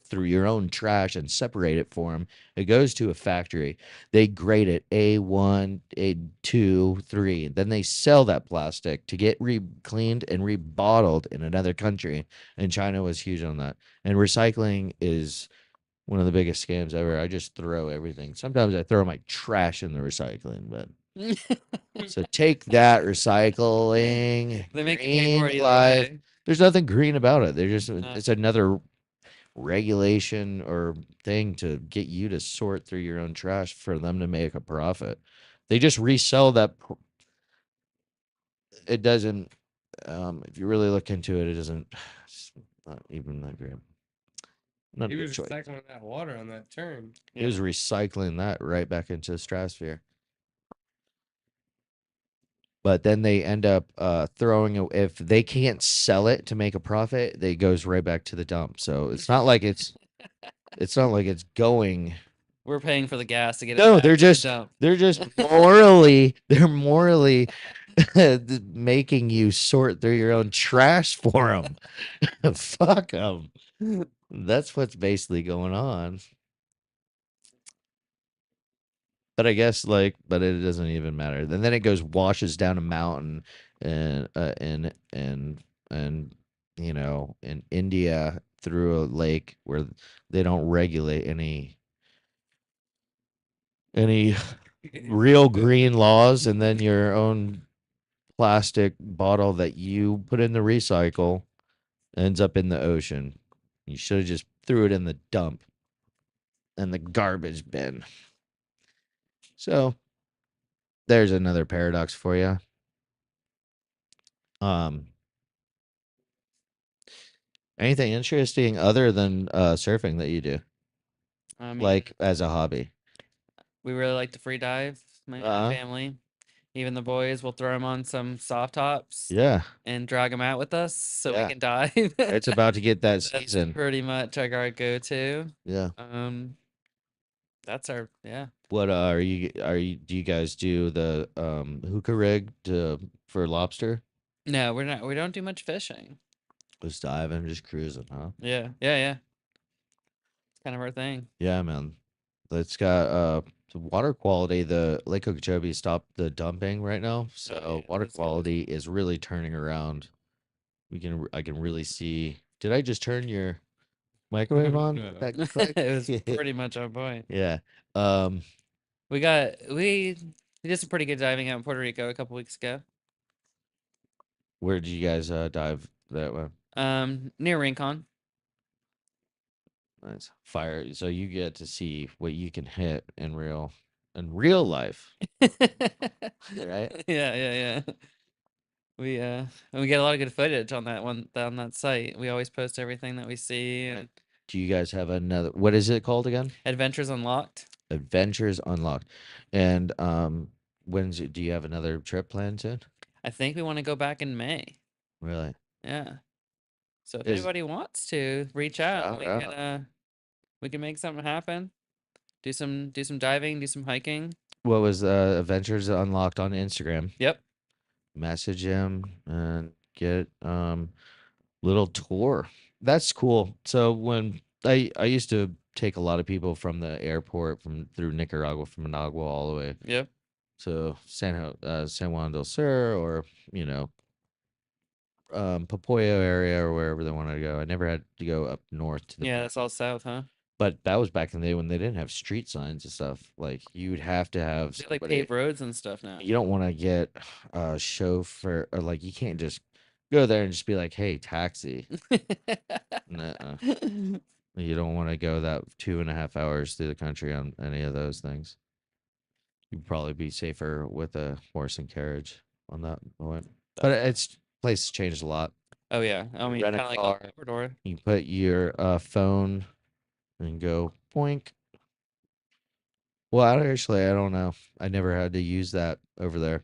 through your own trash and separate it for them. It goes to a factory. They grade it A1, A2, 3. Then they sell that plastic to get cleaned and rebottled in another country. And China was huge on that. And recycling is one of the biggest scams ever. I just throw everything. Sometimes I throw my trash in the recycling, but so take that recycling. They make you pay for it green either life. way. There's nothing green about it. They're just No. it's another regulation or thing to get you to sort through your own trash for them to make a profit. They just resell that. It doesn't. If you really look into it, it doesn't. It's not even that great. Not a He good was choice. recycling that water on that turn. He was recycling that right back into the stratosphere. But then they end up throwing it. If they can't sell it to make a profit, it goes right back to the dump. So it's not like it's going. We're paying for the gas to get it. No, back they're to the just dump. they're morally making you sort through your own trash for them. Fuck them. That's what's basically going on. But I guess but it doesn't even matter. And then it goes washes down a mountain and and in India through a lake where they don't regulate any real green laws, and then your own plastic bottle that you put in the recycle ends up in the ocean. You should have just threw it in the dump and the garbage bin. So there's another paradox for you. Anything interesting other than surfing that you do, I mean, like as a hobby? we really like to free dive, my family. Even the boys will throw them on some soft tops Yeah, and drag them out with us so we yeah. can dive. It's about to get that That's season. pretty much our go-to. Yeah. That's our yeah. What do you guys do the hookah rig for lobster? No, we're not. We don't do much fishing. Just diving, just cruising, huh? Yeah, yeah, yeah. It's kind of our thing. Yeah, man. It's got the water quality. The Lake Okeechobee stopped the dumping right now, so yeah, water that's good. quality is really turning around. I can really see. Did I just turn your microwave on? No. That click? It was pretty much on point. Yeah. Um, We did some pretty good diving out in Puerto Rico a couple weeks ago. where did you guys dive that one? Near Rincon. Nice. Fire. So you get to see what you can hit in real life, right? Yeah, yeah, yeah. We get a lot of good footage on that site. We always post everything that we see and Do you guys have another? What is it called again? Adventures Unlocked. Adventures Unlocked. And do you have another trip planned soon? I think we want to go back in May. Really? Yeah. So if Is anybody wants to reach out, Shout out. we can make something happen. Do some diving, do some hiking. What was Adventures Unlocked on Instagram? Yep. Message him and get little tour. That's cool. So when I used to take a lot of people from the airport through Nicaragua, from Managua all the way Yep. to San Juan del Sur, or Popoyo area, or wherever they wanted to go. I never had to go up north to the Yeah, that's all south, huh? but that was back in the day when they didn't have street signs and stuff. Like you would have to have They like somebody. paved roads and stuff now. You don't want to get a chauffeur, or like you can't just go there and just be like, "Hey, taxi." Nuh-uh. You don't want to go that 2.5 hours through the country on any of those things. You'd probably be safer with a horse and carriage on that point. But it's place has changed a lot. Oh yeah. I mean, Rent kind a of like car. Labrador. You put your phone and go boink. Well, I don't know. I never had to use that over there.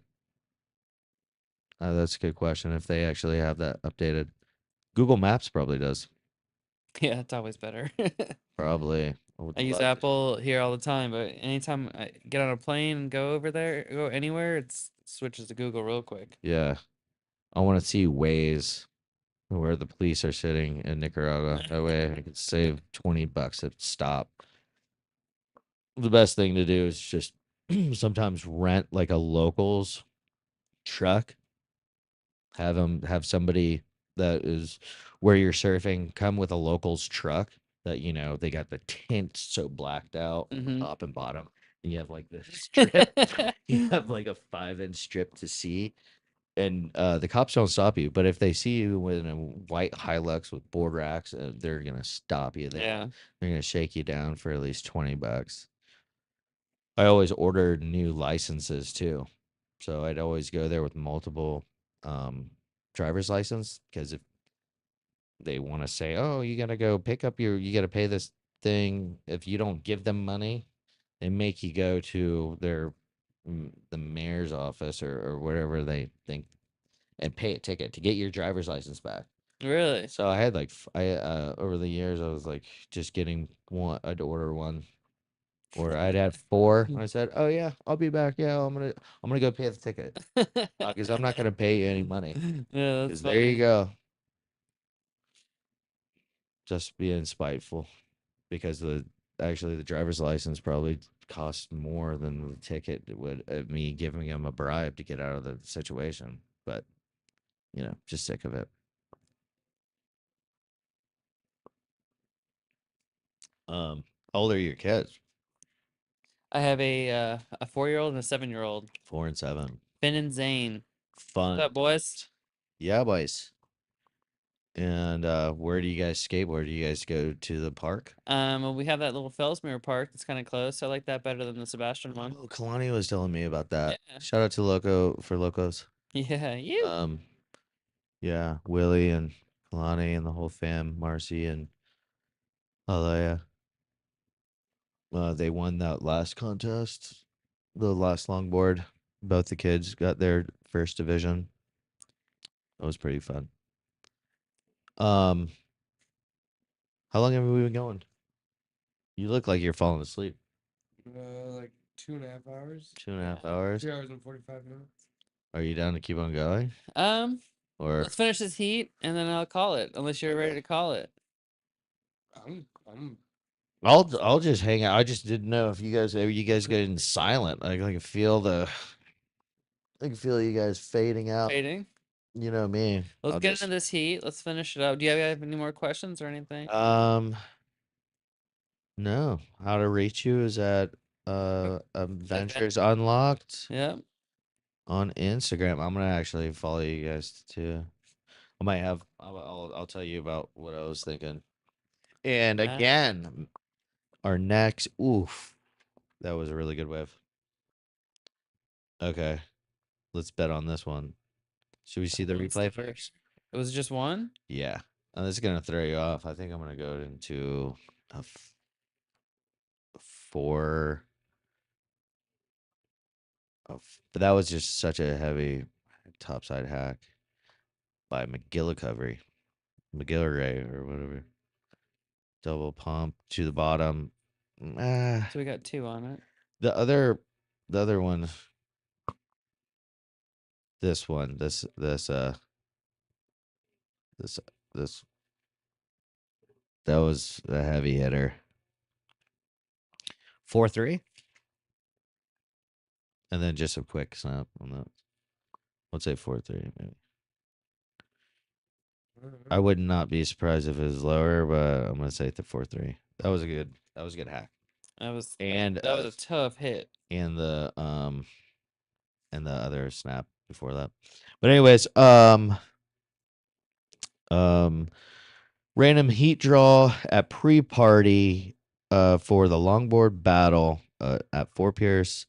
That's a good question. If they actually have that updated, Google Maps probably does. Yeah, it's always better. Probably. would I use love to- Apple here all the time, but anytime I get on a plane and go over there, go anywhere, it switches to Google real quick. Yeah, I want to see Waze where the police are sitting in Nicaragua. That way, I could save $20 at stop. The best thing to do is just sometimes rent like a locals truck. Have somebody that is where you're surfing come with a locals truck that they got the tint so blacked out top and bottom. And you have like this strip. You have like a 5-inch strip to see, and the cops don't stop you. But if they see you in a white Hilux with board racks, they're gonna stop you there. Yeah. They're gonna shake you down for at least $20. I always ordered new licenses too, so I'd always go there with multiple driver's license, because if they want to say, "Oh, you gotta go pick up you gotta pay this thing," if you don't give them money, they make you go to the mayor's office, or whatever they think, and pay a ticket to get your driver's license back. Really? So I had like over the years, I was like just getting one. I'd order one, or I'd have four. And I said, "Oh yeah, I'll be back. Yeah, I'm gonna go pay the ticket, because I'm not gonna pay you any money." Yeah, that's 'Cause there you funny. go. just being spiteful because the driver's license probably cost more than the ticket would me giving him a bribe to get out of the situation. But just sick of it. How old are your kids? I have a 4-year-old and a 7-year-old. 4 and 7. Finn and Zane. Fun. What's up, boys? Yeah, boys. And where do you guys skateboard? Do you guys go to the park? Well, we have that little Fellsmere Park that's kind of close. I like that better than the Sebastian one. Oh, Kalani was telling me about that. Yeah. Shout out to Loco for Locos. Yeah, you. Yeah, Willie and Kalani and the whole fam, Marcy and Alaya. They won that last contest, the last longboard. Both the kids got their first division. It was pretty fun. How long have we been going? You look like you're falling asleep. Like 2.5 hours. 2.5 hours. 2 hours and 45 minutes. Are you down to keep on going? Or Let's finish this heat and then I'll call it. Unless you're ready to call it. I'm I'll just hang out. I just didn't know if you guys getting silent. I can feel you guys fading out. Fading. You know me. Let's get into this heat. Let's finish it up. Do you have any more questions or anything? No. How to reach you is at Adventures Unlocked. Yep. On Instagram. I'm gonna actually follow you guys too. I might have. I'll tell you about what I was thinking. And again, our next. Oof, that was a really good wave. Okay, let's bet on this one. Should we see the replay first? It was just one? Yeah. And this is going to throw you off. I think I'm going to go into a 4. But that was just such a heavy topside hack by McGillicuddy or whatever. Double pump to the bottom. So we got 2 on it. The other one. This one. This. That was a heavy hitter. 4-3. And then just a quick snap on that. Let's say 4-3, maybe. I would not be surprised if it was lower, but I'm gonna say the 4-3. That was a good hack. That was a tough hit. And the other snap before that. But anyways, random heat draw at pre-party for the longboard battle at Fort Pierce.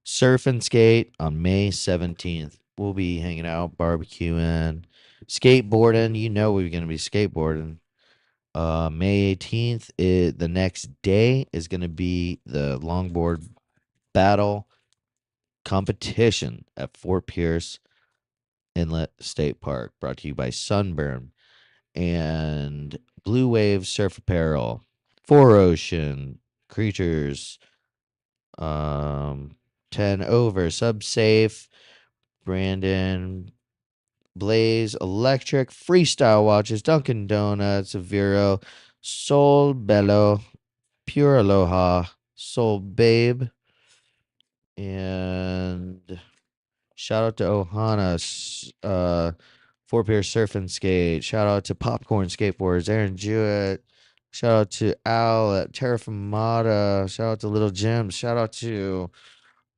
Surf and skate on May 17th. We'll be hanging out, barbecuing, skateboarding. We're going to be skateboarding. May 18th, the next day, is going to be the longboard battle competition at Fort Pierce Inlet State Park, brought to you by Sunburn and Blue Wave Surf Apparel, Four Ocean, Creatures, 10 Over, Subsafe, Brandon, Blaze, Electric, Freestyle Watches, Dunkin' Donuts, Vero, Soul Bello, Pure Aloha, Soul Babe, and shout out to Ohana, Fort Pierce Surf and Skate. Shout out to Popcorn Skateboards, Aaron Jewett. Shout out to Al at Terra Firmata. Shout out to Little Jim. Shout out to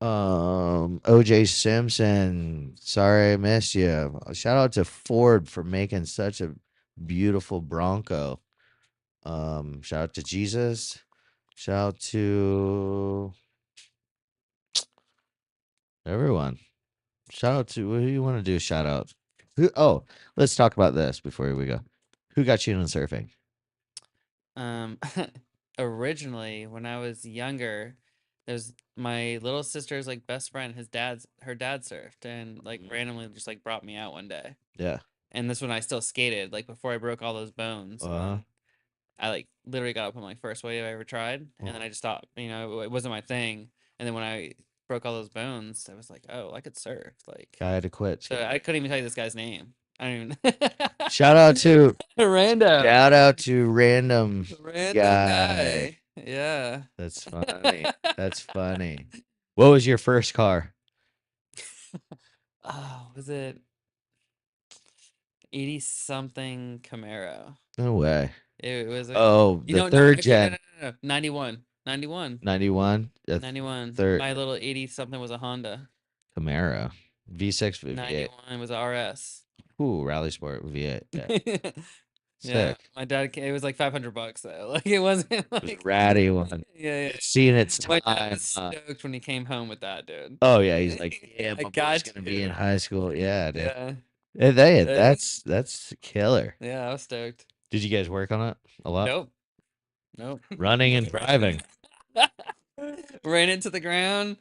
OJ Simpson. Sorry I missed you. Shout out to Ford for making such a beautiful Bronco. Shout out to Jesus. Shout out to everyone. Shout out to who do you want to do? Shout out. Let's talk about this before we go. Who got you into surfing? Originally, when I was younger, there's my little sister's best friend. Her dad surfed and randomly just brought me out one day. Yeah. And this one I still skated before I broke all those bones. I literally got up on my first wave I ever tried, and then I just stopped. It wasn't my thing. And then when I broke all those bones, I was like, oh, I could surf. I had to quit. So I couldn't even tell you this guy's name. I mean, Shout out to random, random guy. Yeah. That's funny. That's funny. What was your first car? Oh, was it 80 something Camaro? No way. It was a, Oh, you the know, no, third actually, gen 91, 91, 91. The 91. third My little 80 something was a Honda. Camaro. V6 V8. 91 was a RS. Ooh, Rally Sport V8. Yeah. Yeah, Sick. my dad. It was like $500 though. Like it wasn't It was a like ratty one. yeah. It's seen its My dad time. was stoked when he came home with that, dude. Oh yeah, he's like, yeah, I my boy's got gonna be in to. high school. Yeah, dude. Yeah. That's killer. Yeah, I was stoked. Did you guys work on it a lot? Nope. Nope. Running and driving. Ran into the ground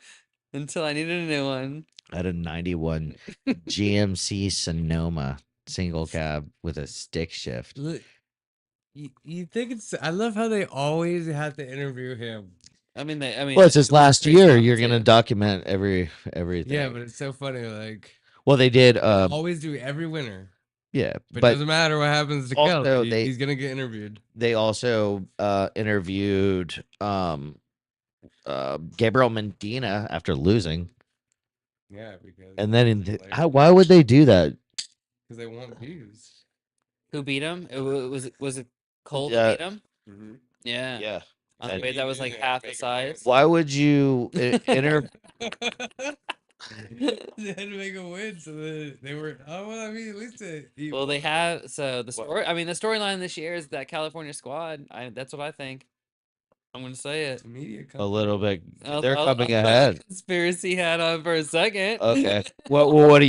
until I needed a new one. I had a 91 GMC Sonoma single cab with a stick shift. Look, you think it's? I love how they always have to interview him. I mean, Well, it's his last year. crazy You're gonna too. document everything. Yeah, but it's so funny. Like, Well, they did. always do every winter. Yeah, But, it but doesn't matter what happens to also Kelly. they- He's gonna get interviewed. they also interviewed Gabriel Medina after losing, Yeah, because and then why would they do that? because they want views. Who beat him? Was it Cole Yeah. that beat him? Yeah. Yeah. On the And- way that was like half the size. Why would you enter? They had to make a win, so they were. Oh well, I mean, at least Well, they have the story. I mean, the storyline this year is that California squad. That's what I think. I'm gonna say it. media A little bit. They're I'll coming put the ahead. Conspiracy hat on for a second. Okay. What are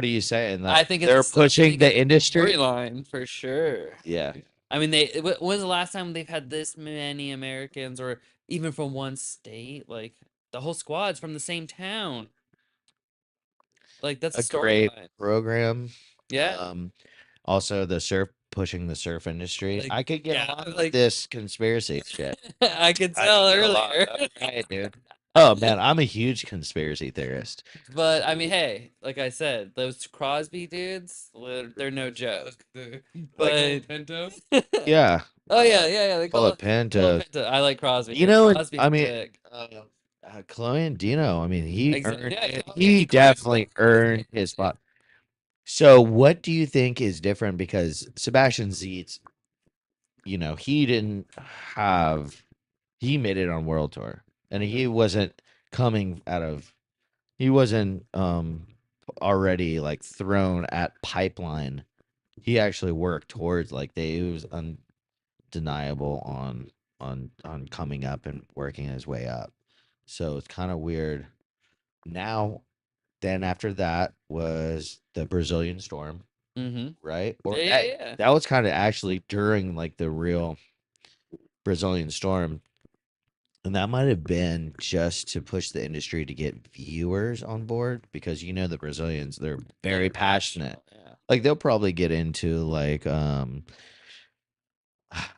you saying? That I think it's they're a pushing the industry. storyline for sure. Yeah. I mean, when's the last time they've had this many Americans, or even from one state? Like the whole squad's from the same town. Like that's A great storyline. program. Yeah. Also, pushing the surf industry. Like, I could get yeah, along with like- this conspiracy shit. I could I tell could get along. earlier. Right, dude. Oh man, I'm a huge conspiracy theorist. But I mean, hey, like I said, those Crosby dudes, they're no joke. But Pinto. Yeah. Oh yeah. They Call it Cole Pinto. Pinto. I like Crosby. You know, Crosby's I mean, sick. Chloe and Dino. I mean, he Exact- earned yeah, it. yeah, He he definitely clearly earned earned his spot. So, what do you think is different? Because Sebastian Zietz, he didn't have. He made it on World Tour, and he wasn't coming out of. He wasn't already like thrown at pipeline. He actually worked towards it was undeniable on coming up and working his way up. So it's kind of weird. Now, then after that was the Brazilian Storm, Mm-hmm. right? Or Yeah. that was kind of actually during like the real Brazilian Storm. And that might have been just to push the industry to get viewers on board because the Brazilians, they're very passionate. Yeah. Like they'll probably get into like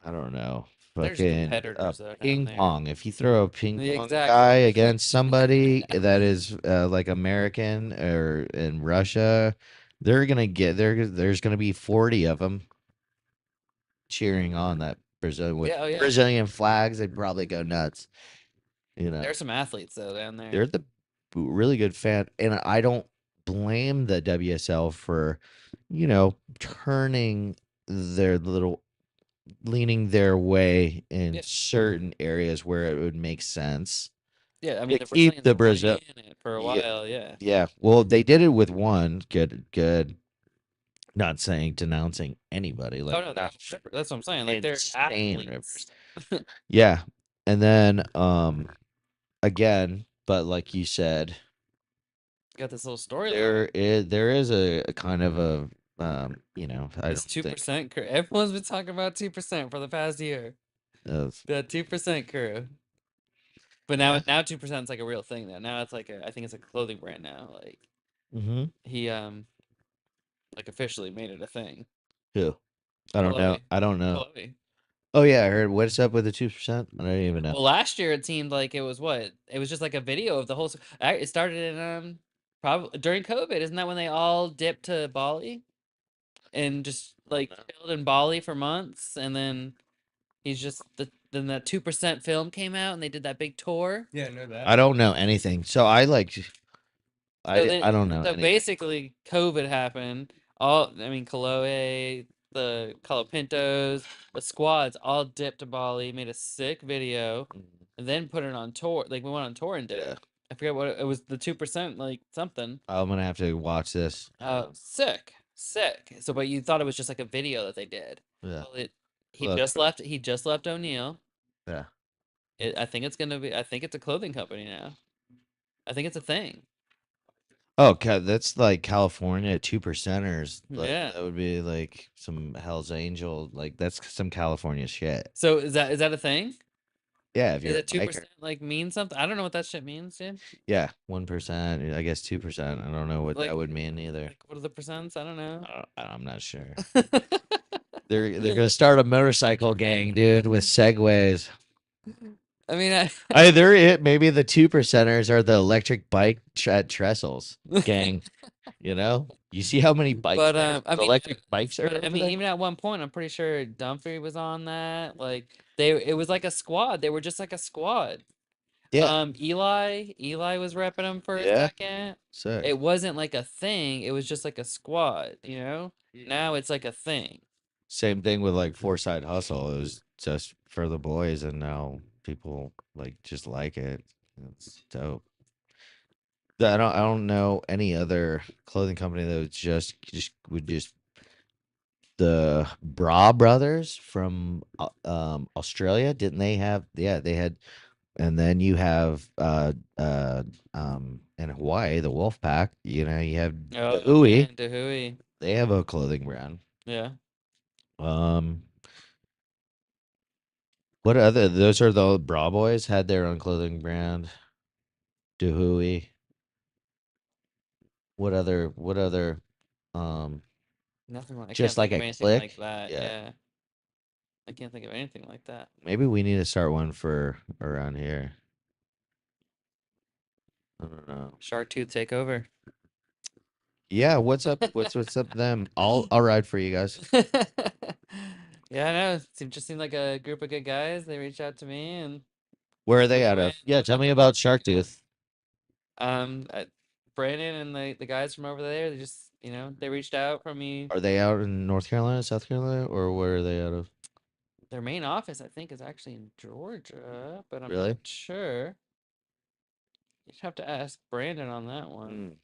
I don't know, There's fucking competitors, though, down ping there. pong. If you throw a ping Yeah, pong exactly. guy against somebody that is like American or in Russia, they're gonna get there. There's gonna be 40 of them cheering on that Brazilian with Yeah, oh, yeah. Brazilian flags. They'd probably go nuts. There's some athletes though down there. They're the really good fan, and I don't blame the WSL for, turning their leaning their way in Yeah. certain areas where it would make sense. Yeah, I mean to the keep the Brazilians Brazil. were in it for a Yeah. while. Yeah. Yeah, well, they did it with one good. Not denouncing anybody. Like, Oh no, that's what I'm saying. Like they're insane athletes. yeah, and then again, but like you said, Got this little storyline. there is a kind of a I This don't think 2% crew. Everyone's been talking about 2% for the past year. of The 2% crew. But now 2% is like a real thing though. Now it's like I think it's a clothing brand now. Like he like officially made it a thing. who I don't know. Chloe. I don't know. Chloe. Oh yeah, I heard. What's up with the 2%? I don't even know. Well, last year it seemed like it was what? It was just like a video of the whole. It started in probably during COVID. Isn't that when they all dipped to Bali? and just like chilled in Bali for months, and then he's just then that 2% film came out, and they did that big tour. Yeah, know that. I don't know anything. So I like So I don't know So anything. basically, COVID happened. All I mean, Kaloe, the Colapintos, the squads all dipped to Bali, made a sick video, and then put it on tour. Like we went on tour and did Yeah. it. I forget what it was. The 2%, like something. I'm gonna have to watch this. Sick, sick. So, but you thought it was just like a video that they did. Yeah. Well, he Look. just left. He just left O'Neill. Yeah. I think it's gonna be. I think it's a clothing company now. I think it's a thing. Oh, that's like California 2%ers. Like, Yeah. that would be like some Hell's Angel. Like that's some California shit. So is that a thing? Yeah, if Is you're it 2% like mean something? I don't know what that shit means, dude. yeah, 1%. I guess 2%. I don't know what Like- that would mean either. Like, what are the percents? I don't know. I'm not sure. They're gonna start a motorcycle gang, dude, with segways. I mean, Maybe the 2%ers are the electric bike trestles gang. You know, you see how many bikes, but I mean, electric bikes are. but, I over mean, there? even at one point, I'm pretty sure Dumphy was on that. Like it was like a squad. They were just like a squad. Yeah. Eli was repping him for a Yeah. second. Sick. It wasn't like a thing. It was just like a squad. You know. Now it's like a thing. Same thing with like Foresight Hustle. It was just for the boys, and now people like just like it. It's dope. I don't know any other clothing company that would just the Bra Brothers from Australia. Didn't they have? Yeah, they had. And then you have in Hawaii the Wolf Pack. You know, you have Oh, Hui. man, Dahui. They have a clothing brand. Yeah. What other? Those are the Bra Boys had their own clothing brand. Dahui. What other? Nothing like. I Just can't like think of a anything like click? that. Yeah. Yeah. I can't think of anything like that. Maybe we need to start one for around here. I don't know. Shark Tooth takeover. Yeah, what's up? What's up with them? I'll ride for you guys. Yeah, I know. It just seemed like a group of good guys. They reached out to me, and Where are they out of? Yeah, tell me about Shark Tooth. Brandon and the guys from over there, they just they reached out from me. Are they out in North Carolina, South Carolina, or where are they out of? Their main office, I think, is actually in Georgia, but I'm Really? not sure. You'd have to ask Brandon on that one.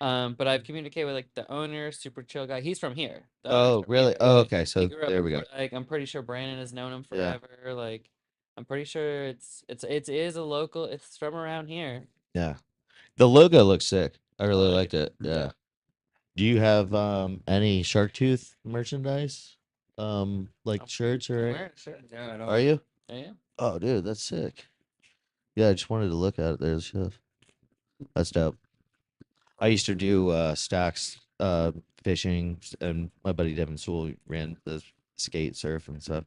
But I've communicated with like the owner, super chill guy. He's from here. The owner's Oh, from really? here. Oh, okay. He So grew up there in we go. Like I'm pretty sure Brandon has known him Yeah. forever. Like I'm pretty sure it is a local. It's from around here. Yeah. The logo looks sick. I really like liked it. Yeah. Do you have any Shark Tooth merchandise? Like shirts I'm or wearing a shirt. Yeah, I don't. are you? Yeah. Oh, dude, that's sick. Yeah, I just wanted to look at it. There's stuff. That's dope. I used to do stacks fishing, and my buddy Devin Sewell ran the skate surf and stuff.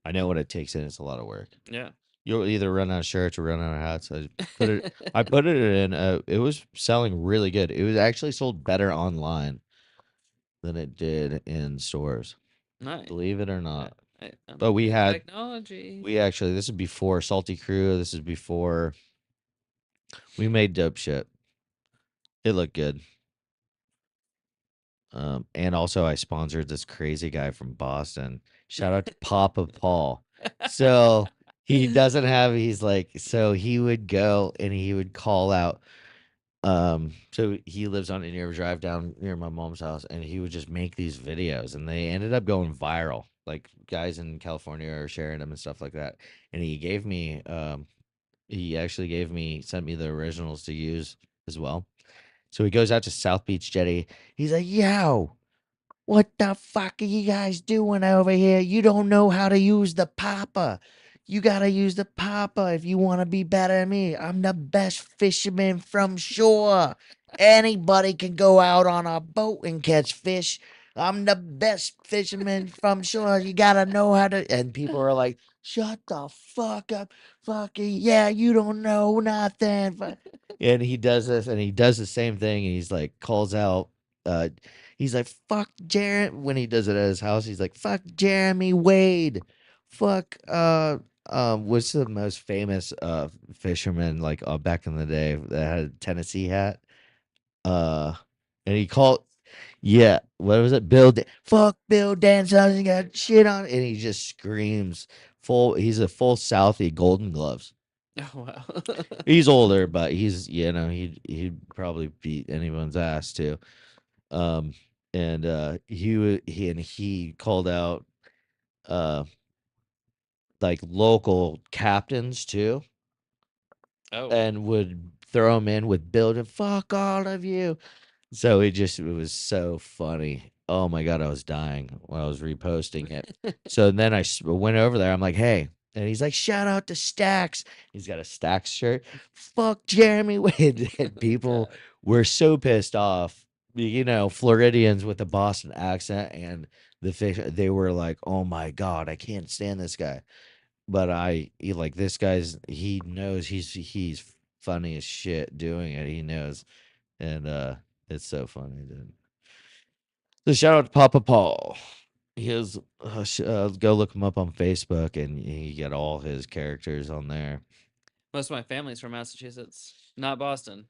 I know what it takes in. It's a lot of work. Yeah. You'll either run out of shirts or run out of hats. I put it in. It was selling really good. It was actually sold better online than it did in stores. Nice. Believe it or not. I'm But we had technology. this is before Salty Crew. This is before we made dope shit. It looked good. And also I sponsored this crazy guy from Boston. Shout out to Papa Paul. So he doesn't have, so he would go and he would call out. So he lives on Indian River Drive down near my mom's house, and he would just make these videos, and they ended up going viral. Like guys in California are sharing them and stuff like that. And he actually sent me the originals to use as well. So he goes out to South Beach Jetty. He's like, yo, what the fuck are you guys doing over here? You don't know how to use the popper. You got to use the popper if you want to be better than me. I'm the best fisherman from shore. Anybody can go out on a boat and catch fish. I'm the best fisherman from shore. You got to know how to. And people are like, shut the fuck up. Fucking, yeah, you don't know nothing. And he does this, and he does the same thing. And he's like, calls out. He's like, fuck Jeremy. When he does it at his house, he's like, fuck Jeremy Wade. Fuck, what's the most famous fisherman like back in the day that had a Tennessee hat? And he called, yeah, what was it? Fuck Bill Danson, he got shit on, and he just screams he's a full Southie Golden Gloves. Oh wow. He's older, but he'd probably beat anyone's ass too. Um, and he called out uh like local captains too, Oh. and would throw them in with building fuck all of you. So it was so funny. Oh my god, I was dying while I was reposting it. So then went over there. I'm like, hey, and he's like, shout out to Stacks. He's got a Stacks shirt. Fuck Jeremy Wade. And people God. were so pissed off. Floridians with a Boston accent and the fish. They were like, oh my god, I can't stand this guy. But this he knows he's funny as shit doing it. He knows, and it's so funny, dude. So shout out to Papa Paul. Go look him up on Facebook, and he got all his characters on there. Most of my family's from Massachusetts, not Boston.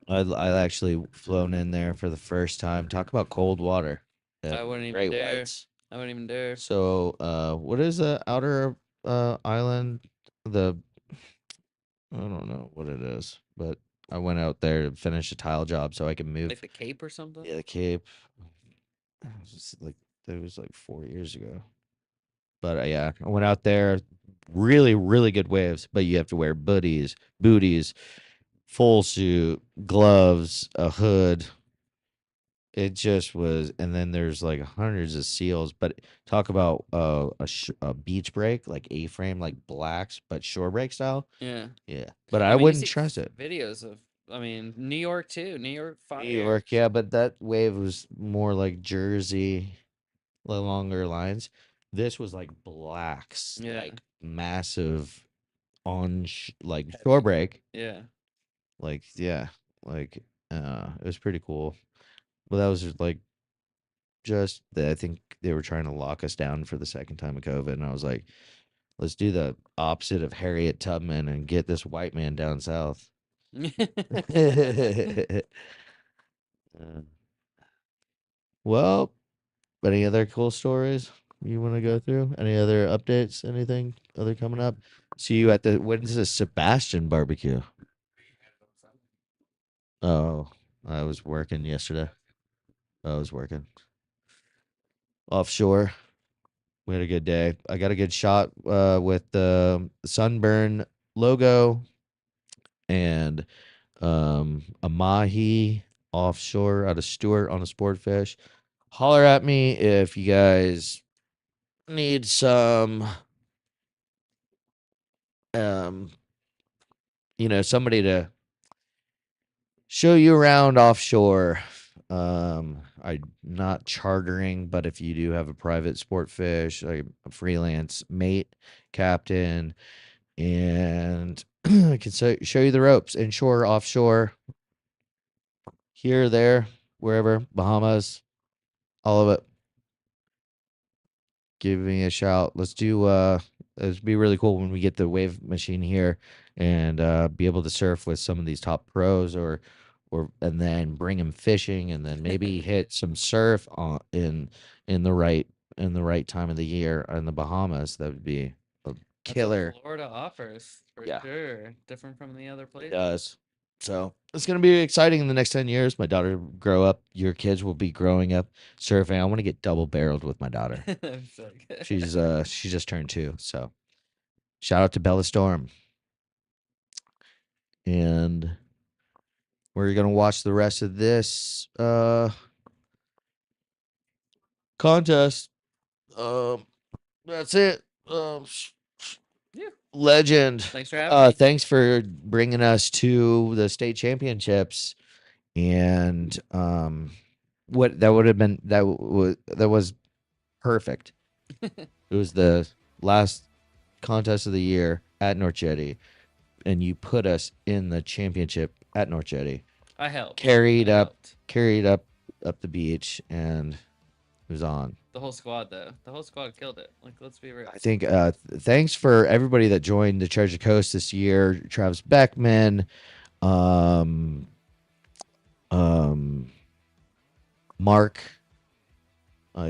I actually flown in there for the first time. Talk about cold water. I wouldn't even Great dare. whites. I wouldn't even dare. So what is the outer island? I don't know what it is, but I went out there to finish a tile job so I could move. Like the Cape or something? Yeah, the Cape. It was like 4 years ago. But yeah, I went out there. Really, really good waves, but you have to wear booties, full suit, gloves, a hood. It just was, and then there's like hundreds of seals. But talk about a beach break, like A-frame, like blacks, but shore break style. Yeah. Yeah, but I I mean, you wouldn't see trust it. videos of, New York too. New York fire. New York, yeah, but that wave was more like Jersey, longer lines. This was like blacks, Yeah. like massive like shore break. Yeah. Like, yeah, like it was pretty cool. But that was I think they were trying to lock us down for the second time of COVID, and I was like, let's do the opposite of Harriet Tubman and get this white man down south. Well, any other cool stories you want to go through? Any other updates? Anything other coming up? See you at when's the Sebastian barbecue? Oh, I was working yesterday. I was working offshore. We had a good day. I got a good shot with the Sunburn logo and a mahi offshore out of Stewart on a sport fish. Holler at me if you guys need some somebody to show you around offshore. I'm not chartering, but if you do have a private sport fish, like a freelance mate, captain, and I can show you the ropes, inshore, offshore, here, there, wherever, Bahamas, all of it. Give me a shout. It'd be really cool when we get the wave machine here and be able to surf with some of these top pros and then bring them fishing and then maybe hit some surf in the right time of the year in the Bahamas. That would be a killer. That's what Florida offers for sure. Different from the other It places. does. So it's going to be exciting in the next 10 years. My daughter will grow up. Your kids will be growing up surfing. I want to get double barreled with my daughter. She just turned 2. So shout out to Bella Storm. And we're going to watch the rest of this contest. That's it. Legend. Thanks for having me. Thanks for bringing us to the state championships. And what that would have been that was perfect. It was the last contest of the year at North Jetty, and you put us in the championship at North Jetty. I helped. Carried up up the beach, and it was on. The whole squad, though. The whole squad killed it. Like, let's be real. I think thanks for everybody that joined the Treasure Coast this year. Travis Beckman, Mark, who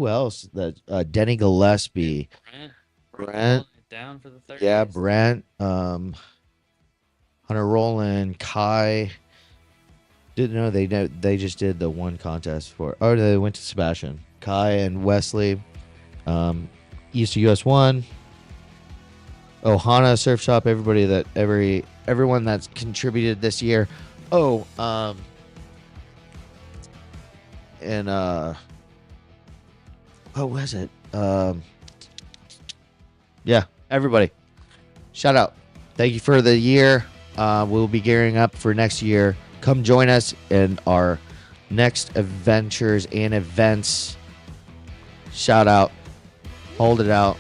else? That Denny Gillespie, Brent, down for the 30s. yeah, Brent, Hunter Rowland, Kai. Didn't know they just did the one contest for. Oh, they went to Sebastian, Kai, and Wesley. East of US 1. Ohana Surf Shop. Everyone that's contributed this year. Oh, and what was it? Yeah, everybody. Shout out. Thank you for the year. We'll be gearing up for next year. Come join us in our next adventures and events. Shout out. Hold it out.